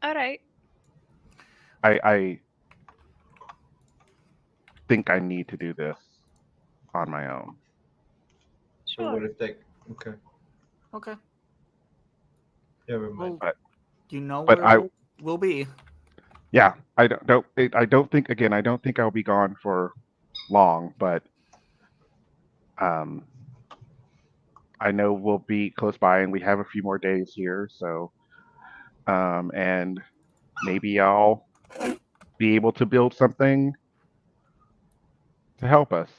B: All right.
C: I think I need to do this on my own.
F: So what if they? Okay.
D: Okay.
F: Never mind.
D: Well, you know
C: but
D: where we'll be.
C: Yeah, I don't think again. I don't think I'll be gone for long, but I know we'll be close by, and we have a few more days here. So, and maybe I'll be able to build something to help us.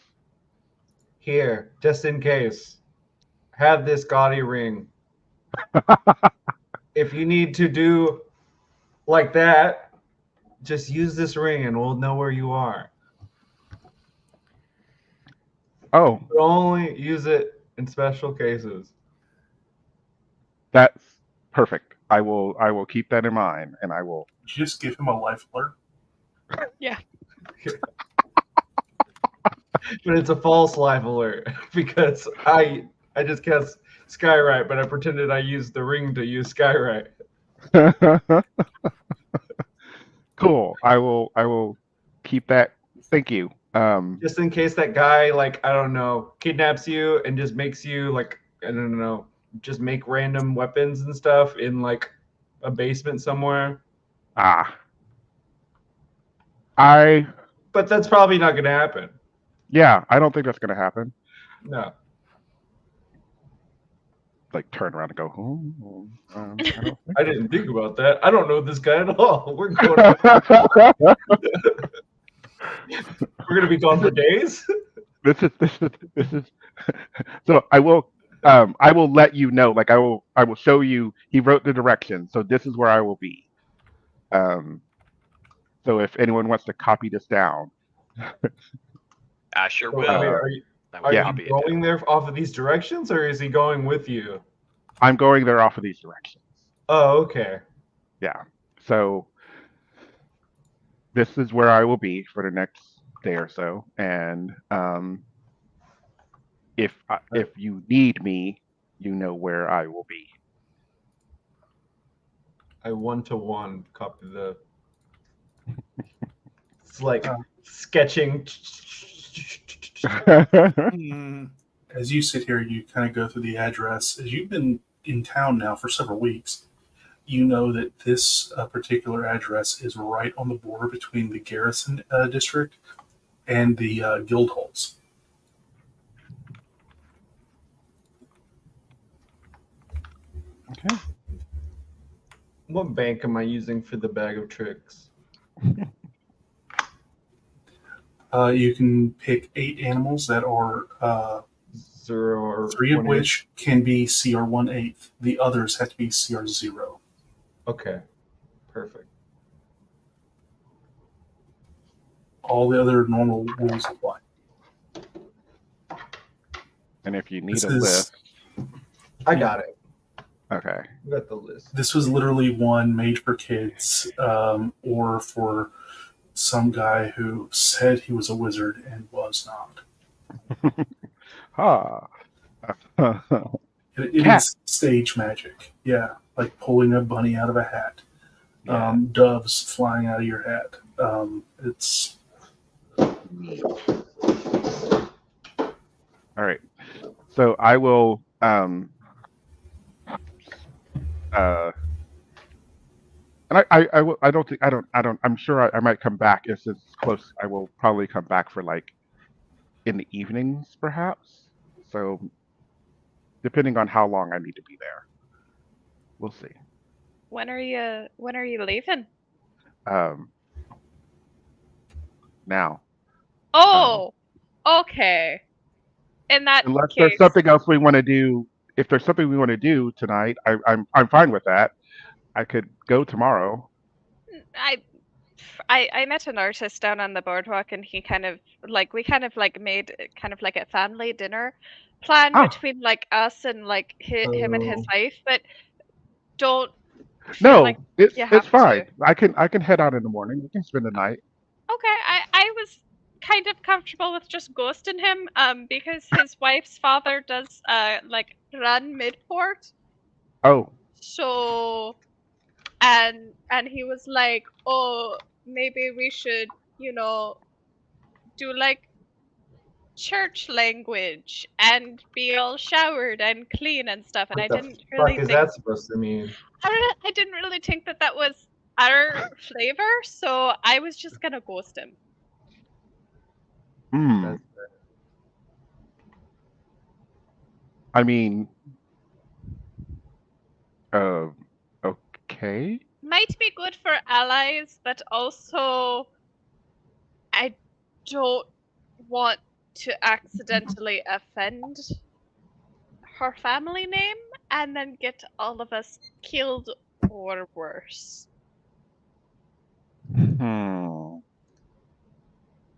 F: Here, just in case, have this gaudy ring. If you need to do like that, just use this ring and we'll know where you are.
C: Oh,
F: But only use it in special cases.
C: that's perfect. I will keep that in mind, and I will.
A: Did you just give him a life alert?
B: Yeah.
F: But it's a false life alert because I just cast Skywrite, but I pretended I used the ring to use Skywrite.
C: Cool. I will keep that. Thank you.
F: Just in case that guy, like, I don't know, kidnaps you and just makes you, like, I don't know, just make random weapons and stuff in, like, a basement somewhere.
C: I
F: But that's probably not going to happen.
C: Yeah, I don't think that's gonna happen.
F: No.
C: Like turn around and go, I don't think
F: I didn't think about that. I don't know this guy at all. We're going to be gone for days.
C: this is so I will let you know, like I will show you. He wrote the directions, so this is where I will be. So if anyone wants to copy this down,
E: I sure
F: So,
E: will.
F: I mean,
E: I
F: are
E: will
F: you
E: copy it
F: going
E: down.
F: there off of these directions, or is he going with you?
C: I'm going there off of these directions.
F: Oh, okay.
C: Yeah. So this is where I will be for the next day or so, and if you need me, you know where I will be.
F: I 1-to-1 copy the. It's like sketching.
A: As you sit here, you kind of go through the address. As you've been in town now for several weeks, you know that this particular address is right on the border between the Garrison district and the guild halls.
C: Okay.
F: What bank am I using for the bag of tricks?
A: You can pick 8 animals that are
F: 0 or
A: 3 of
F: 1/8?
A: which can be CR 1/8. The others have to be CR 0.
F: Okay, perfect.
A: All the other normal rules apply.
C: And if you need
A: This
C: a
A: is-
C: list,
F: I got it.
C: okay.
F: I got the list.
A: This was literally one made for kids or for some guy who said he was a wizard and was not.
C: Ah.
A: It
C: Cat.
A: is stage magic. Yeah, like pulling a bunny out of a hat.
C: Yeah.
A: Doves flying out of your hat. It's
C: Neat. All right. So I will and I will I don't think I don't I'm sure I might come back if it's close. I will probably come back for like in the evenings perhaps. So depending on how long I need to be there. We'll see.
B: When are you leaving?
C: Now.
B: Oh, okay. in that
C: Unless there's
B: case,
C: something else we want to do. If there's something we want to do tonight, I'm fine with that. I could go tomorrow.
B: I I met an artist down on the boardwalk, and he kind of like we kind of like made kind of like a family dinner plan
C: Ah,
B: between like us and like him and his
F: Oh.
B: wife, but don't feel like
C: no, it's
B: you
C: it's
B: have
C: fine.
B: to.
C: I can head out in the morning. We can spend the night.
B: Okay, I was kind of comfortable with just ghosting him, because his wife's father does like run Midport,
C: Oh,
B: so and he was like, oh, maybe we should, do like church language and be all showered and clean and stuff, and
F: What
B: I
F: the
B: didn't
F: fuck
B: really
F: is
B: think
F: that supposed to mean?
B: I didn't really think that that was our flavor, so I was just gonna ghost him.
C: hmm.
F: That's
C: I mean, uh, okay.
B: Might be good for allies, but also I don't want to accidentally offend her family name and then get all of us killed or worse.
C: Hmm,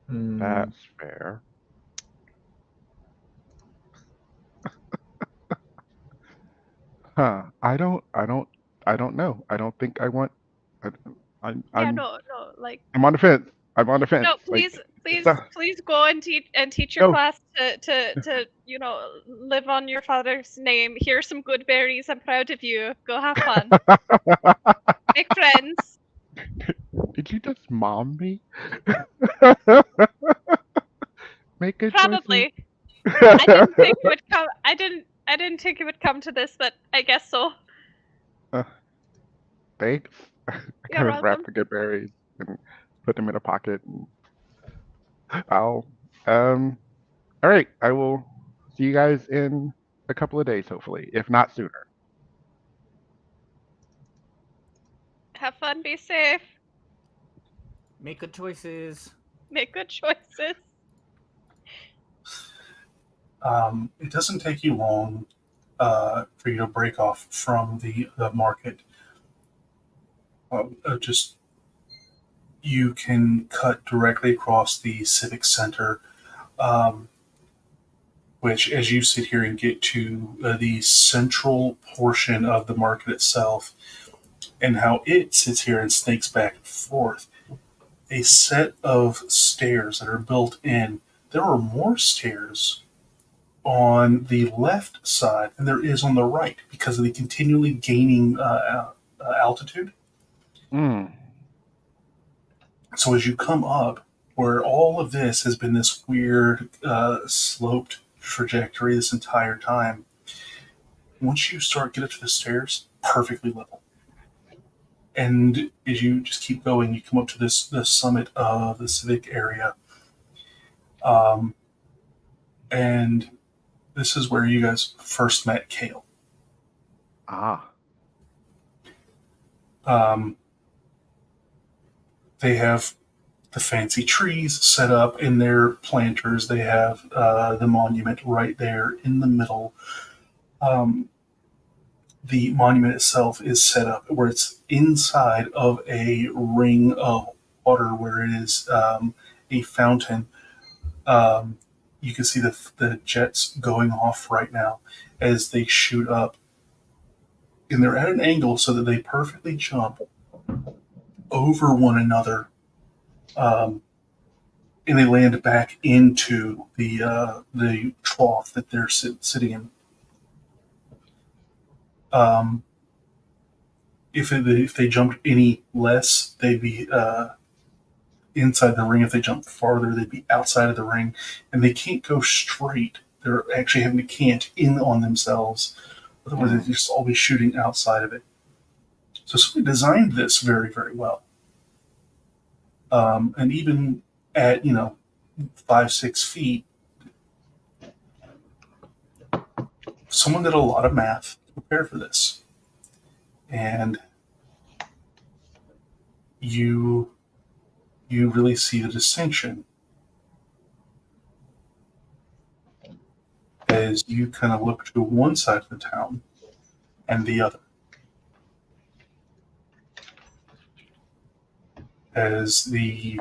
F: Hmm.
C: that's fair. Huh. I don't know. I don't think I want. I, I'm
B: Yeah,
C: I'm
B: no, like
C: I'm on the fence. I'm on the fence.
B: no,
C: Like,
B: please,
C: so,
B: please go and teach your
C: no.
B: class to live on your father's name. Here's some good berries. I'm proud of you. Go have fun. Make friends.
C: Did you just mom me? Make good choices.
B: Probably. I didn't think it would come. I didn't think it would come to this, but I guess so.
C: Uh, Thanks. I
B: You're
C: kind of wrap
B: welcome.
C: the good berries and put them in a pocket. And I'll. Um. All right. I will see you guys in a couple of days, hopefully, if not sooner.
B: Have fun. Be safe.
D: Make good choices.
B: Make good choices.
A: It doesn't take you long for you to break off from the market. Just you can cut directly across the civic center, um, which, as you sit here and get to the central portion of the market itself, and how it sits here and snakes back and forth. A set of stairs that are built in. There are more stairs on the left side than there is on the right because of the continually gaining altitude.
C: Mm.
A: So as you come up, where all of this has been this weird sloped trajectory this entire time, once you start get up to the stairs, perfectly level. And as you just keep going, you come up to the summit of the civic area, um, and this is where you guys first met Kale.
C: Ah.
A: Um, they have the fancy trees set up in their planters. They have the monument right there in the middle. Um, the monument itself is set up where it's inside of a ring of water where it is a fountain. Um, you can see the jets going off right now as they shoot up. And they're at an angle so that they perfectly jump over one another, um, and they land back into the trough that they're sitting in. Um, if they jumped any less, they'd be inside the ring. If they jumped farther, they'd be outside of the ring, and they can't go straight. They're actually having to cant in on themselves. Otherwise, they'd just all be shooting outside of it. So somebody designed this very, very well. And even at 5, 6 feet, someone did a lot of math to prepare for this, and you really see the distinction. as you kind of look to one side of the town and the other. As the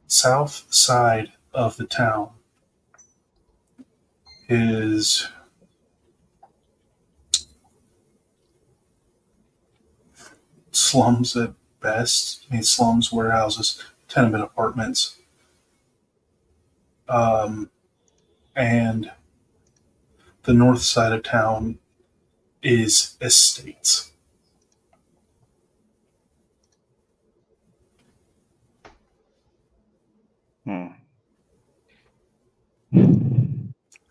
A: south side of the town is slums at best. I mean, slums, warehouses, tenement apartments. And the north side of town is estates.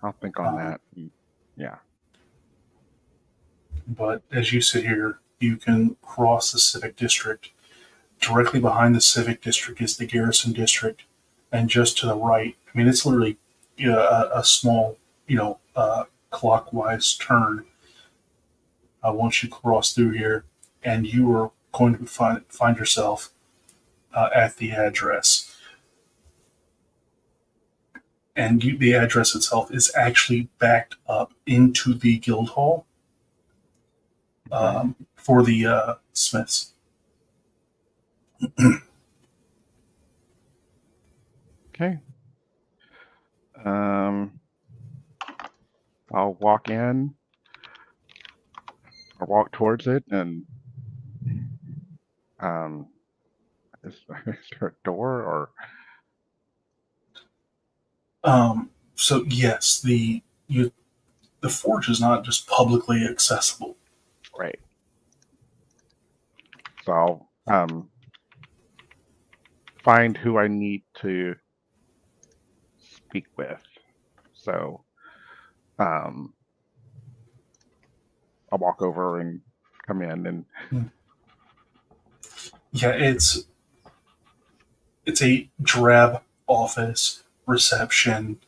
C: I'll think on that. Yeah.
A: But as you sit here, you can cross the civic district. Directly behind the civic district is the garrison district, and just to the right, I mean, it's literally a small, clockwise turn once you cross through here, and you are going to find yourself at the address. And the address itself is actually backed up into the guild hall for the smiths.
C: Okay. I'll walk in or walk towards it, and is there a door or?
A: So yes, the forge is not just publicly accessible.
C: Right. So I'll find who I need to speak with. So I'll walk over and come in and.
A: Yeah, it's a drab office reception.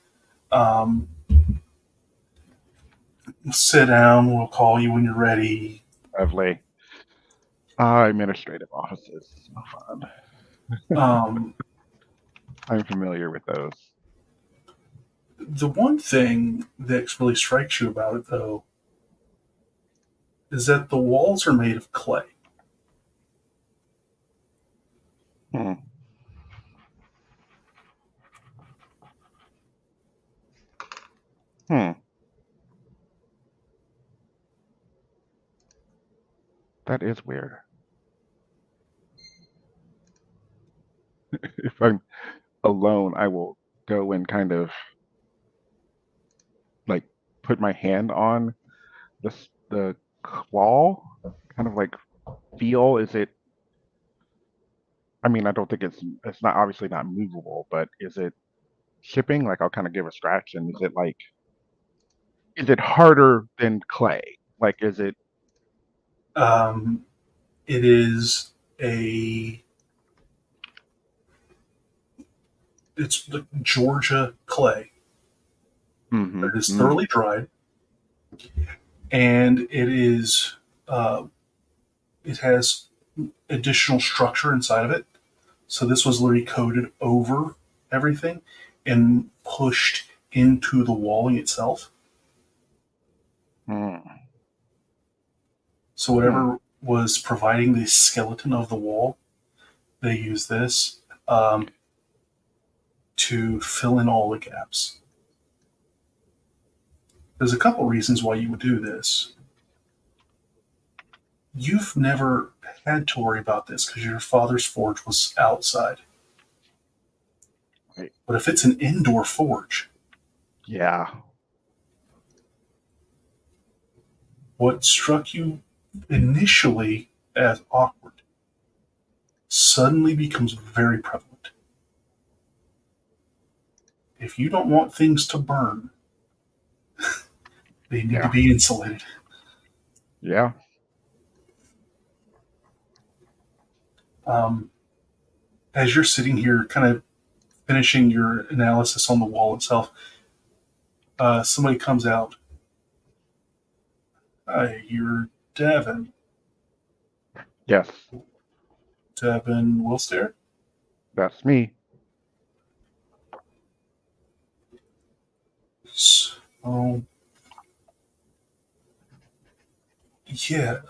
A: Sit down. We'll call you when you're ready.
C: Lovely. Administrative offices. No fun. I'm familiar with those.
A: The one thing that really strikes you about it, though, is that the walls are made of clay.
C: That is weird. If I'm alone, I will go and kind of like put my hand on the wall, kind of like feel. Is it? I mean, I don't think it's not obviously not movable, but is it shipping? Like I'll kind of give a scratch, and is it harder than clay? Like is it?
A: It is it's the Georgia clay.
C: Mm-hmm.
A: It is thoroughly dried, and it has additional structure inside of it. So this was literally coated over everything and pushed into the walling itself. So whatever was providing the skeleton of the wall, they use this to fill in all the gaps. There's a couple reasons why you would do this. You've never had to worry about this because your father's forge was outside.
C: Right.
A: But if it's an indoor forge,
C: yeah.
A: What struck you initially as awkward suddenly becomes very prevalent. If you don't want things to burn, they need to be insulated.
C: Yeah.
A: As you're sitting here kind of finishing your analysis on the wall itself, somebody comes out. You're Devin.
C: Yes.
A: Devin Wilster?
C: That's me.
A: Oh, yeah.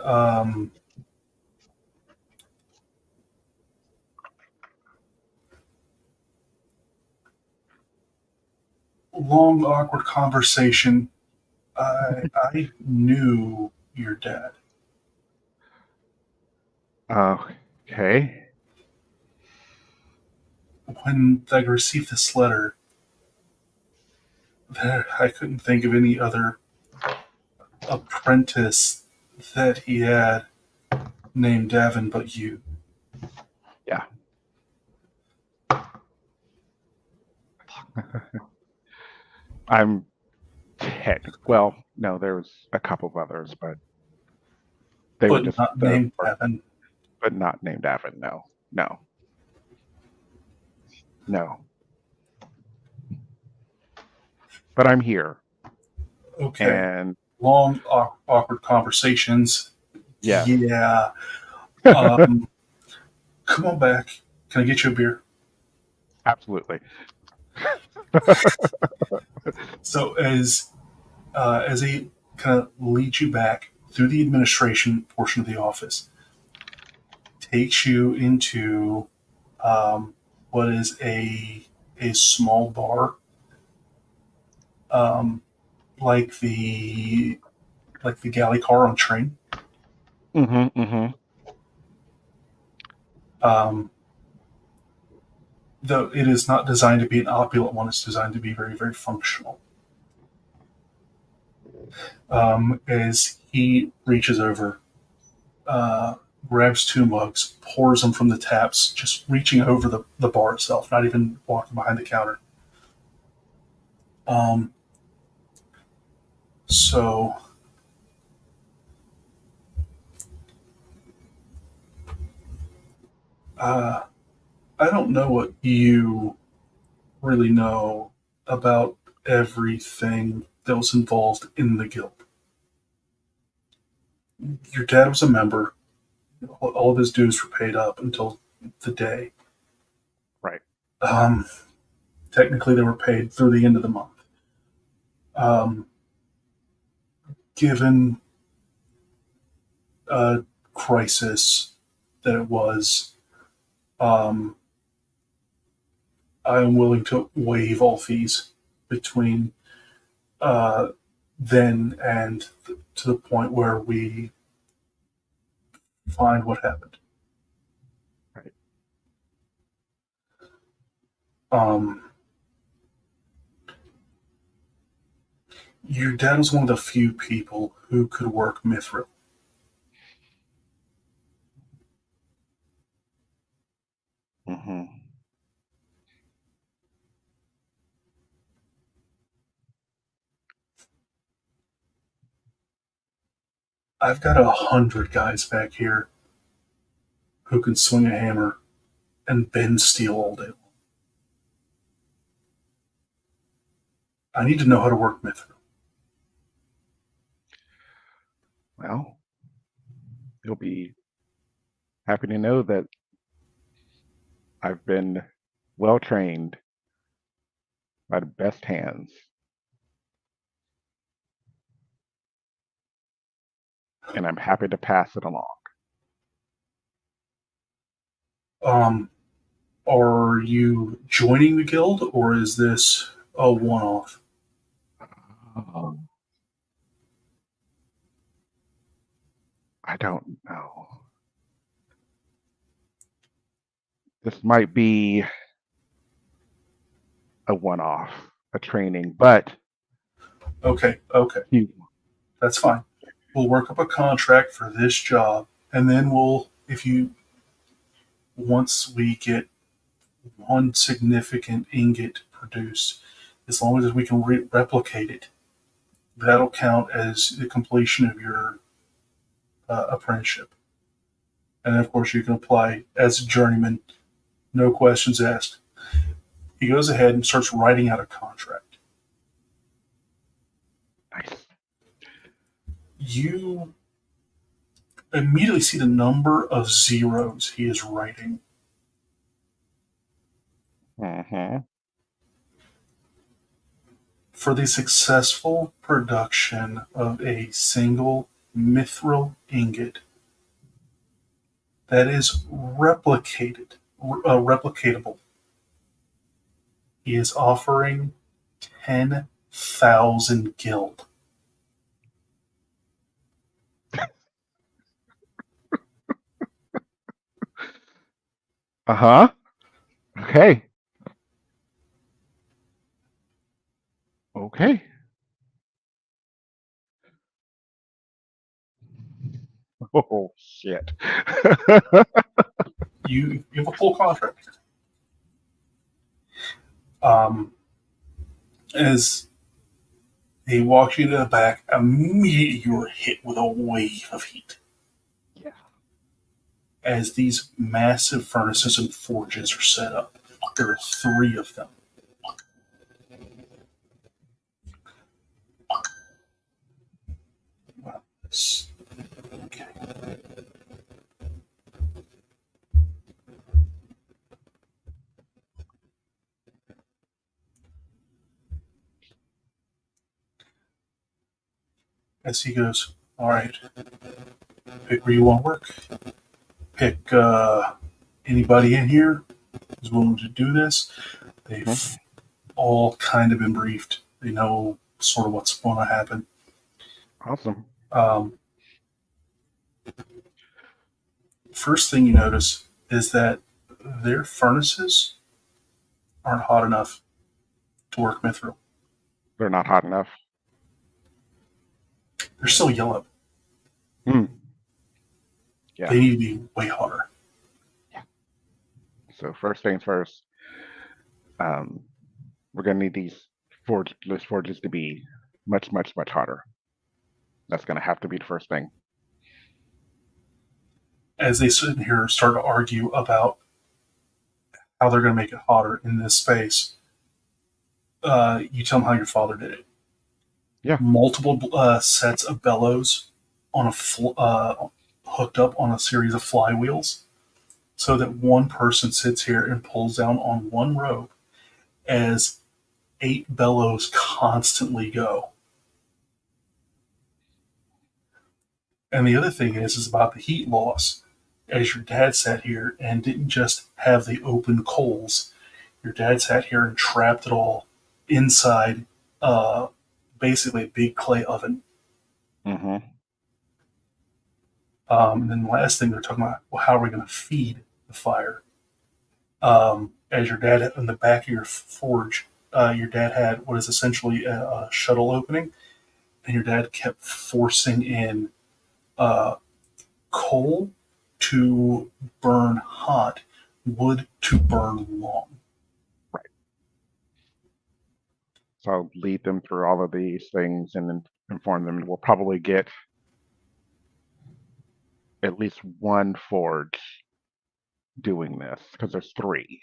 A: Long, awkward conversation. I knew your dad.
C: Okay.
A: When I received this letter, I couldn't think of any other apprentice that he had named Davin but you.
C: Yeah. I'm well, no, there was a couple of others, but they were
A: But
C: just
A: not
C: the
A: named Davin.
C: but not named Avon. No, no, no. But I'm here,
A: Okay.
C: and
A: Long, awkward conversations.
C: yes,
A: Yeah. Um, come on back. Can I get you a beer?
C: absolutely.
A: So as he kind of leads you back through the administration portion of the office, takes you into what is a small bar, um, like the galley car on train.
C: Mm-hmm. Mm-hmm.
A: Um, though it is not designed to be an opulent one, it's designed to be very, very functional. As he reaches over, uh, grabs two mugs, pours them from the taps, just reaching over the bar itself, not even walking behind the counter. Um, so uh, I don't know what you really know about everything that was involved in the guild. Your dad was a member. All of his dues were paid up until the day.
C: Right.
A: Um, technically, they were paid through the end of the month. Um, given a crisis that it was, um, I'm willing to waive all fees between uh, then and to the point where we find what happened.
C: Right.
A: Um, your dad was one of the few people who could work mithril.
C: Mm-hmm.
A: I've got 100 guys back here who can swing a hammer and bend steel all day long. I need to know how to work mithril.
C: Well, you'll be happy to know that I've been well trained by the best hands, and I'm happy to pass it along.
A: Um, are you joining the guild, or is this a one-off?
C: I don't know. This might be a one-off, a training, but
A: Okay, okay,
C: you,
A: that's fine. We'll work up a contract for this job, and then if you, once we get one significant ingot produced, as long as we can replicate it, that'll count as the completion of your apprenticeship. And then, of course, you can apply as a journeyman, no questions asked. He goes ahead and starts writing out a contract.
C: nice.
A: You immediately see the number of zeros he is writing.
C: Mm-hmm.
A: For the successful production of a single mithril ingot that is replicatable, he is offering 10,000 guild.
C: Uh-huh. Okay. Okay. Oh shit.
A: You have a full contract. Um, as he walks you to the back, immediately you are hit with a wave of heat.
C: Yeah.
A: As these massive furnaces and forges are set up. There are 3 of them. Okay. As he goes, all right, pick where you want to work. Pick anybody in here who's willing to do this. They've all kind of been briefed. They know sort of what's going to happen.
C: Awesome.
A: First thing you notice is that their furnaces aren't hot enough to work mithril.
C: They're not hot enough.
A: They're still yellow.
C: Hmm. Yeah.
A: They need to be way hotter.
C: So first things first, we're gonna need these forges to be much hotter. That's gonna have to be the first thing.
A: As they sit here and start to argue about how they're going to make it hotter in this space, you tell them how your father did it.
C: Yeah.
A: Multiple sets of bellows on a hooked up on a series of flywheels, so that one person sits here and pulls down on one rope as 8 bellows constantly go. And the other thing is about the heat loss. As your dad sat here and didn't just have the open coals, your dad sat here and trapped it all inside basically a big clay oven.
C: Mm-hmm.
A: And then the last thing they're talking about, well, how are we going to feed the fire? As your dad, in the back of your forge, your dad had what is essentially a shuttle opening, and your dad kept forcing in coal to burn hot, wood to burn long.
C: Right. So I'll lead them through all of these things and then inform them we'll probably get at least one forge doing this because there's 3.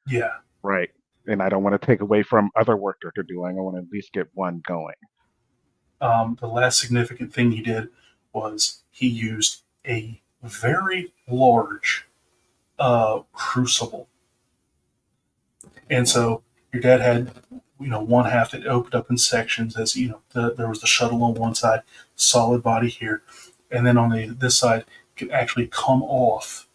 A: Yeah.
C: Right. And I don't want to take away from other work that they're doing. I want to at least get one going.
A: The last significant thing he did was he used a very large crucible. And so your dad had, one half that opened up in sections, as there was the shuttle on one side, solid body here, and then on this side it could actually come off.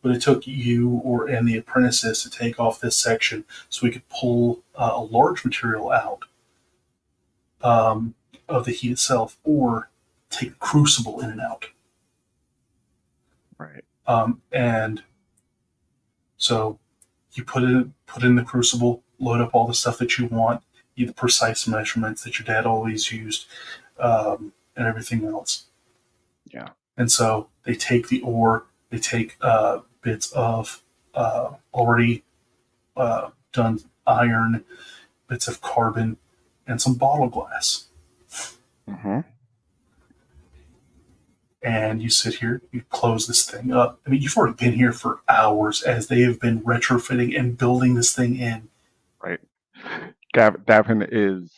A: But it took you and the apprentices to take off this section so we could pull a large material out of the heat itself, or take the crucible in and out.
C: Right.
A: And so you put in the crucible, load up all the stuff that you want, the precise measurements that your dad always used, and everything else.
C: Yeah.
A: And so they take the ore, they take bits of already done iron, bits of carbon, and some bottle glass.
C: Mm-hmm.
A: And you sit here, you close this thing up. I mean, you've already been here for hours as they have been retrofitting and building this thing in.
C: Right. Davin is,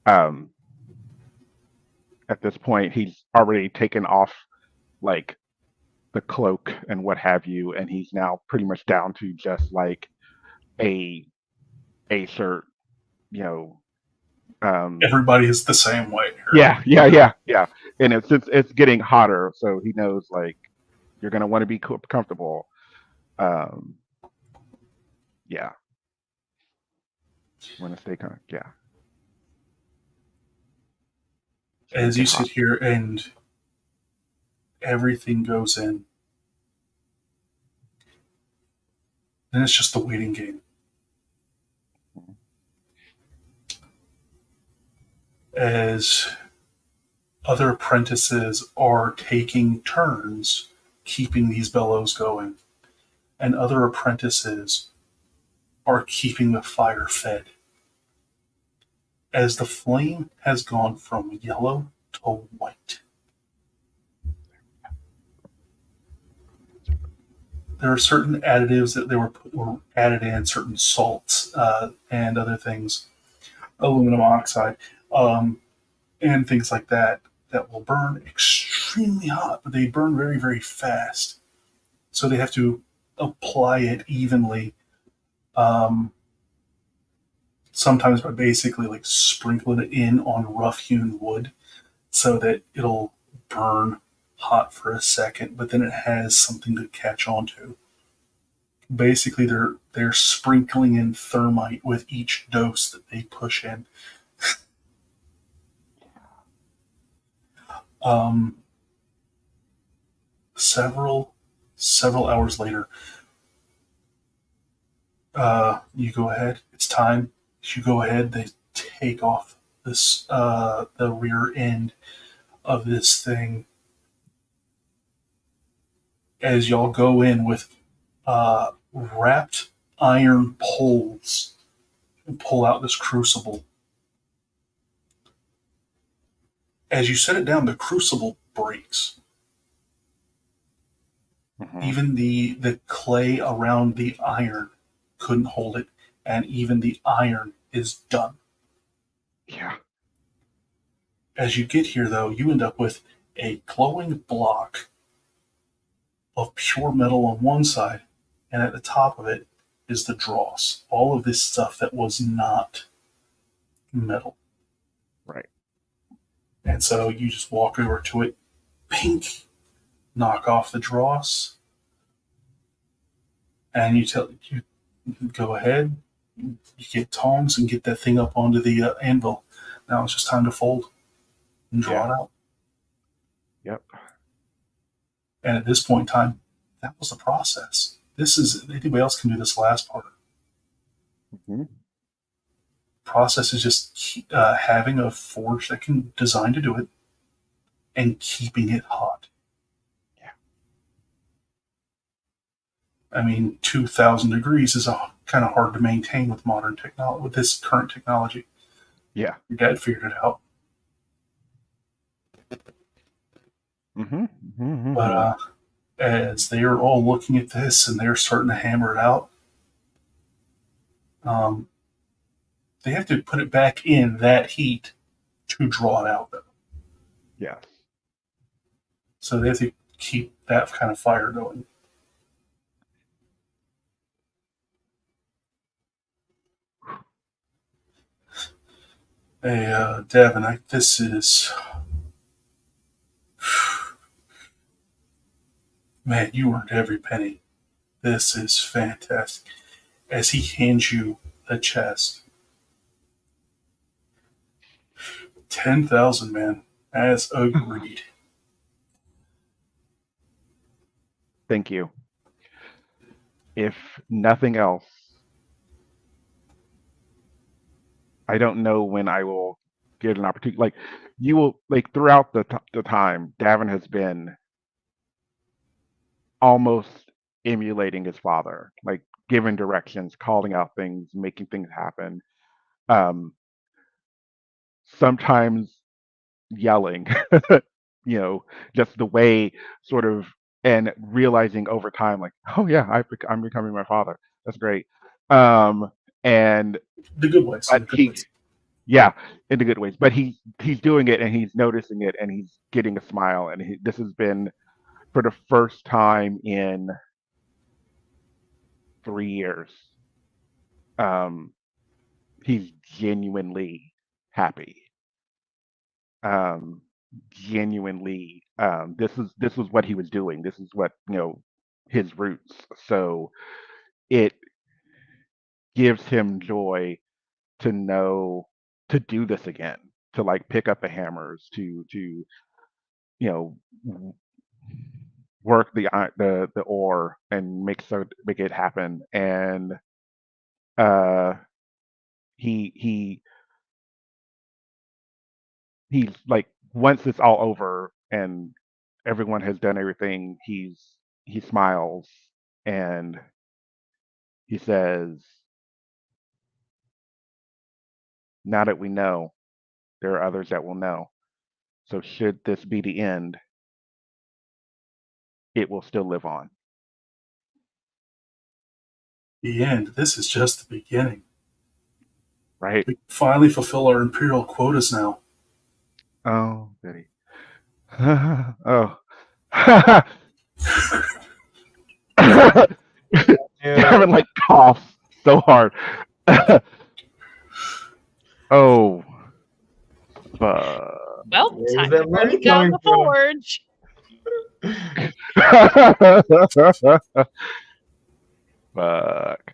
C: at this point, he's already taken off like the cloak and what have you, and he's now pretty much down to just like a shirt,
A: Everybody is the same way.
C: Yeah. And it's getting hotter, so he knows like you're gonna want to be comfortable. Um, yeah, want to stay kind. Yeah, it's gonna
A: As you
C: get hot.
A: sit here and everything goes in, then it's just a waiting game. As other apprentices are taking turns keeping these bellows going, and other apprentices are keeping the fire fed. As the flame has gone from yellow to white, there are certain additives that were added in, certain salts and other things, aluminum oxide, and things like that, that will burn extremely hot, but they burn very, very fast. So they have to apply it evenly, um, sometimes by basically like sprinkling it in on rough hewn wood so that it'll burn hot for a second, but then it has something to catch on to. Basically, they're sprinkling in thermite with each dose that they push in. Um, several hours later, you go ahead. It's time. You go ahead. They take off the rear end of this thing as y'all go in with wrapped iron poles and pull out this crucible. As you set it down, the crucible breaks.
C: Mhm.
A: Even the clay around the iron couldn't hold it, and even the iron is done.
C: Yeah.
A: As you get here, though, you end up with a glowing block of pure metal on one side, and at the top of it is the dross. All of this stuff that was not metal.
C: Right.
A: And so you just walk over to it, pink, knock off the dross, and you go ahead, you get tongs and get that thing up onto the anvil. Now it's just time to fold and draw
C: Yeah.
A: it out.
C: Yep.
A: And at this point in time, that was the process. This is anybody else can do this last part.
C: Hmm.
A: Process is just having a forge that can design to do it and keeping it hot.
C: Yeah.
A: I mean, 2,000 degrees is kind of hard to maintain with modern technology, with this current technology.
C: Yeah.
A: Your dad figured it out.
C: Hmm. Hmm.
A: But as they are all looking at this and they're starting to hammer it out, um, they have to put it back in that heat to draw it out. Though.
C: Yes.
A: So they have to keep that kind of fire going. Hey, Devin, this is. Man, you earned every penny. This is fantastic. As he hands you the chest, 10,000, man, as agreed.
C: Thank you. If nothing else, I don't know when I will get an opportunity. Like you will, like throughout the time, Davin has been almost emulating his father, like giving directions, calling out things, making things happen. Um, Sometimes yelling, you know, just the way sort of, and realizing over time, like, oh yeah, I'm becoming my father. That's great. Um, and
A: The good ways.
C: but
A: The good
C: he,
A: ways.
C: yeah, in the good ways. But he's doing it, and he's noticing it, and he's getting a smile. And this has been for the first time in 3 years. Um, he's genuinely happy. Genuinely, this was what he was doing. This is what, his roots. So it gives him joy to know to do this again, to like pick up the hammers, to w- work the ore and make it happen. And uh, he he's like, once it's all over and everyone has done everything, he smiles and he says, now that we know, there are others that will know. So should this be the end, it will still live on.
A: The end. This is just the beginning.
C: Right?
A: We finally fulfill our imperial quotas now.
C: Oh, goody. Oh. Gavin like coughs so hard. Oh. Fuck.
B: Well,
F: Where's
B: time
F: that
B: to
F: money
B: burn down the
F: coming from?
B: forge.
C: Fuck.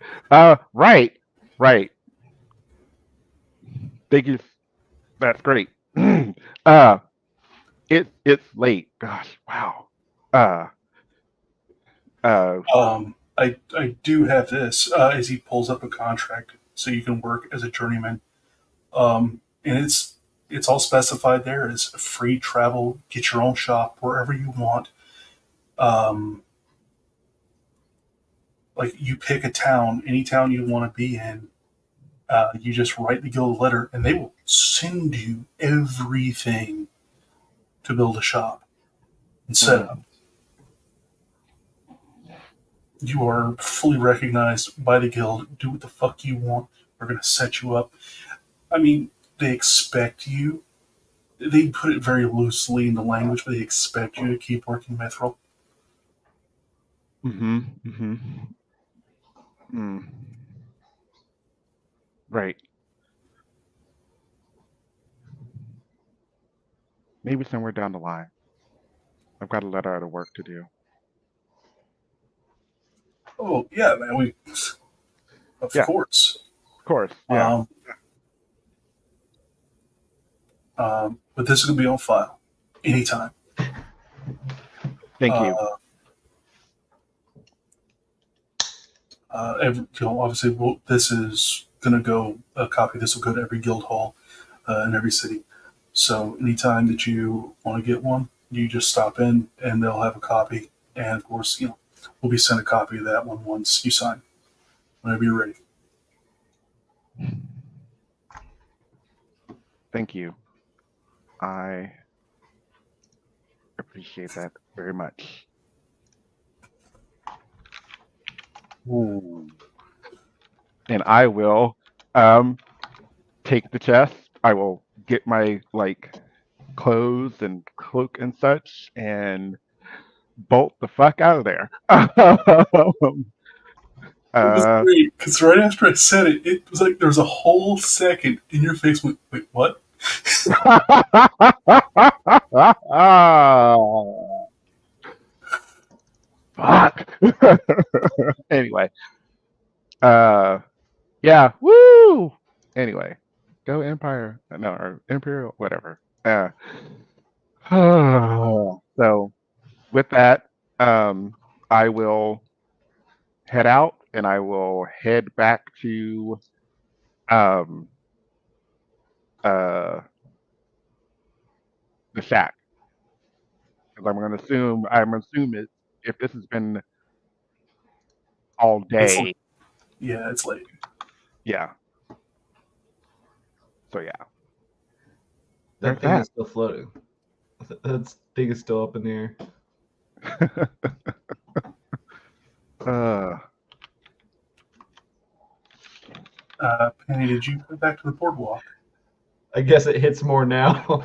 C: Right. Thank you. That's great. It's late. Gosh, wow. Uh, uh,
A: I do have this as he pulls up a contract so you can work as a journeyman. And it's all specified there as free travel, get your own shop wherever you want. Um, like you pick a town, any town you want to be in. You just write the guild a letter, and they will send you everything to build a shop and set up. You are fully recognized by the guild. Do what the fuck you want. We're gonna set you up. I mean, they expect you. They put it very loosely in the language, but they expect you to keep working mithril.
C: mm. Right. Maybe somewhere down the line. I've got a letter out of work to do.
A: Oh yeah, man. Of
C: Yeah.
A: course.
C: Of course. Yeah.
A: But this is gonna be on file anytime.
C: Thank you.
A: Obviously, this is going to go, a copy of this will go to every guild hall in every city. So anytime that you want to get one, you just stop in and they'll have a copy. And of course, we'll be sent a copy of that one once you sign, whenever you're ready.
C: Thank you. I appreciate that very much. Ooh. And I will take the chest. I will get my clothes and cloak and such and bolt the fuck out of there.
A: It was great because right after I said it, it was like there was a whole second in your face went, wait, what?
C: Fuck. Anyway. Yeah. Woo. Anyway, go Empire. No, or Imperial, whatever. So with that, I will head out and I will head back to um the shack. Because I'm assuming if this has been all day.
A: Yeah, it's late.
C: Yeah. So yeah.
F: That thing is still floating. That thing is still up in the air.
A: Penny, did you go back to the boardwalk?
F: I guess it hits more now.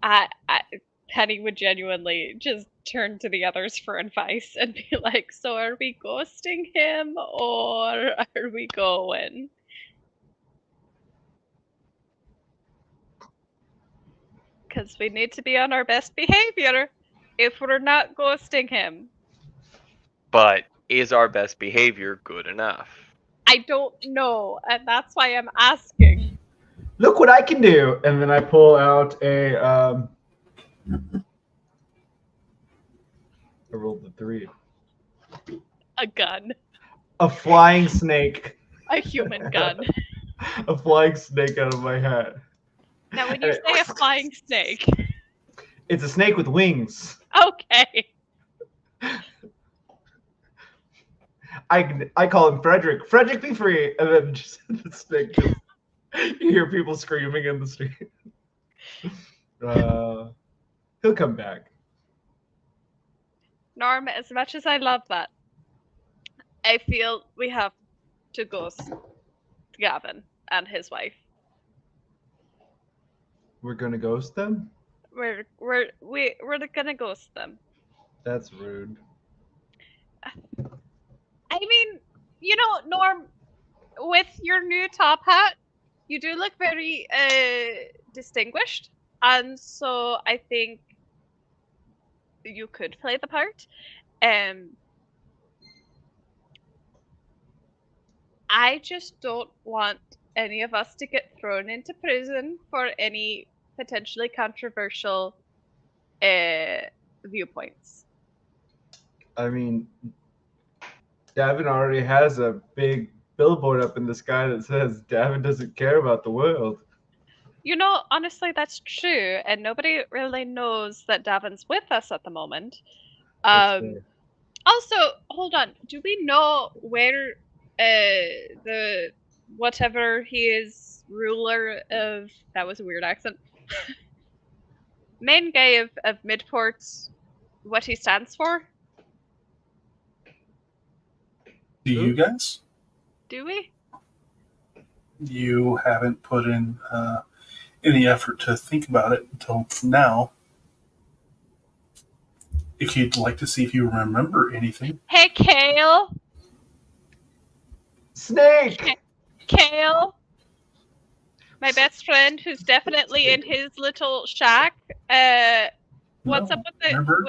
B: I Kenny would genuinely just turn to the others for advice and be like, so are we ghosting him or are we going? Because we need to be on our best behavior if we're not ghosting him.
E: But is our best behavior good enough?
B: I don't know, and that's why I'm asking.
F: Look what I can do! And then I pull out a. I rolled the 3.
B: A gun.
F: A flying snake.
B: A human gun.
F: A flying snake out of my hat.
B: Now, when you say a flying snake.
F: It's a snake with wings.
B: Okay.
F: I call him Frederick. Frederick, be free! And then just the snake just. You hear people screaming in the street. He'll come back.
B: Norm, as much as I love that, I feel we have to ghost Gavin and his wife.
F: We're gonna ghost them?
B: We're gonna ghost them.
F: That's rude.
B: I mean, you know, Norm, with your new top hat, you do look very distinguished, and so I think you could play the part. I just don't want any of us to get thrown into prison for any potentially controversial viewpoints.
F: I mean, Davin already has a big billboard up in the sky that says Davin doesn't care about the world.
B: You know, honestly, that's true, and nobody really knows that Davin's with us at the moment. Also, hold on. Do we know where the whatever he is ruler of? That was a weird accent. Main guy of Midport, what he stands for?
A: Do you guys?
B: Do we?
A: You haven't put in any effort to think about it until now. If you'd like to see if you remember anything.
B: Hey, Kale.
F: Snake!
B: Kale. My best friend, who's definitely in his little shack. What's up with the?
A: Remember?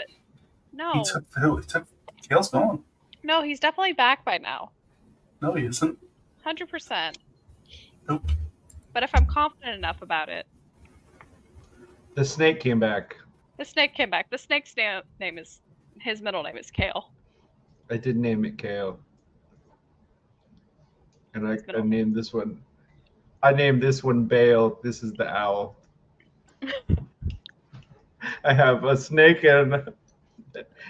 B: No.
A: He took. Kale's gone.
B: No, he's definitely back by now.
A: No, he isn't.
B: 100%.
A: Nope.
B: But if I'm confident enough about it.
F: The snake came back.
B: The snake came back. The snake's name is, his middle name is Kale.
F: I did name it Kale. And I named this one. I named this one Bale. This is the owl. I have a snake and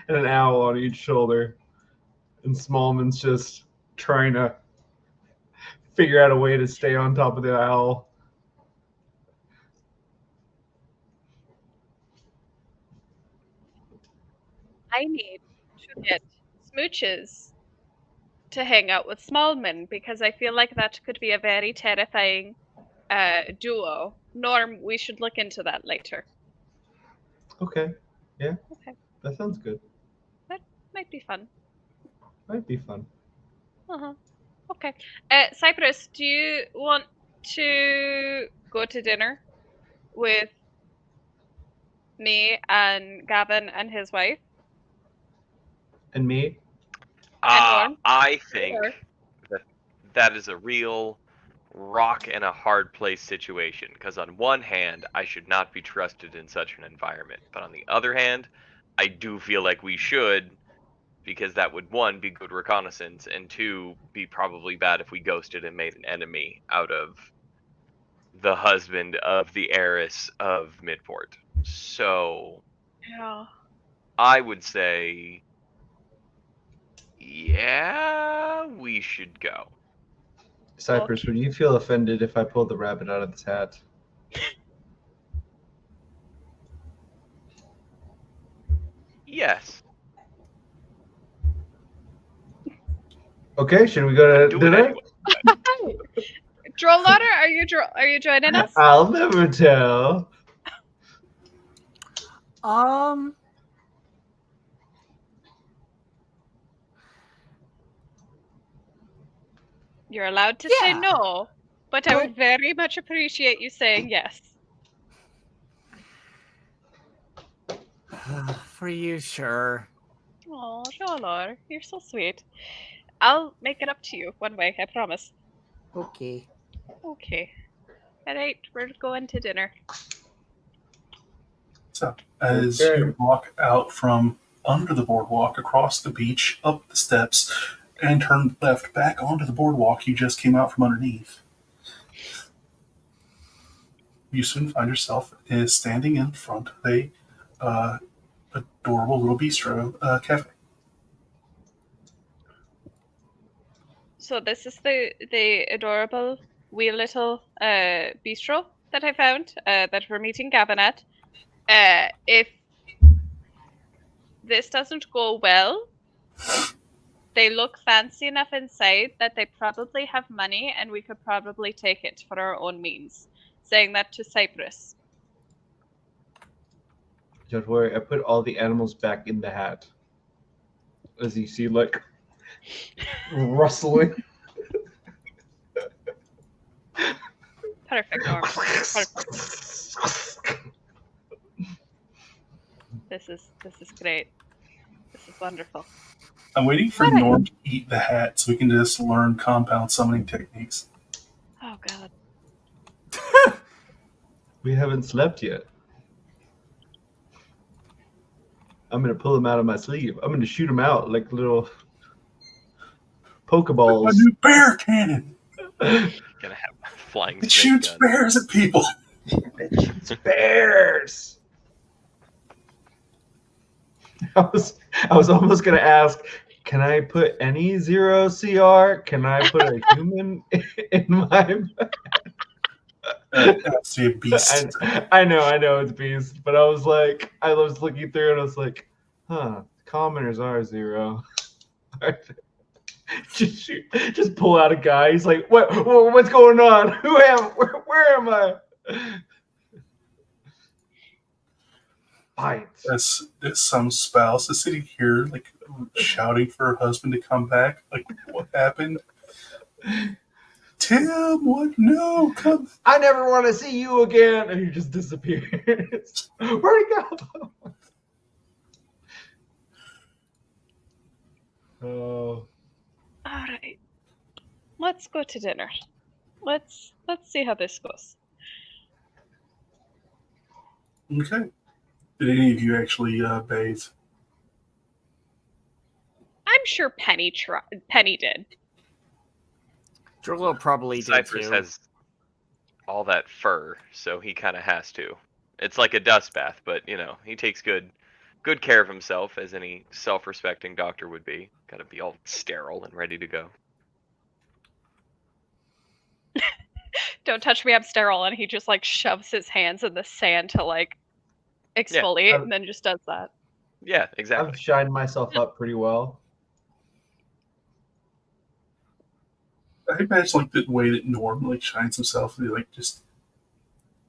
F: an owl on each shoulder. And Smallman's just trying to figure out a way to stay on top of the owl.
B: I need to get Smooches to hang out with Smallman because I feel like that could be a very terrifying duo. Norm, we should look into that later.
F: Okay. Yeah.
B: Okay.
F: That sounds good.
B: That might be fun.
F: Might be fun.
B: Uh-huh. Okay. Cypress, do you want to go to dinner with me and Gavin and his wife?
F: And me?
E: I think that is a real rock and a hard place situation. Because on one hand, I should not be trusted in such an environment. But on the other hand, I do feel like we should, because that would, one, be good reconnaissance, and two, be probably bad if we ghosted and made an enemy out of the husband of the heiress of Midport. So,
B: Yeah.
E: I would say, yeah, we should go.
F: Cypress, would you feel offended if I pulled the rabbit out of this hat?
E: Yes.
F: Okay, should we go to dinner?
E: Anyway.
B: Drollwater, are you joining us?
F: I'll never tell.
B: You're allowed to say
D: Yeah.
B: no, but I would very much appreciate you saying yes.
D: For you, sure.
B: Oh, Jolor, you're so sweet. I'll make it up to you one way, I promise.
D: Okay.
B: Okay. Alright, we're going to dinner.
A: So, as
F: Okay.
A: you walk out from under the boardwalk, across the beach, up the steps, and turn left back onto the boardwalk you just came out from underneath, you soon find yourself standing in front of a adorable little bistro cafe.
B: So this is the adorable wee little bistro that I found that we're meeting Gavin at. If this doesn't go well, they look fancy enough inside that they probably have money and we could probably take it for our own means. Saying that to Cyprus.
F: Don't worry, I put all the animals back in the hat. As you see, like, rustling.
B: Perfect, Norm. Perfect. This is great. This is wonderful.
A: I'm waiting for
B: Alright.
A: Norm to eat the hat so we can just learn compound summoning techniques.
B: Oh god.
F: We haven't slept yet. I'm gonna pull them out of my sleeve. I'm gonna shoot them out like little
A: A
F: Pokeballs.
A: new bear cannon!
E: Gonna have flying
A: It
E: snake
A: shoots
E: gun.
A: bears at people!
F: It shoots bears. I was almost gonna ask, can I put any 0 CR? Can I put a human in my?
A: That's a beast.
F: I know it's beast, but I was looking through and I was like, huh, commoners are 0. Just shoot, just pull out a guy. He's like, what's going on? Where am I? Fight.
A: As some spouse is sitting here, like, shouting for her husband to come back. Like, what happened? Tim, what? No, come.
F: I never want to see you again. And he just disappears. Where'd he go? Oh.
B: Alright. Let's go to dinner. Let's see how this goes.
A: Okay. Did any of you actually bathe?
B: I'm sure Penny did.
D: Drolo probably did
E: Cypress
D: too.
E: has all that fur, so he kind of has to. It's like a dust bath, but he takes good care of himself, as any self-respecting doctor would be. Got to be all sterile and ready to go.
B: Don't touch me, I'm sterile, and he just like shoves his hands in the sand to like exfoliate and then just does that.
E: Yeah, exactly.
F: I've shined myself up pretty well.
A: I imagine like the way that Norm like shines himself, like just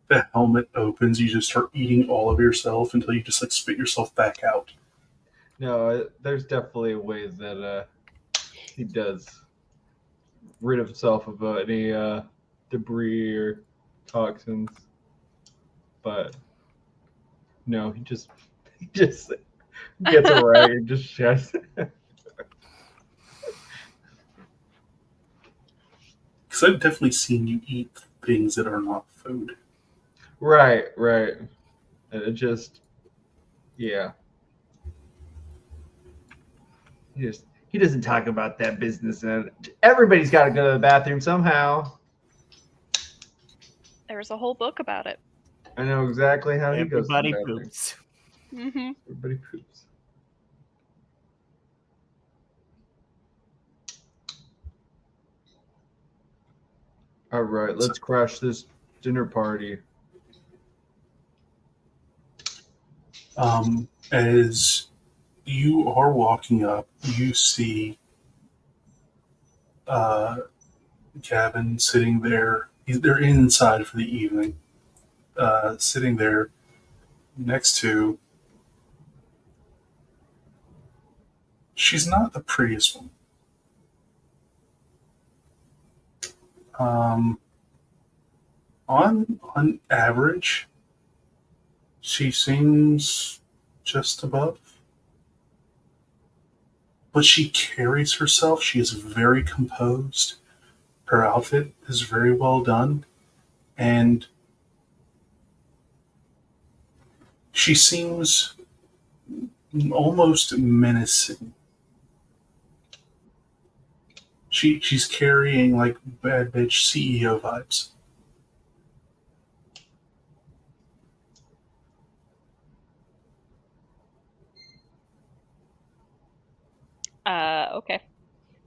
A: the helmet opens, you just start eating all of yourself until you just like spit yourself back out.
F: No, there's definitely a way that he does rid of himself of any debris or toxins, but no, he just gets a rag and just sheds.
A: Because I've definitely seen you eat things that are not food.
F: Right. And it just, yeah. He doesn't talk about that business, and everybody's got to go to the bathroom somehow.
B: There's a whole book about it.
F: I know exactly how he goes. To the
D: Everybody
F: bathroom.
D: poops.
B: Mm-hmm.
F: Everybody poops. All right, let's crash this dinner party.
A: As you are walking up, you see Gavin sitting there. They're inside for the evening, sitting there next to She's not the prettiest one. Um, on average, she seems just above. But she carries herself. She is very composed. Her outfit is very well done. And she seems almost menacing. She's carrying like bad bitch CEO vibes.
B: Okay.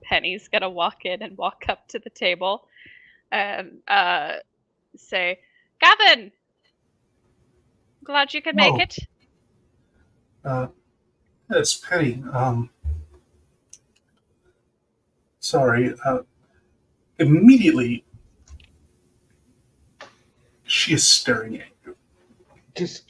B: Penny's gonna walk in and walk up to the table and say, Gavin! Glad you could make
A: Oh.
B: it.
A: Yes, Penny. Sorry. Immediately, she is staring at you.
F: Just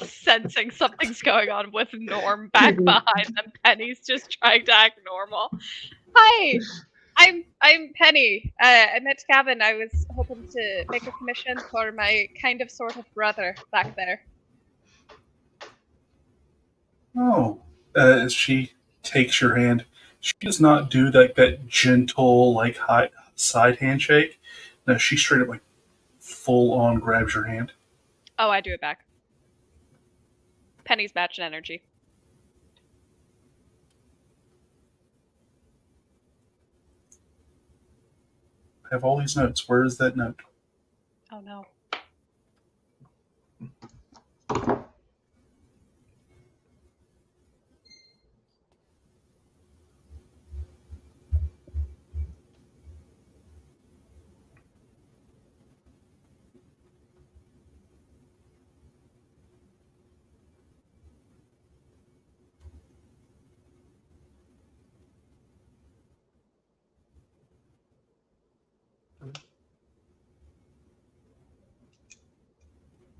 B: Sensing something's going on with Norm back behind them. Penny's just trying to act normal. Hi, I'm Penny. I met Gavin. I was hoping to make a commission for my kind of sort of brother back there.
A: Oh, as she takes your hand, she does not do like that gentle, like high side handshake. No, she straight up like full on grabs your hand.
B: Oh, I do it back. Penny's matching energy.
A: I have all these notes. Where is that note?
B: Oh no.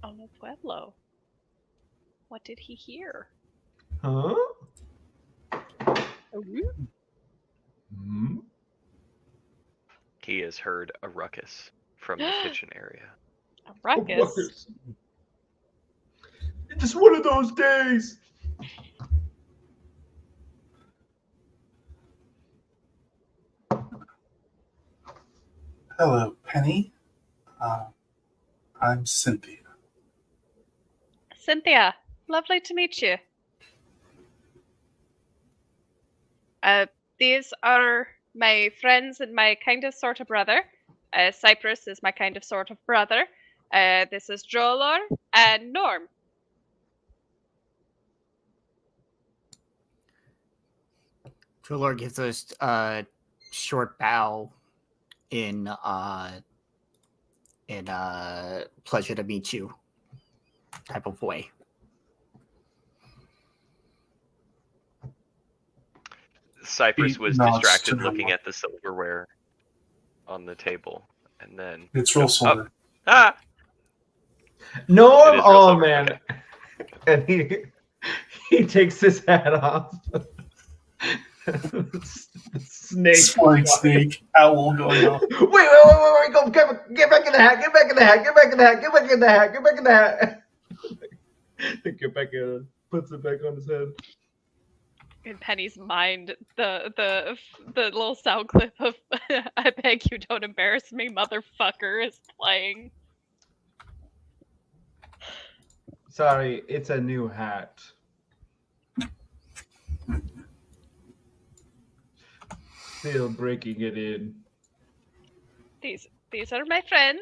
B: Oh no, Pueblo. What did he hear?
F: huh?
B: Oh,
F: Hmm?
E: He has heard a ruckus from the kitchen area.
B: a ruckus.
F: It's just one of those days.
A: Hello, Penny. I'm Cynthia.
B: Cynthia, lovely to meet you. These are my friends and my kind of sort of brother. Cypress is my kind of sort of brother. This is Jolor and Norm.
D: Drillor gives us a short bow in pleasure to meet you type of way.
E: Cypress
A: He
E: was
A: nods
E: distracted
A: to
E: looking
A: Norm.
E: at the silverware on the table, and then
A: It's real silver.
E: ah,
F: Norm,
E: It is real
F: oh
E: silver,
F: man, and he takes his hat off. Snake.
A: Flying snake, owl going off.
F: Wait! Go get back in the hat! Get back in the hat! Get back in the hat! Get back in the hat! Get back in the hat! Get back in. Puts it back on his head.
B: In Penny's mind, the little sound clip of "I beg you, don't embarrass me, motherfucker" is playing.
F: Sorry, it's a new hat. Still breaking it in.
B: These are my friends.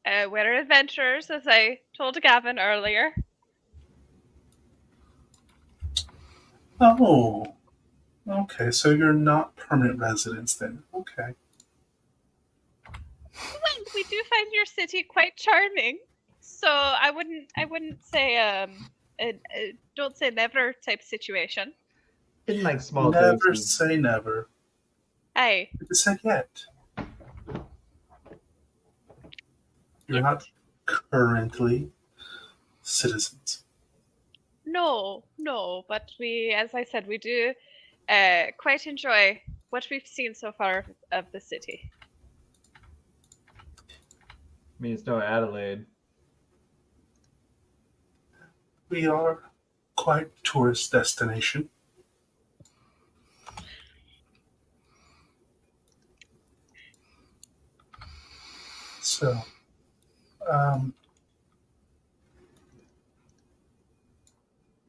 B: We're adventurers, as I told Gavin earlier.
A: Oh, okay. So you're not permanent residents then? Okay.
B: Well, we do find your city quite charming, so I wouldn't say don't say never type situation.
F: In like small
A: Never
F: doses.
A: say never.
B: Aye.
A: Never said yet. You're not currently citizens.
B: no. But we, as I said, we do quite enjoy what we've seen so far of the city.
F: I mean, it's no Adelaide.
A: We are quite a tourist destination. So, um,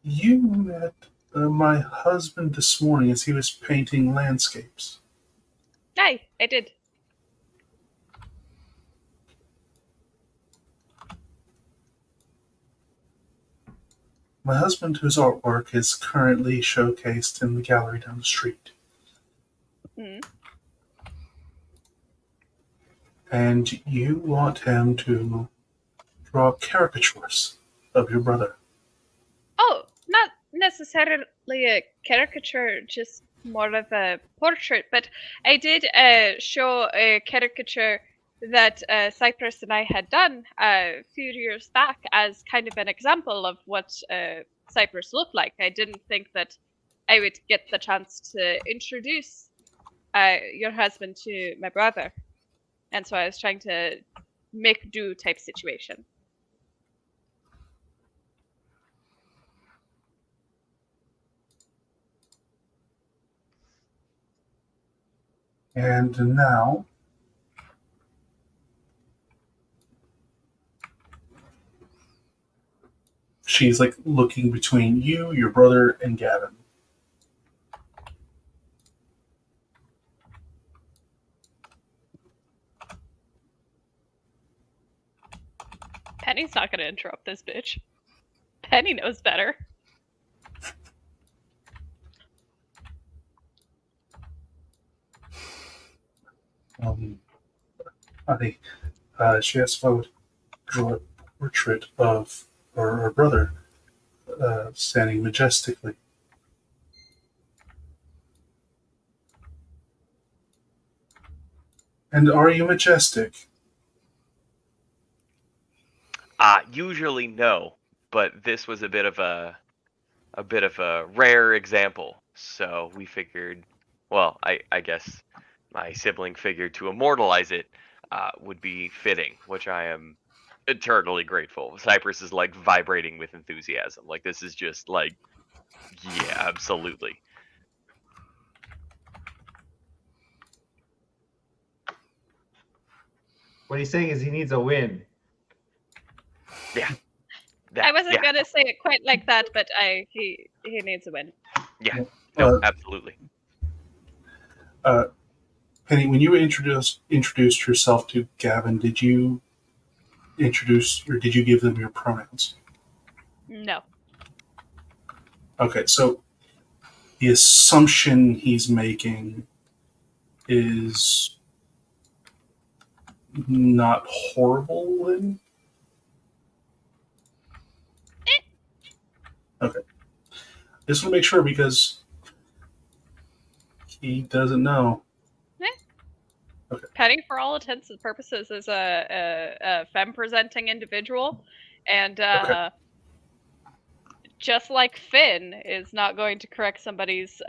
A: you met my husband this morning as he was painting landscapes.
B: Aye, I did.
A: My husband, whose artwork is currently showcased in the gallery down the street.
B: Mm.
A: And you want him to draw caricatures of your brother.
B: Oh, not necessarily a caricature, just more of a portrait. But I did show a caricature that Cypress and I had done a few years back as kind of an example of what Cypress looked like. I didn't think that I would get the chance to introduce your husband to my brother. And so I was trying to make do type situation.
A: And now, she's like looking between you, your brother, and Gavin.
B: Penny's not going to interrupt this bitch. Penny knows better.
A: Honey, she asked if I would draw a portrait of her brother standing majestically. And are you majestic?
E: Usually no, but this was a bit of a rare example. So we figured, well, I guess my sibling figured to immortalize it would be fitting, which I am eternally grateful. Cypress is like vibrating with enthusiasm. Like this is just like, yeah, absolutely.
F: What he's saying is he needs a win.
E: Yeah.
B: I wasn't gonna say it quite like that, but he needs a win.
E: Yeah. No, absolutely.
A: Penny, when you introduced yourself to Gavin, did you introduce or did you give them your pronouns?
B: No.
A: Okay, so the assumption he's making is not horrible then? Okay. Just want to make sure because he doesn't know. Okay.
B: Penny, for all intents and purposes, is a femme-presenting individual, and
A: Okay.
B: just like Finn is not going to correct somebody's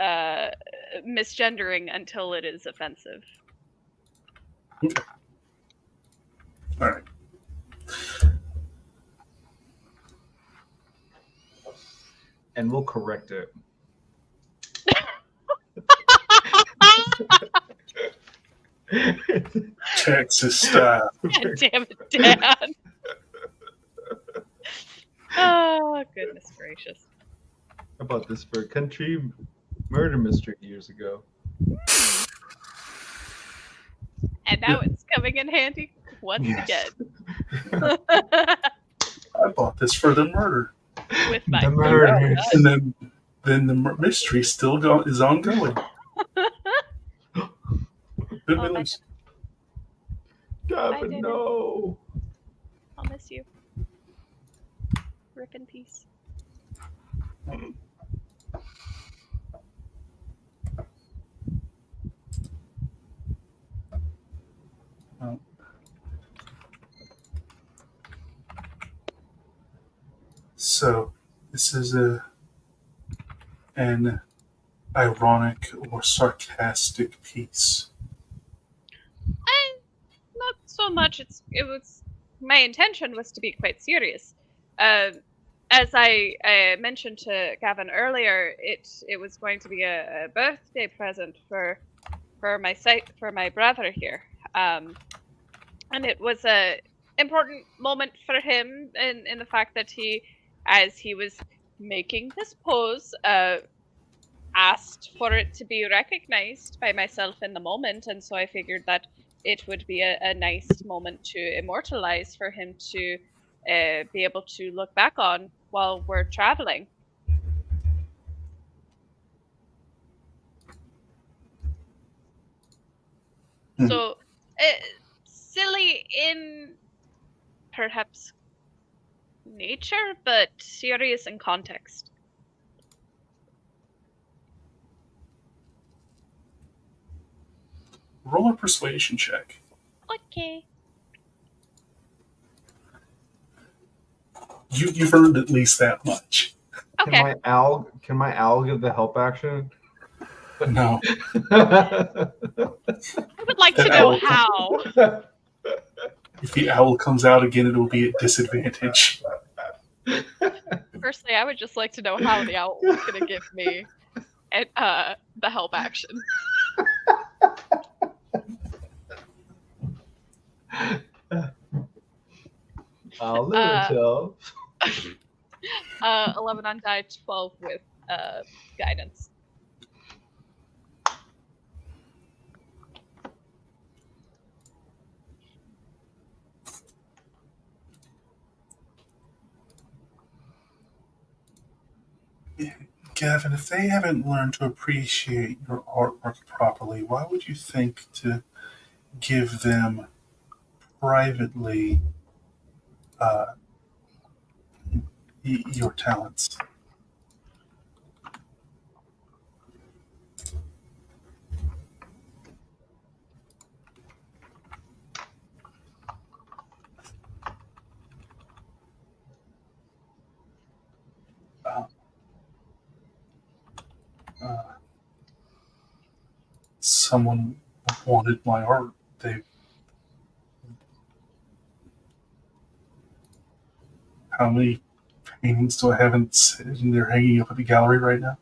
B: misgendering until it is offensive.
A: Okay. All right.
F: And we'll correct it.
A: Texas style.
B: God damn it, Dad. Oh, goodness gracious.
F: How about this for a country murder mystery years ago?
B: And now it's coming in handy once
F: Yes.
B: again.
A: I bought this for the murder.
B: With my
F: The murder.
A: And then the mystery still is ongoing. Did we
B: Oh,
A: lose?
F: Gavin,
B: did it.
F: no.
B: I'll miss you. Rip in peace.
A: Oh. So, this is a an ironic or sarcastic piece?
B: Not so much. It was my intention was to be quite serious. As I mentioned to Gavin earlier, it was going to be a birthday present for my brother here, and it was a important moment for him in the fact that as he was making this pose, asked for it to be recognized by myself in the moment, and so I figured that it would be a nice moment to immortalize for him to be able to look back on while we're traveling. So, silly in perhaps nature, but serious in context.
A: Roll a persuasion check.
B: Okay.
A: You've earned at least that much.
B: Okay.
F: Can my owl give the help action?
A: No.
B: I would like to
A: That
B: know
A: owl-
B: how.
A: If the owl comes out again, it will be at disadvantage.
B: Firstly, I would just like to know how the owl is going to give me the help action.
F: I'll live until
B: 11 on die, 12 with guidance.
A: Gavin, if they haven't learned to appreciate your artwork properly, why would you think to give them privately your talents? Someone wanted my art. How many paintings do I have in there hanging up at the gallery right now?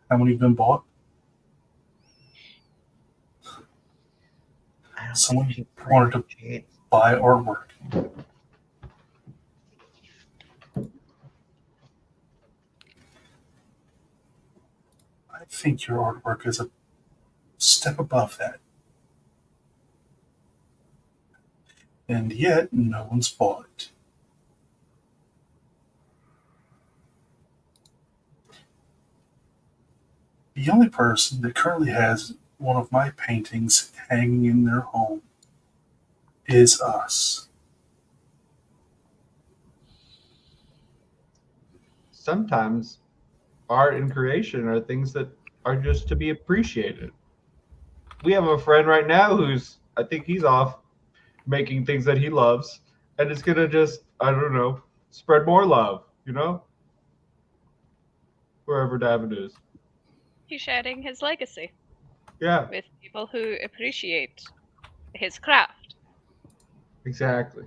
A: How many have been bought? Someone wanted to buy artwork. I think your artwork is a step above that. And yet, no one's bought it. The only person that currently has one of my paintings hanging in their home is us.
F: sometimes art and creation are things that are just to be appreciated. We have a friend right now I think he's off making things that he loves, and it's gonna just, I don't know, spread more love, wherever Davin is.
B: He's sharing his legacy
F: Yeah,
B: with people who appreciate his craft.
F: exactly.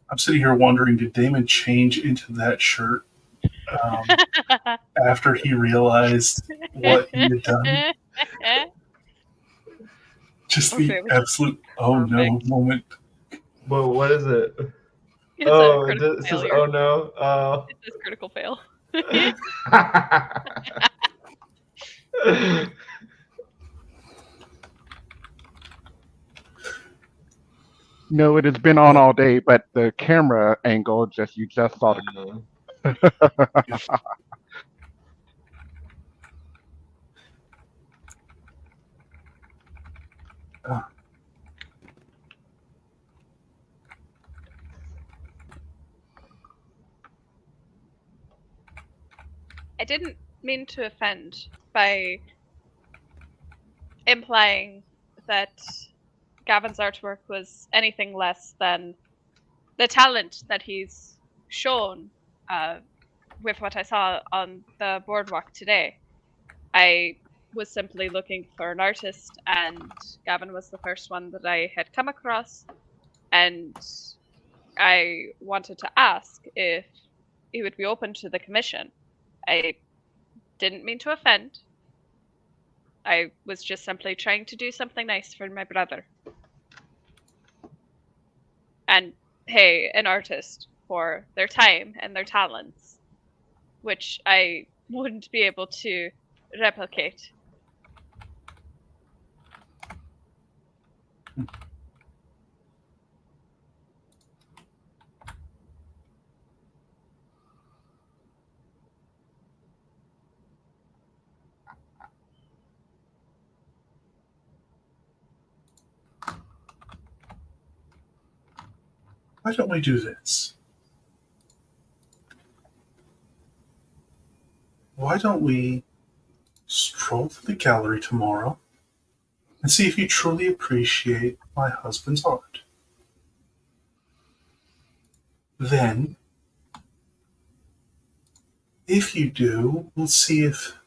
A: I'm sitting here wondering, did Damon change into that shirt after he realized what he had done? Just the
B: Okay,
A: absolute oh no
B: perfect.
A: moment.
F: Well, what is it?
B: It's a
F: Oh,
B: critical
F: it says,
B: failure.
F: oh no. Oh.
B: It says critical fail.
C: No, it has been on all day, but the camera angle you just saw the.
B: I didn't mean to offend by implying that Gavin's artwork was anything less than the talent that he's shown with what I saw on the boardwalk today. I was simply looking for an artist, and Gavin was the first one that I had come across, and I wanted to ask if he would be open to the commission. I didn't mean to offend. I was just simply trying to do something nice for my brother. And pay an artist for their time and their talents, which I wouldn't be able to replicate.
A: Why don't we do this? Why don't we stroll through the gallery tomorrow and see if you truly appreciate my husband's art? Then, if you do, we'll see if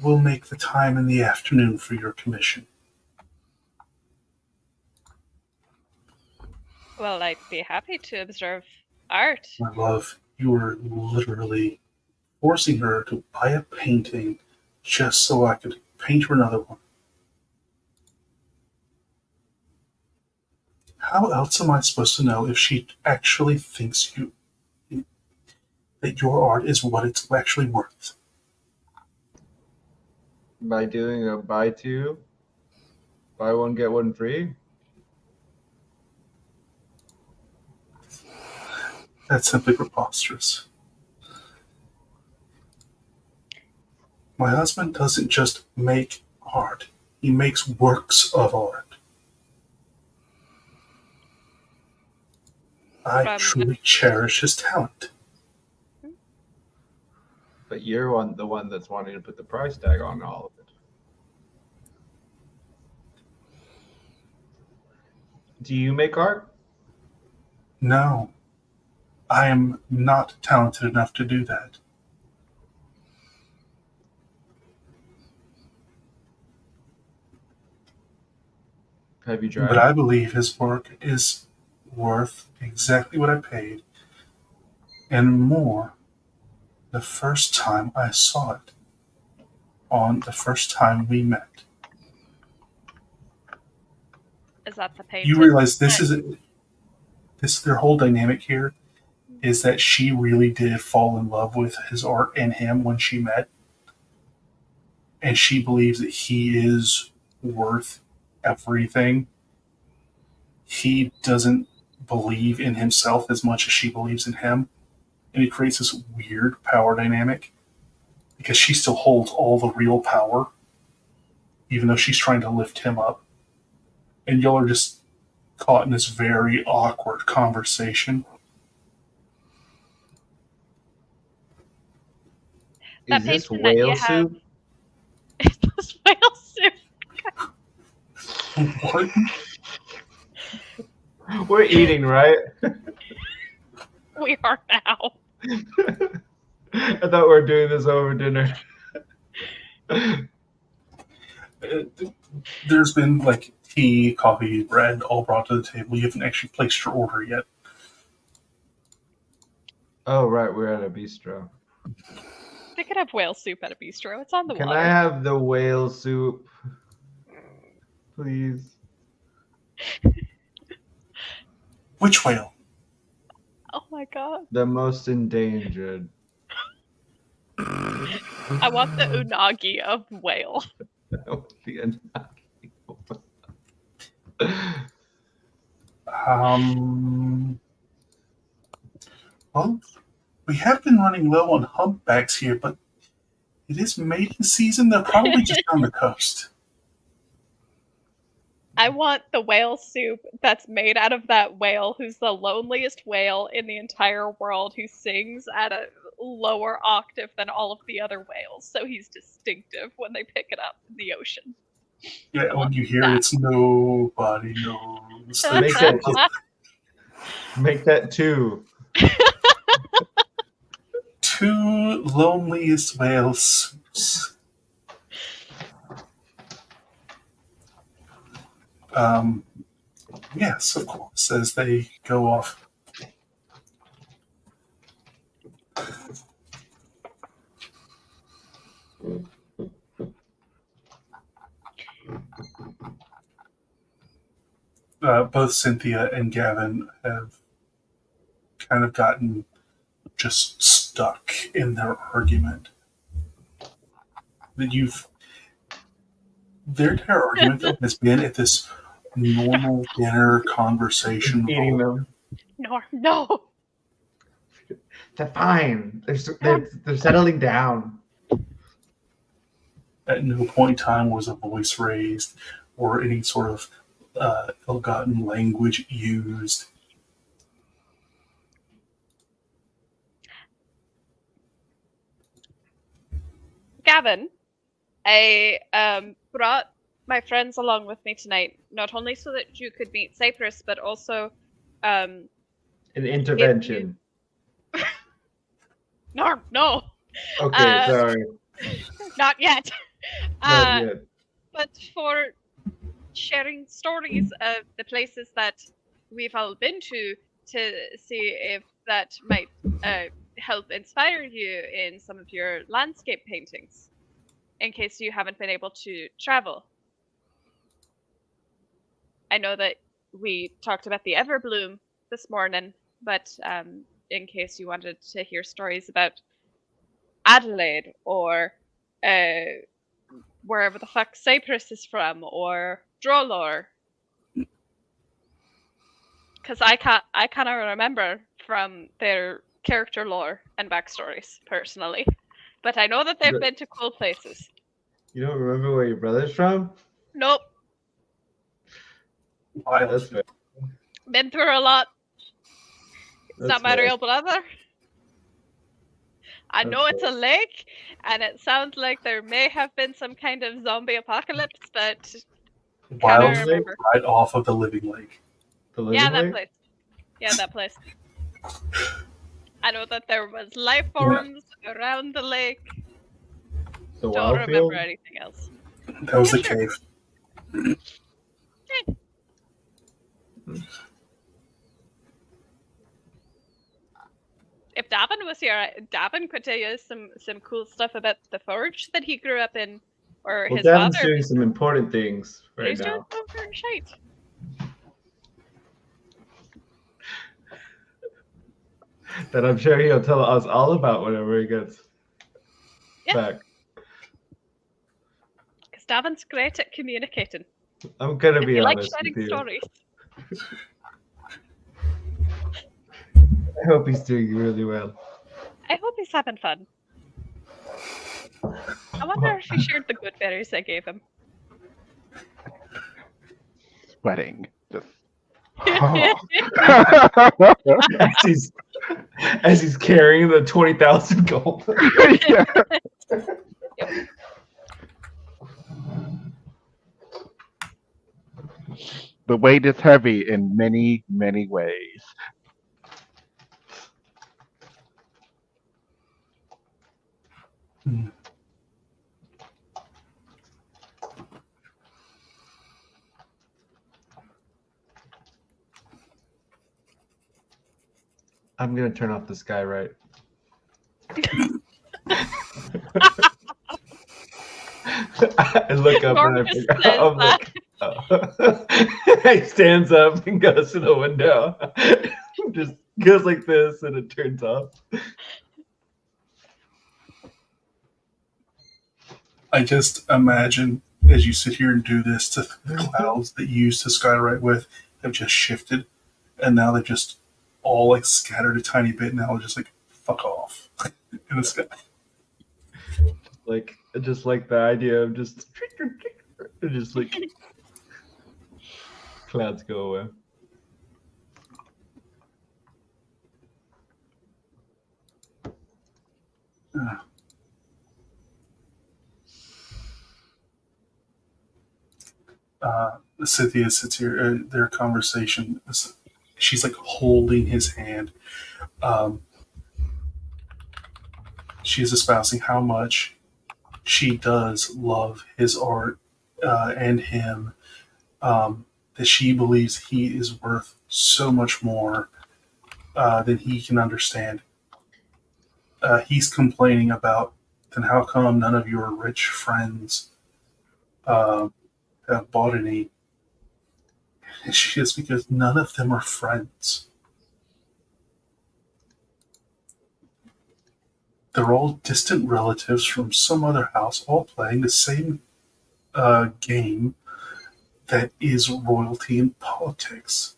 A: we'll make the time in the afternoon for your commission.
B: Well, I'd be happy to observe art.
A: My love, you were literally forcing her to buy a painting just so I could paint her another one. How else am I supposed to know if she actually thinks that your art is what it's actually worth?
F: By doing a buy one get one free.
A: That's simply preposterous. My husband doesn't just make art, he makes works of art. I truly cherish his talent.
F: But you're the one that's wanting to put the price tag on all of it. Do you make art?
A: No, I am not talented enough to do that.
F: Have you tried?
A: But I believe his work is worth exactly what I paid, and more, the first time I saw it, on the first time we met.
B: Is that the painting?
A: You realize this their whole dynamic here is that she really did fall in love with his art and him when she met, and she believes that he is worth everything. He doesn't believe in himself as much as she believes in him, and it creates this weird power dynamic because she still holds all the real power, even though she's trying to lift him up. And y'all are just caught in this very awkward conversation.
B: That
F: Is this
B: painting that you
F: whale
B: have-
F: soup?
B: Is this whale soup?
A: What?
F: We're eating, right?
B: We are now.
F: I thought we were doing this over dinner.
A: There's been like tea, coffee, bread all brought to the table. You haven't actually placed your order yet.
F: Oh, right. We're at a bistro.
B: They could have whale soup at a bistro. It's on the
F: Can
B: water.
F: I have the whale soup? Please.
A: Which whale?
B: Oh my god.
F: The most endangered.
B: I want the unagi of whale.
A: Well, we have been running low on humpbacks here, but it is mating season. They're probably just down the coast.
B: I want the whale soup that's made out of that whale who's the loneliest whale in the entire world, who sings at a lower octave than all of the other whales, so he's distinctive when they pick it up in the ocean.
A: Yeah, when you hear it's nobody knows.
F: Make that Make that 2.
A: 2 loneliest whale suits. Yes, of course, as they go off. Both Cynthia and Gavin have kind of gotten just stuck in their argument. Their entire argument though has been at this normal dinner conversation.
F: Eating them.
B: No.
F: They're fine. They're settling down.
A: At no point in time was a voice raised or any sort of ill-gotten language used.
B: Gavin, I brought my friends along with me tonight, not only so that you could meet Cypress, but also
F: An intervention.
B: No.
F: Okay, sorry.
B: Not yet.
F: Not yet.
B: But for sharing stories of the places that we've all been to see if that might help inspire you in some of your landscape paintings, in case you haven't been able to travel. I know that we talked about the Everbloom this morning, but in case you wanted to hear stories about Adelaide or wherever the fuck Cyprus is from, or Drolor, because I cannot remember from their character lore and backstories personally, but I know that they've been to cool places.
F: You don't remember where your brother's from?
B: Nope.
F: That's fair.
B: Been through a lot. It's
F: That's
B: not my
F: fair.
B: real brother. I
F: That's
B: know it's a
F: fair.
B: lake, and it sounds like there may have been some kind of zombie apocalypse, but
A: Wild
B: remember.
A: right off of the living lake.
F: The living
B: yeah, that
F: lake?
B: place. Yeah, that place. I know that there was life forms around the lake.
F: The
B: Don't
F: wild
B: remember
F: field?
B: anything else.
A: That was
B: Yeah,
A: the
B: sure.
A: cave.
B: If Davin was here, Davin could tell you some cool stuff about the forge that he grew up in, or
F: Well,
B: his
F: Davin's
B: father.
F: doing some important things right
B: He's doing
F: now.
B: some important shit.
F: That I'm sure he'll tell us all about whenever he gets back.
B: Because Davin's great at communicating.
F: I'm gonna
B: And
F: be
B: he likes
F: honest
B: sharing
F: with you.
B: stories.
F: I hope he's doing really well.
B: I hope he's having fun. I wonder if he shared the good berries I gave him.
C: Sweating. Just.
F: as he's carrying the 20,000 gold.
C: Yeah. The weight is heavy in many, many ways.
F: I'm gonna turn off the sky right. I look up and I
B: Marcus
F: figure
B: says
F: I'm like, oh. He stands up and goes to the window. Just goes like this and it turns off.
A: I just imagine as you sit here and do this, the clouds that you used to skywrite with have just shifted, and now they're just all like scattered a tiny bit. Now just like fuck off in the sky.
F: Like just like the idea of just like clouds go away.
A: Cynthia sits here. Their conversation is She's like holding his hand. She is espousing how much she does love his art and him. That she believes he is worth so much more than he can understand. He's complaining about, then how come none of your rich friends have bought any? And she is, because none of them are friends. They're all distant relatives from some other house, all playing the same game that is royalty and politics.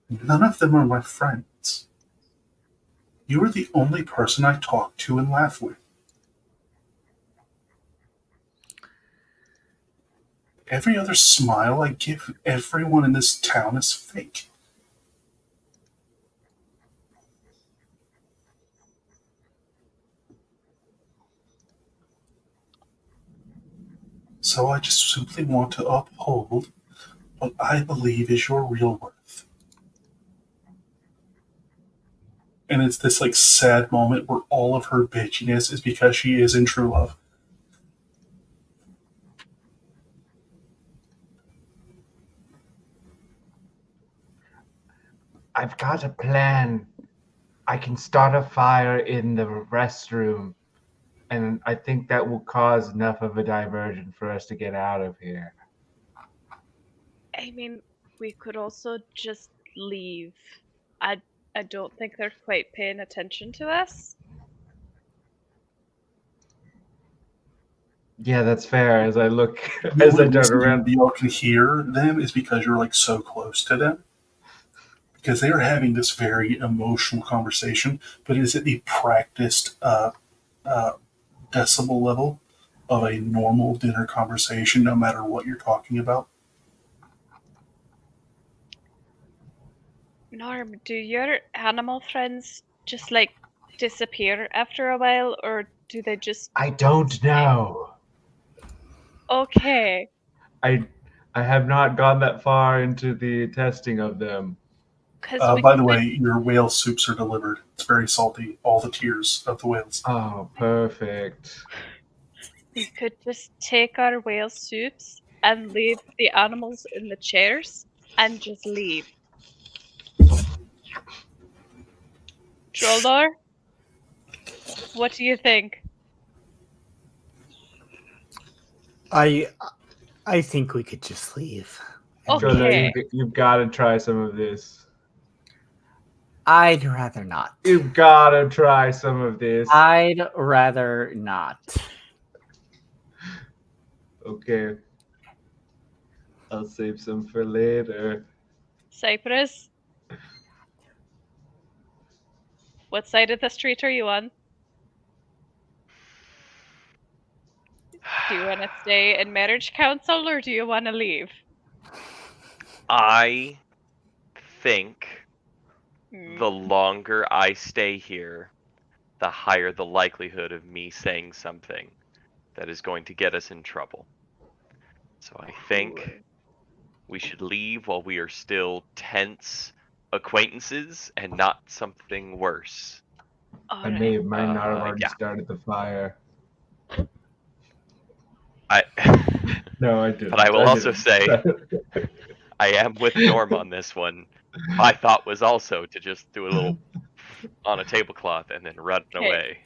A: None of them are my friends. You are the only person I talk to and laugh with. Every other smile I give everyone in this town is fake. So I just simply want to uphold what I believe is your real worth. And it's this like sad moment where all of her bitchiness is because she is in true love.
F: I've got a plan. I can start a fire in the restroom, and I think that will cause enough of a diversion for us to get out of here.
B: I mean, we could also just leave. I don't think they're quite paying attention to us.
F: Yeah, that's fair. As I look,
A: The
F: as I
A: only
F: turn
A: reason
F: around,
A: you all can hear them is because you're like so close to them. Because they are having this very emotional conversation, but it is at the practiced decibel level of a normal dinner conversation, no matter what you're talking about.
B: Norm, do your animal friends just like disappear after a while, or do they just
F: I don't know.
B: okay?
F: I have not gone that far into the testing of them.
B: Because
A: By the way, your whale soups are delivered. It's very salty. All the tears of the whales.
F: Oh, perfect.
B: we could just take our whale soups and leave the animals in the chairs and just leave. Troldor, what do you think?
D: I think we could just leave.
B: Okay.
F: You've got to try some of this.
D: I'd rather not.
F: You've got to try some of this.
D: I'd rather not.
F: Okay. I'll save some for later.
B: Cypress, what side of the street are you on? Do you want to stay in marriage council or do you want to leave?
E: I think
B: Hmm.
E: the longer I stay here, the higher the likelihood of me saying something that is going to get us in trouble. So I think we should leave while we are still tense acquaintances and not something worse.
F: I might not have already
E: yeah.
F: started the fire.
E: I
F: No, I didn't.
E: But I will also
F: didn't.
E: say I am with Norm on this one. My thought was also to just do a little on a tablecloth and then run
B: Okay.
E: away.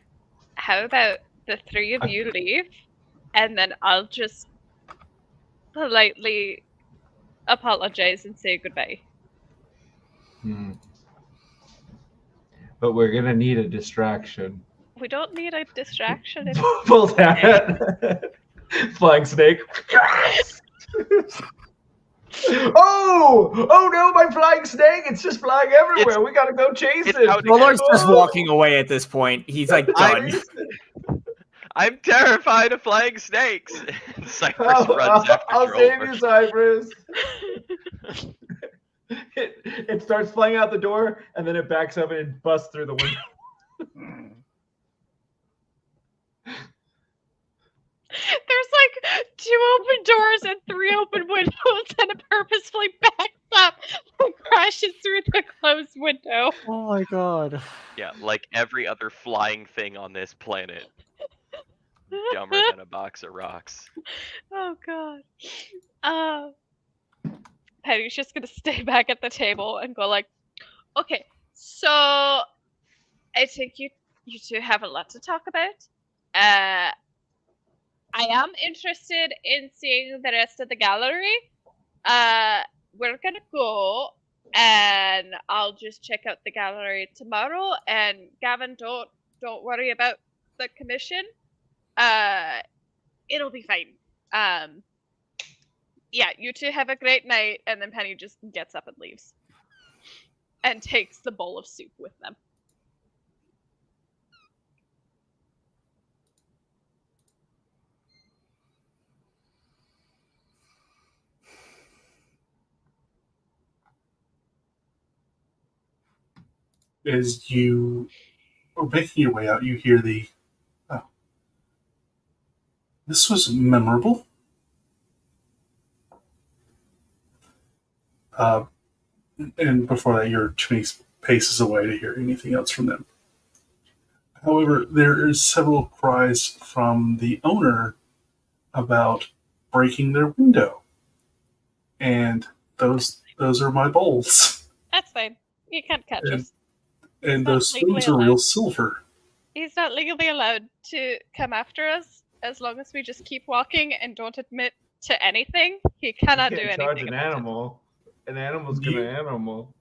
B: How about the three of you leave, and then I'll just politely apologize and say goodbye.
F: But we're gonna need a distraction.
B: We don't need a distraction.
F: Pull that. Flying snake. Oh no, my flying snake! It's just flying everywhere. We gotta go chase it.
D: Troldor's just walking away at this point. He's like done.
E: I'm terrified of flying snakes. Cypress runs after
F: I'll save
E: Drover.
F: you, Cypress. It starts flying out the door, and then it backs up and it busts through the window.
B: There's like 2 open doors and 3 open windows, and it purposefully backs up and crashes through the closed window.
D: Oh my god.
E: Yeah, like every other flying thing on this planet. Dumber than a box of rocks.
B: Oh god. Penny's just gonna stay back at the table and go like, okay, so I think you two have a lot to talk about. I am interested in seeing the rest of the gallery. We're gonna go, and I'll just check out the gallery tomorrow. And Gavin, don't worry about the commission. It'll be fine. Yeah, you two have a great night. And then Penny just gets up and leaves, and takes the bowl of soup with them.
A: As you are making your way out, you hear this was memorable. And before that, you're too many paces away to hear anything else from them. However, there is several cries from the owner about breaking their window. And those are my bowls.
B: That's fine. You can't catch us.
A: And
B: Not
A: those
B: legally
A: spoons are real
B: allowed.
A: silver.
B: He's not legally allowed to come after us as long as we just keep walking and don't admit to anything. He cannot do
F: You can't
B: anything.
F: charge an
B: about it.
F: animal. An animal's gonna animal.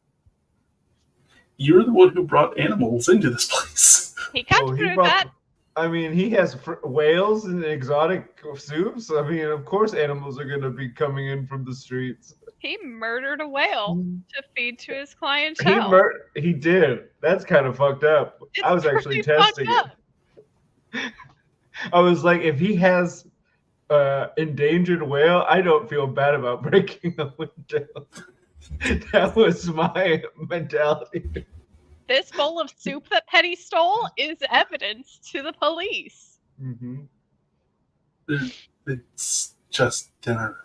A: You're the one who brought animals into this place.
B: He can't
F: Well,
B: prove that.
F: I mean, he has whales and exotic soups. I mean, of course, animals are gonna be coming in from the streets.
B: He murdered a whale to feed to his clientele.
F: He did. That's kind of fucked up.
B: It's
F: I was actually
B: pretty fucked
F: testing
B: up.
F: it. I was like, if he has endangered whale, I don't feel bad about breaking the window. That was my mentality.
B: This bowl of soup that Penny stole is evidence to the police.
F: Mm-hmm.
A: It's just dinner.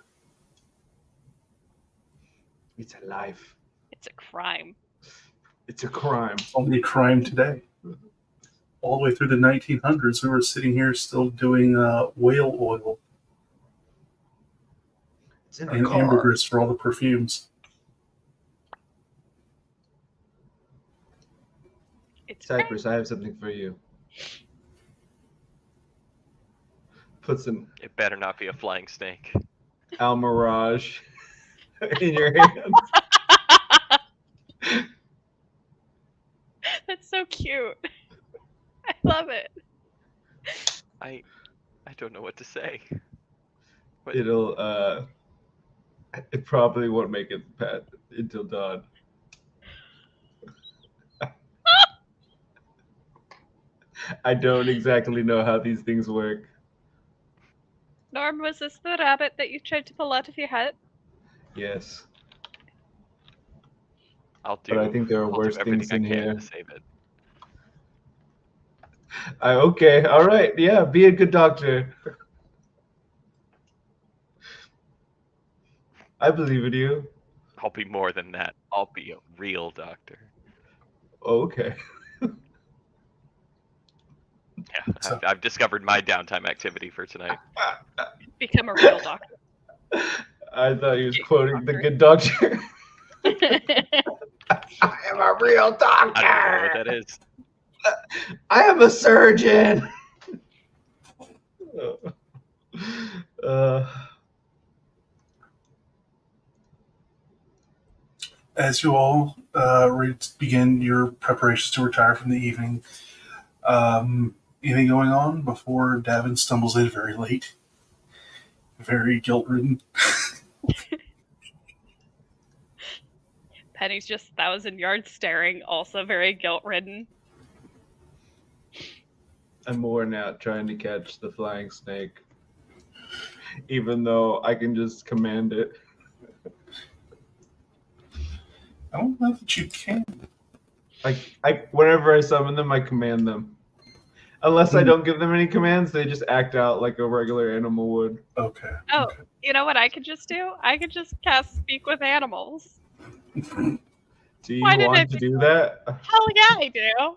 F: It's a life.
B: It's a crime.
F: It's a crime.
A: It's only a crime today. All the way through the 1900s, we were sitting here still doing whale oil
F: It's in
A: and ambergris for all the perfumes.
B: It's
F: Cypress, I have something for you. Put some
E: It better not be a flying snake.
F: Almirage in your hand.
B: That's so cute. I love it.
E: I don't know what to say. But
F: It probably won't make it until dawn. I don't exactly know how these things work.
B: Norm, was this the rabbit that you tried to pull out of your hat?
F: Yes.
E: I'll do.
F: But I think there are
E: I'll do
F: worse
E: everything
F: things in
E: I can
F: here.
E: to save it.
F: Okay, all right. Yeah, be a good doctor. I believe in you.
E: I'll be more than that. I'll be a real doctor.
F: Okay.
E: Yeah, I've discovered my downtime activity for tonight.
B: Become a real doctor.
F: I thought he was quoting the good doctor. I am a real doctor.
E: I don't know what that is.
F: I am a surgeon.
A: As you all begin your preparations to retire from the evening, anything going on before Davin stumbles in very late? Very guilt-ridden.
B: Penny's just 1,000 yards staring, also very guilt-ridden.
F: I'm worn out trying to catch the flying snake, even though I can just command it.
A: I don't know that you can.
F: Whenever I summon them, I command them. Unless I don't give them any commands, they just act out like a regular animal would.
A: Okay.
B: Oh,
A: okay.
B: you know what I could just do? I could just cast Speak with Animals.
F: Do you
B: Why did I
F: want to
B: think
F: do that?
B: Hell yeah, I do.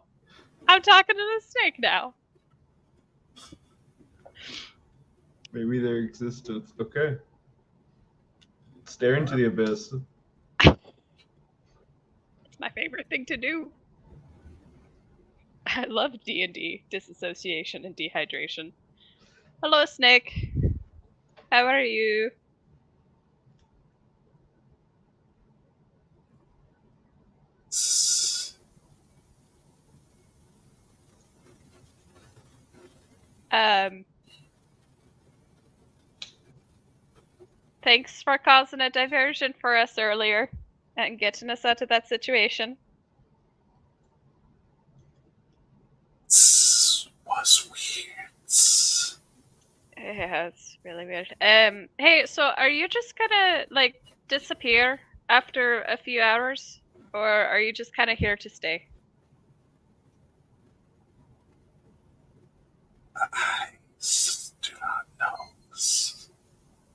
B: I'm talking to the snake now.
F: Maybe their existence. Okay. Stare into the abyss.
B: It's my favorite thing to do. I love D&D, disassociation and dehydration. Hello, snake. How are you? Thanks for causing a diversion for us earlier and getting us out of that situation.
A: Was weird.
B: Yeah, it's really weird. Hey, so are you just gonna, like, disappear after a few hours? Or are you just kind of here to stay?
A: I do not know.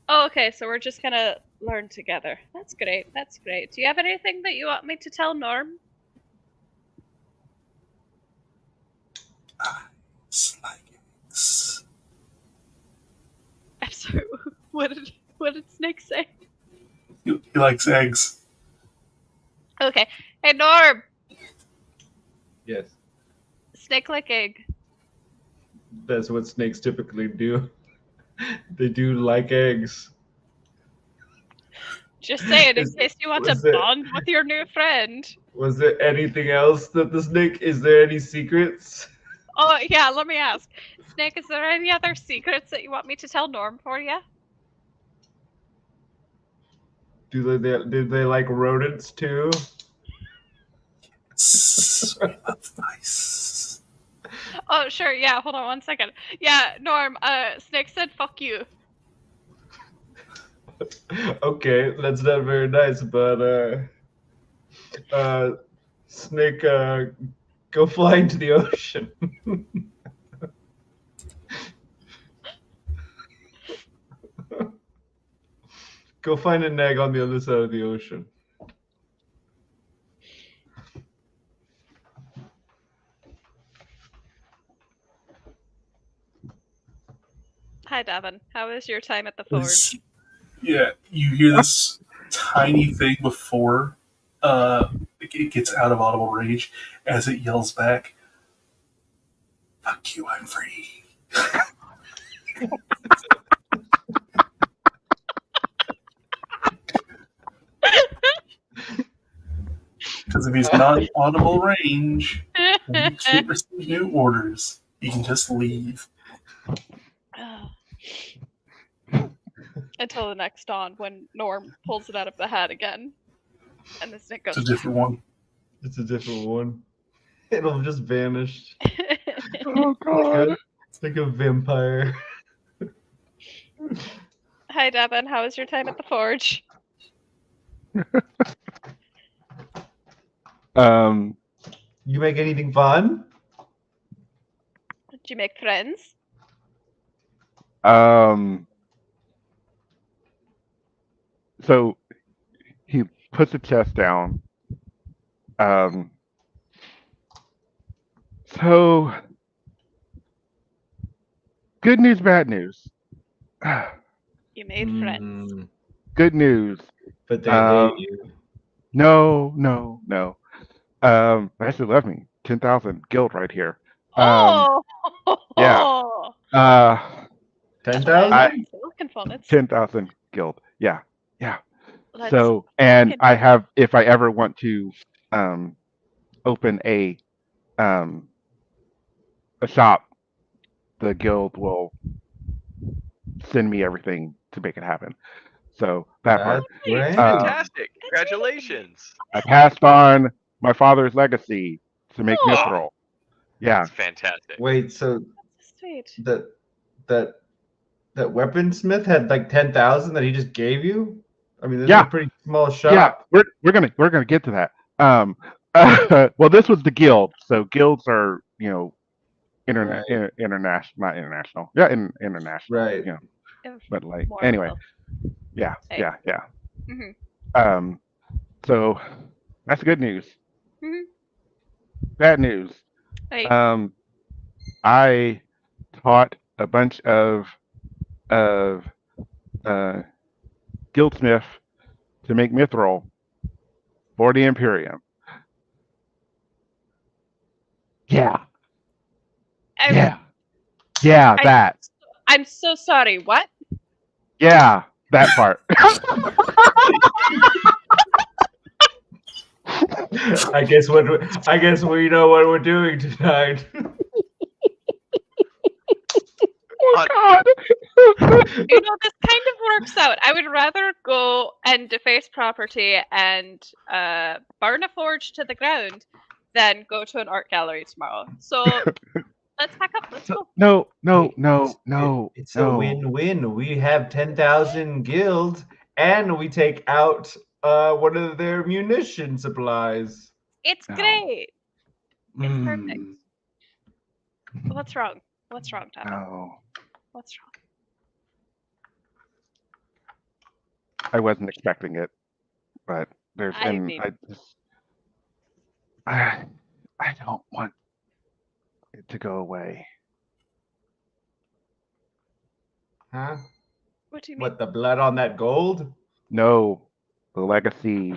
B: Oh, okay, so we're just gonna learn together. That's great, that's great. Do you have anything that you want me to tell Norm?
A: Like eggs.
B: I'm sorry, what did Snake say?
A: He likes eggs.
B: Okay, hey Norm!
F: Yes.
B: Snake like egg.
F: That's what snakes typically do. They do like eggs.
B: Just saying, in
F: Is-
B: case you want to
F: was it-
B: bond with your new friend.
F: Was there anything else that the snake? Is there any secrets?
B: Oh, yeah, let me ask. Snake, is there any other secrets that you want me to tell Norm for you?
F: Do they like rodents too?
A: We love mice.
B: Oh, sure, yeah, hold on one second. Yeah, Norm, Snake said fuck you.
F: Okay, that's not very nice, but snake, go fly into the ocean. Go find an egg on the other side of the ocean.
B: Hi, Davin. How was your time at the forge?
A: Yeah, you hear this tiny thing before it gets out of audible rage as it yells back, "Fuck you, I'm free." Because if he's not in audible range, you can't receive new orders. You can just leave.
B: Until the next dawn when Norm pulls it out of the hat again. And the snake goes.
A: It's a different one.
F: It's a different one. It'll just vanish.
C: Oh god.
F: It's like a vampire.
B: Hi, Davin. How was your time at the forge?
F: You make anything fun?
B: Did you make friends?
C: So he puts the chest down. So good news, bad news.
B: You made friends.
C: Good news.
F: But they hate you.
C: No. They actually love me. 10,000 guild right here.
B: Oh!
C: yeah.
F: 10,000?
B: Silicon phonics.
C: 10,000 guild. Yeah.
B: Let's
C: So, and
B: fucking-
C: I have, if I ever want to open a shop, the guild will send me everything to make it happen. So that part.
F: That's great.
E: Fantastic! Congratulations.
C: I passed on my father's legacy to make
B: Oh.
C: mithril. Yeah.
E: That's fantastic.
F: Wait, so
B: That's sweet.
F: that weaponsmith had like 10,000 that he just gave you? I mean, this
C: Yeah.
F: is a pretty small shop.
C: Yeah, we're gonna get to that. Well, this was the guild, so guilds are Internet, international, not international. Yeah, international.
F: Right.
C: You know,
B: If
C: but like
B: more
C: anyway,
B: will.
C: yeah,
B: Hey.
C: yeah.
B: Mhm.
C: So that's good news.
B: Mhm.
C: Bad news.
B: Hey.
C: I taught a bunch of uh, guildsmith to make mithril for the Imperium. Yeah,
B: I'm,
C: yeah,
B: I-
C: that.
B: I'm so sorry. What?
C: Yeah, that part.
F: I guess we know what we're doing tonight.
C: Oh God.
B: You know, this kind of works out. I would rather go and deface property and burn a forge to the ground than go to an art gallery tomorrow. So let's pack up. Let's go.
C: No.
F: It's a win-win. We have 10,000 guild, and we take out one of their munition supplies.
B: It's
C: No.
B: great. It's perfect.
F: Mm.
B: What's wrong? What's wrong, Tata?
C: No.
B: What's wrong?
C: I wasn't expecting it, but there's
B: I
C: and
B: mean-
C: I don't want it to go away.
F: Huh?
B: What do you mean?
F: What, the blood on that gold?
C: No, the legacy.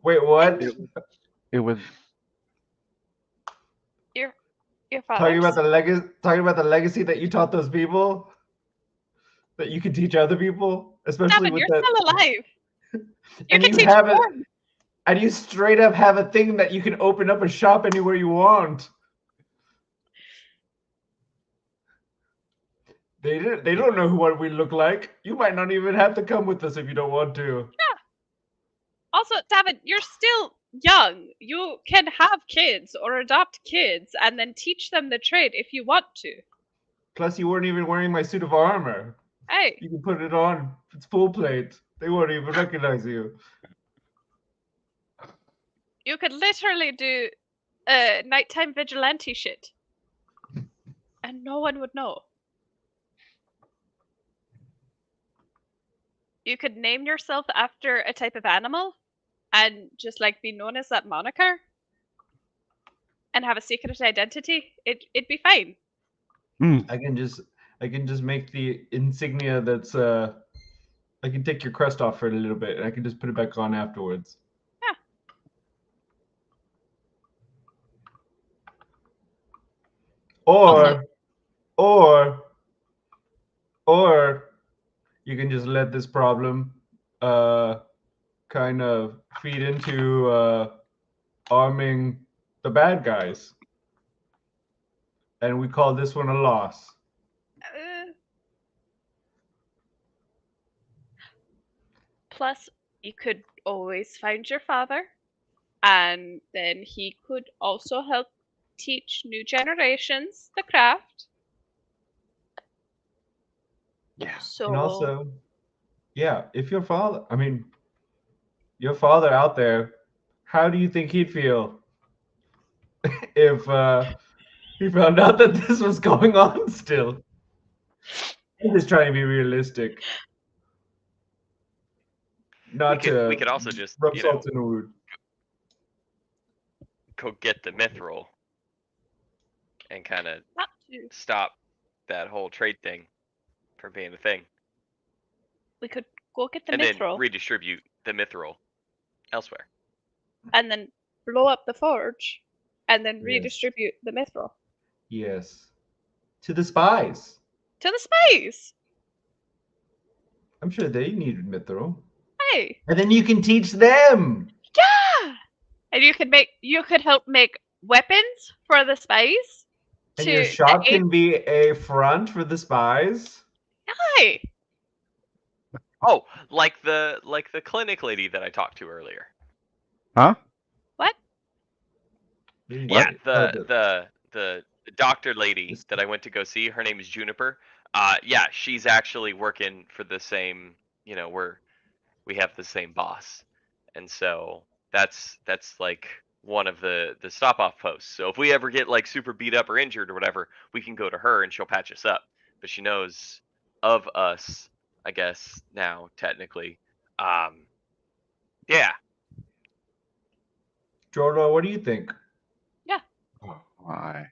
F: Wait, what?
C: It was
B: Your
F: Talking
B: father's?
F: about the legacy that you taught those people? That you could teach other people? Especially
B: Davin,
F: with
B: you're
F: that.
B: still alive. You
F: And
B: can
F: you
B: teach
F: have it.
B: more.
F: And you straight up have a thing that you can open up a shop anywhere you want. They don't know what we look like. You might not even have to come with us if you don't want to.
B: Also, Davin, you're still young. You can have kids or adopt kids and then teach them the trade if you want to.
F: Plus, you weren't even wearing my suit of armor.
B: Hey,
F: You can put it on. It's full plate. They won't even recognize you.
B: you could literally do nighttime vigilante shit. And no one would know. You could name yourself after a type of animal and just like be known as that moniker and have a secret identity. It'd be fine.
F: I can just make the insignia that's I can take your crest off for a little bit and I can just put it back on afterwards.
B: Yeah.
F: Or you can just let this problem kind of feed into arming the bad guys. And we call this one a loss.
B: Plus, you could always find your father, and then he could also help teach new generations the craft.
C: yeah.
B: So,
F: And also, yeah, if your father out there, how do you think he'd feel if he found out that this was going on still? I'm just trying to be realistic. Not
E: we could also just
F: rub salt in the wound.
E: go get the mithril and kind of
B: not to.
E: stop that whole trade thing from being a thing,
B: We could go get the
E: and then
B: mithril
E: redistribute the mithril elsewhere.
B: and then blow up the forge and then
F: Yes.
B: redistribute the mithril
F: Yes. To the spies.
B: to the spies.
F: I'm sure they needed mithril.
B: Hey,
F: And then you can teach them.
B: yeah, and you could help make weapons for the spies.
F: And your shop can be a front for the spies.
B: Hey,
E: Oh, like the clinic lady that I talked to earlier.
C: Huh?
B: what?
E: Yeah,
F: Oh,
E: the doctor lady that I went to go see. Her name is Juniper. Yeah, she's actually working for the same. You know, we have the same boss, and so that's like one of the stop off posts. So if we ever get like super beat up or injured or whatever, we can go to her and she'll patch us up. But she knows of us, I guess, now technically. Yeah.
F: Jordo, what do you think?
C: Oh my.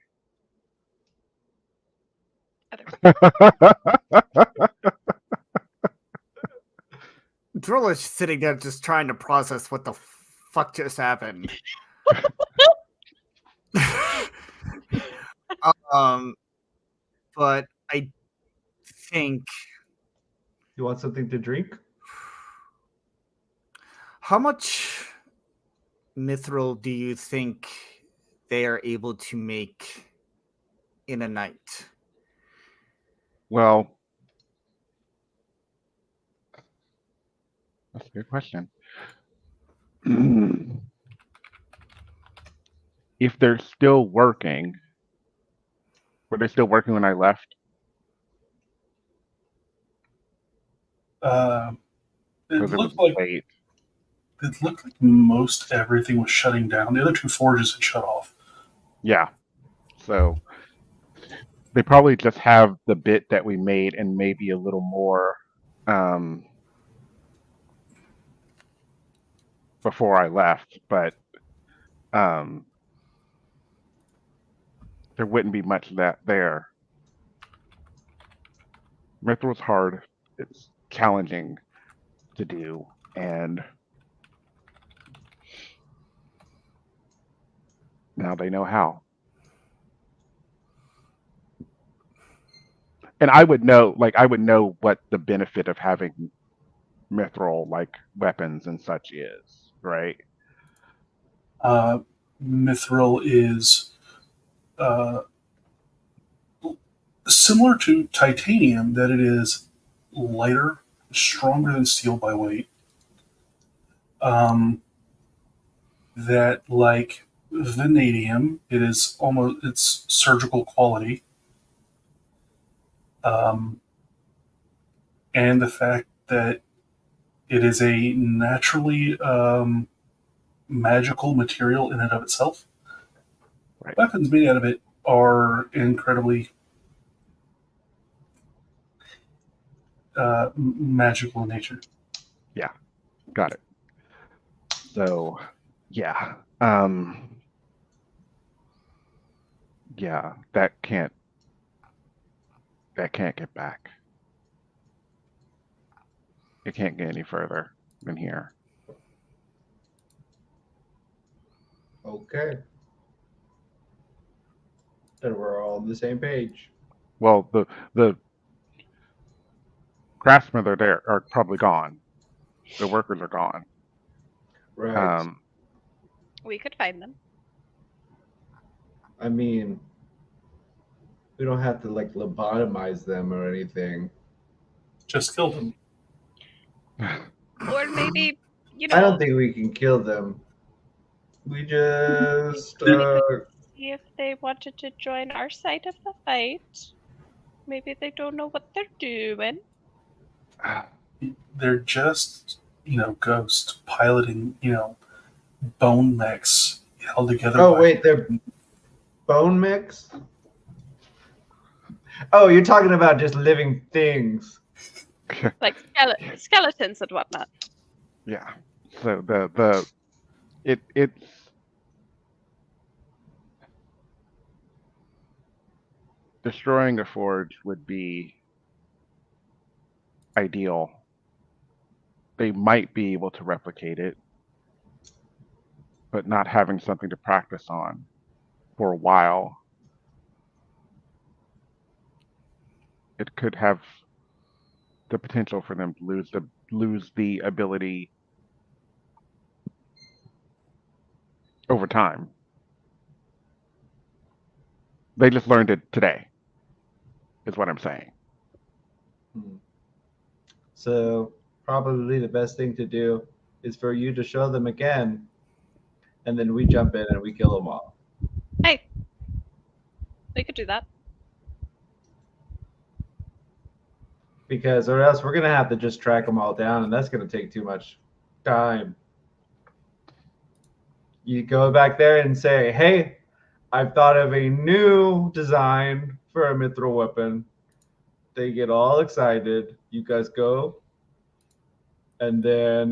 D: Drill's sitting there just trying to process what the fuck just happened. But I think,
F: You want something to drink?
D: how much mithril do you think they are able to make in a night?
C: Well, that's a good question. If they're still working, were they still working when I left?
A: It
C: Because it was
A: looked like
C: late.
A: most everything was shutting down. The other two forges had shut off.
C: Yeah. So they probably just have the bit that we made and maybe a little more before I left, but there wouldn't be much of that there. Mithril's hard. It's challenging to do, and now they know how. And I would know what the benefit of having mithril like weapons and such is, right?
A: Mithril is similar to titanium, that it is lighter, stronger than steel by weight. That like vanadium, it's surgical quality. And the fact that it is a naturally magical material in and of itself.
C: Right.
A: Weapons made out of it are incredibly magical in nature.
C: Yeah, got it. So, yeah, yeah, that can't get back. It can't get any further than here.
F: Okay. Then we're all on the same page.
C: Well, the craftsmen are probably gone. The workers are gone.
F: Right.
B: We could find them.
F: I mean, we don't have to like lobotomize them or anything.
A: Just kill them.
B: Or maybe,
F: I don't think we can kill them. We just
B: see if they wanted to join our side of the fight. Maybe they don't know what they're doing.
A: They're just, ghosts piloting, bone mechs held together.
F: Oh wait, they're bone mix? Oh, you're talking about just living things.
B: Like skeletons and whatnot.
C: Yeah. So it's destroying a forge would be ideal. They might be able to replicate it, but not having something to practice on for a while, it could have the potential for them to lose the ability over time. They just learned it today, is what I'm saying.
F: So probably the best thing to do is for you to show them again, and then we jump in and we kill them all.
B: Hey, we could do that.
F: Because or else we're gonna have to just track them all down, and that's gonna take too much time. You go back there and say, "Hey, I've thought of a new design for a mithril weapon." They get all excited. You guys go, and then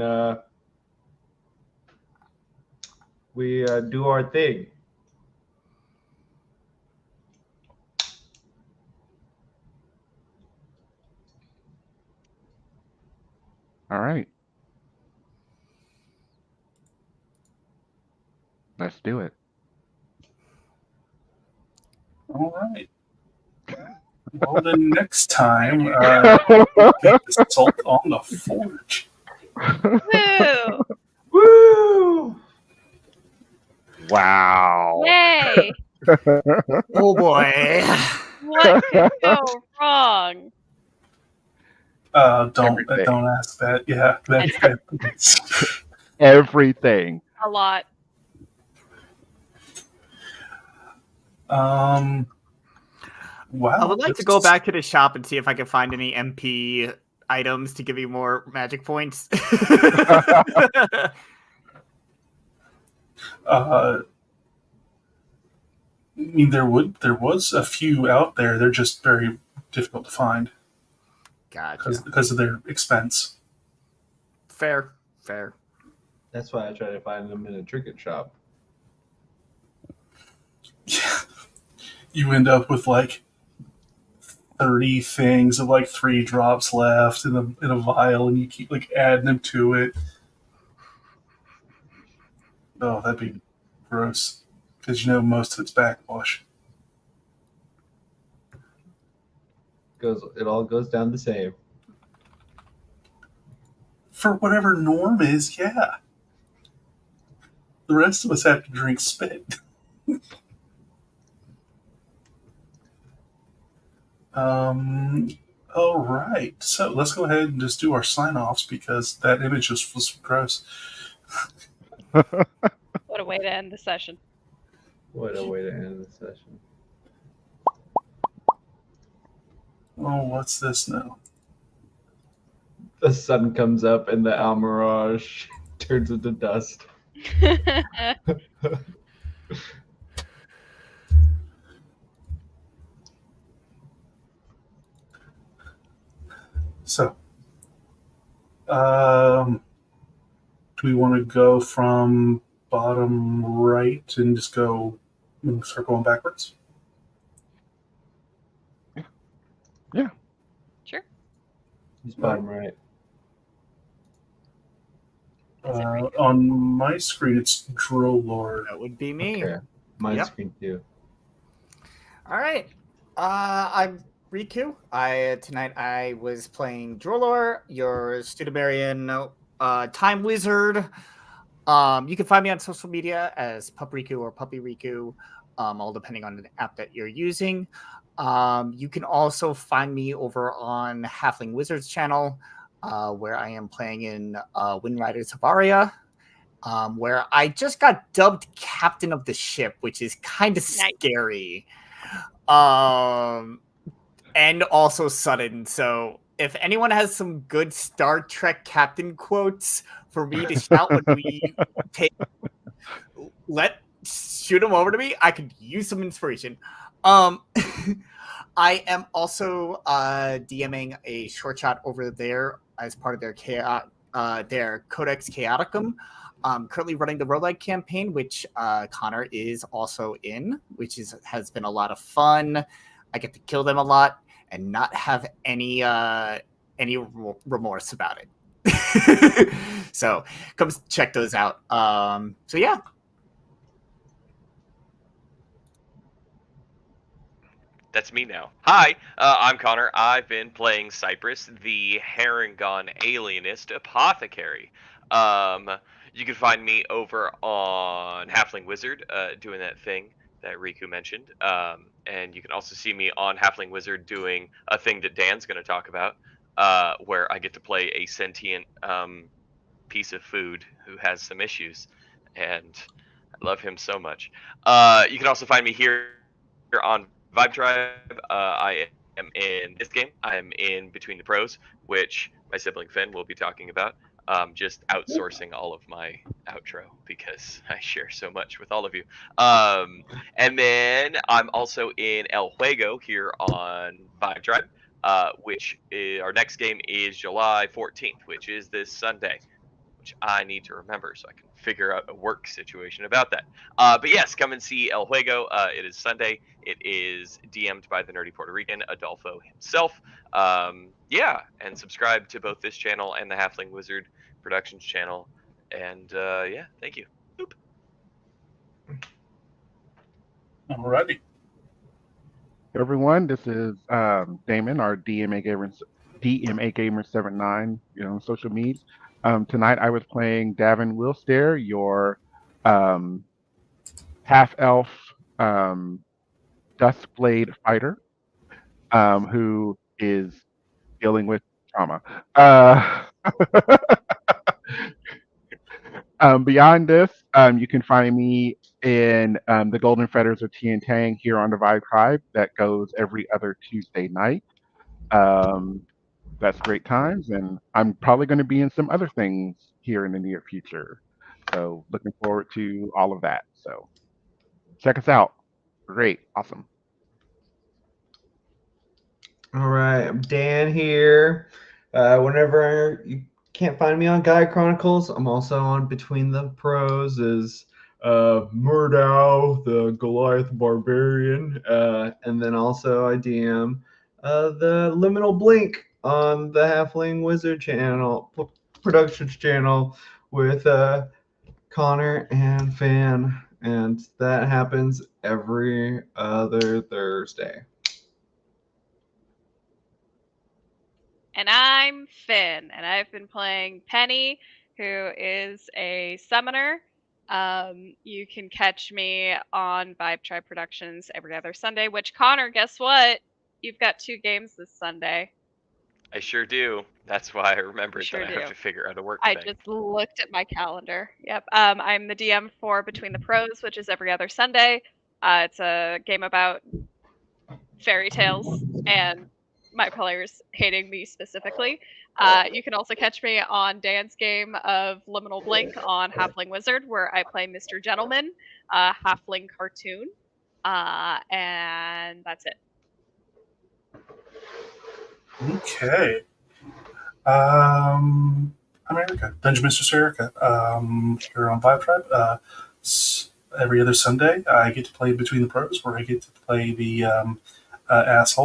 F: we do our thing.
C: All right. Let's do it.
A: All right. Well, then next time, assault on the forge.
B: Woo!
F: Woo!
C: Wow.
B: Yay!
D: Oh boy.
B: What could go wrong?
A: Don't
C: Everything.
A: ask that. Yeah, that
C: Everything.
B: A lot.
A: Wow.
D: I would like to go back to the shop and see if I can find any MP items to give you more magic points.
A: I mean, there was a few out there. They're just very difficult to find
D: Gotcha.
A: because of their expense.
D: Fair.
F: That's why I try to find them in a trinket shop.
A: Yeah. You end up with like 30 things of like 3 drops left in a vial, and you keep like adding them to it. Oh, that'd be gross. Because most of it's backwash.
F: It all goes down the same.
A: For whatever norm is, yeah. The rest of us have to drink spit. All right. So let's go ahead and just do our sign-offs because that image just was gross.
B: What a way to end the session.
F: What a way to end the session.
A: Oh, what's this now?
F: The sun comes up and the Almirage turns into dust.
A: So, do we want to go from bottom right and just start going backwards?
C: Yeah.
B: Sure.
F: He's bottom right.
A: On my screen, it's Drolord.
D: That would be me.
F: Okay. My
D: Yep.
F: screen too.
D: All right. I'm Riku. Tonight I was playing Drolor, your Studibarian time wizard. You can find me on social media as Pup Riku or Puppy Riku, all depending on the app that you're using. You can also find me over on Halfling Wizards channel, where I am playing in Wind Riders of Aria, where I just got dubbed captain of the ship, which is kind of scary. And also sudden. So if anyone has some good Star Trek captain quotes for me to shout when we shoot them over to me, I could use some inspiration. I am also DMing a short shot over there as part of their Codex Chaoticum. Currently running the Roguelike campaign, which Connor is also in, which has been a lot of fun. I get to kill them a lot and not have any remorse about it. So come check those out. So yeah.
E: That's me now. Hi, I'm Connor. I've been playing Cypress, the Harangon alienist apothecary. You can find me over on Halfling Wizard, doing that thing that Riku mentioned. And you can also see me on Halfling Wizard doing a thing that Dan's going to talk about, where I get to play a sentient piece of food who has some issues. And I love him so much. You can also find me here on Vibe Tribe. I am in this game. I am in Between the Pros, which my sibling Finn will be talking about. Just outsourcing all of my outro because I share so much with all of you. And then I'm also in El Juego here on Vibe Tribe, which our next game is July 14th, which is this Sunday, which I need to remember so I can figure out a work situation about that. But yes, come and see El Juego. It is Sunday. It is DM'd by the nerdy Puerto Rican Adolfo himself. Yeah, and subscribe to both this channel and the Halfling Wizard Productions channel. And yeah, thank you. Boop.
A: Alrighty.
C: Everyone, this is Damon, our DMA Gamer 79, on social medias. Tonight I was playing Davin Wilstair, your half elf Duskblade fighter, who is dealing with trauma. Beyond this, you can find me in the Golden Fetters of Tian Tang here on the Vibe Tribe that goes every other Tuesday night. That's great times, and I'm probably going to be in some other things here in the near future. So looking forward to all of that. So check us out. Great. Awesome.
F: All right, I'm Dan here. Whenever you can't find me on Gaea Chronicles, I'm also on Between the Pros as Murdow, the Goliath Barbarian, and then also I DM the Liminal Blink on the Halfling Wizard channel, Productions channel with Connor and Fan, and that happens every other Thursday.
B: And I'm Finn, and I've been playing Penny, who is a summoner. You can catch me on Vibe Tribe Productions every other Sunday, which, Connor, guess what? You've got 2 games this Sunday.
E: I sure do. That's why I remembered
B: Sure
E: that I have
B: do.
E: to figure out a work
B: I
E: thing.
B: just looked at my calendar. Yep. I'm the DM for Between the Pros, which is every other Sunday. It's a game about fairy tales and my players hating me specifically. You can also catch me on Dan's game of Liminal Blink on Halfling Wizard, where I play Mr. Gentleman, Halfling cartoon. And that's it.
A: Okay. I'm Erica, Dungeon Mistress Erica, here on Vibe Tribe. Every other Sunday, I get to play Between the Pros, where I get to play the half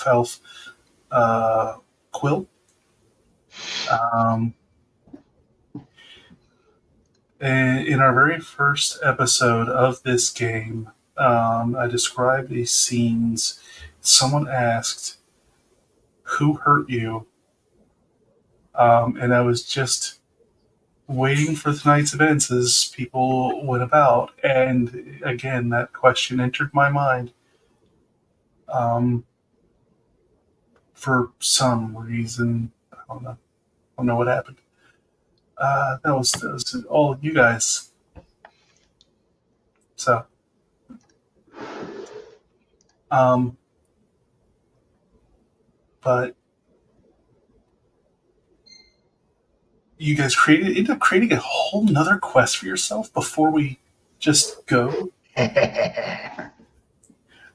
A: elf Quill. And in our very first episode of this game, I described these scenes. Someone asked, "Who hurt you?" And I was just waiting for tonight's events as people went about. And again, that question entered my mind. For some reason, I don't know. I don't know what happened. That was all you guys. So, but you guys ended up creating a whole nother quest for yourself before we just go.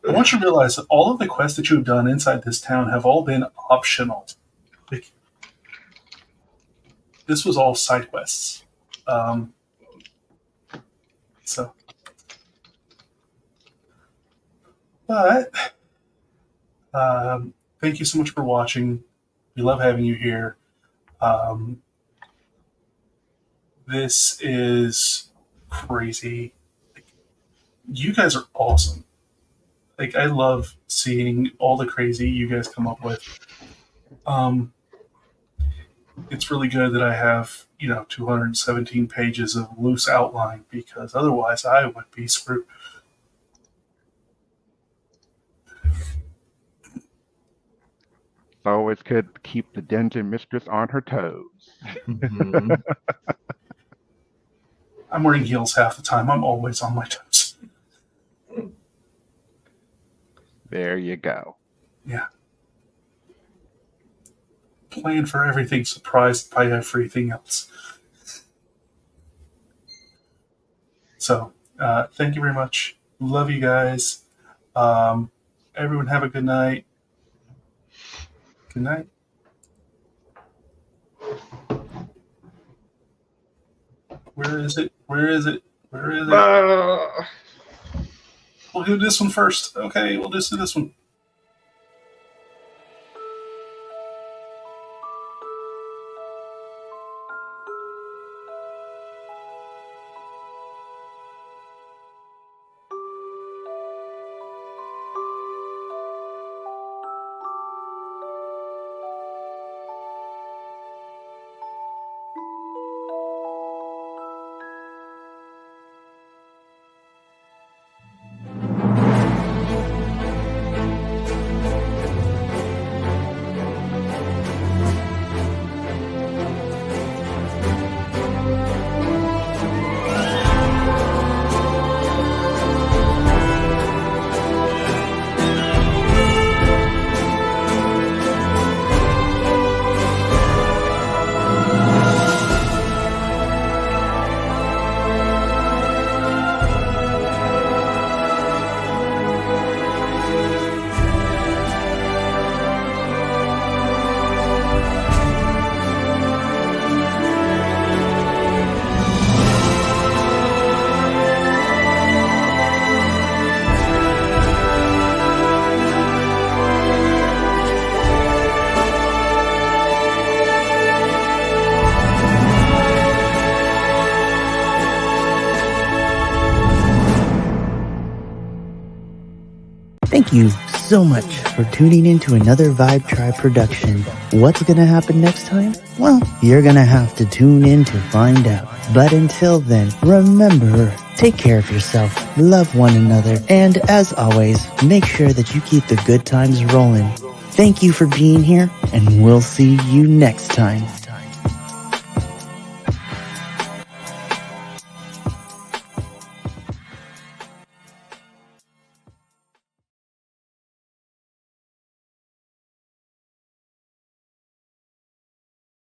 A: I want you to realize that all of the quests that you have done inside this town have all been optional. Like, this was all side quests. But thank you so much for watching. We love having you here. This is crazy. You guys are awesome. Like, I love seeing all the crazy you guys come up with. It's really good that I have 217 pages of loose outline, because otherwise I would be screwed.
C: It's always good to keep the dungeon mistress on her toes.
F: Mm-hmm.
A: I'm wearing heels half the time. I'm always on my toes.
C: There you go.
A: Yeah. plan for everything, surprised by everything else. So, thank you very much. Love you guys. Everyone have a good night. Good night. Where is it? Where is it? Where is it? We'll do this one first. Okay, we'll just do this one.
G: Thank you so much for tuning in to another Vibe Tribe production. What's gonna happen next time? Well, you're gonna have to tune in to find out. But until then, remember, take care of yourself, love one another, and as always, make sure that you keep the good times rolling. Thank you for being here, and we'll see you next time.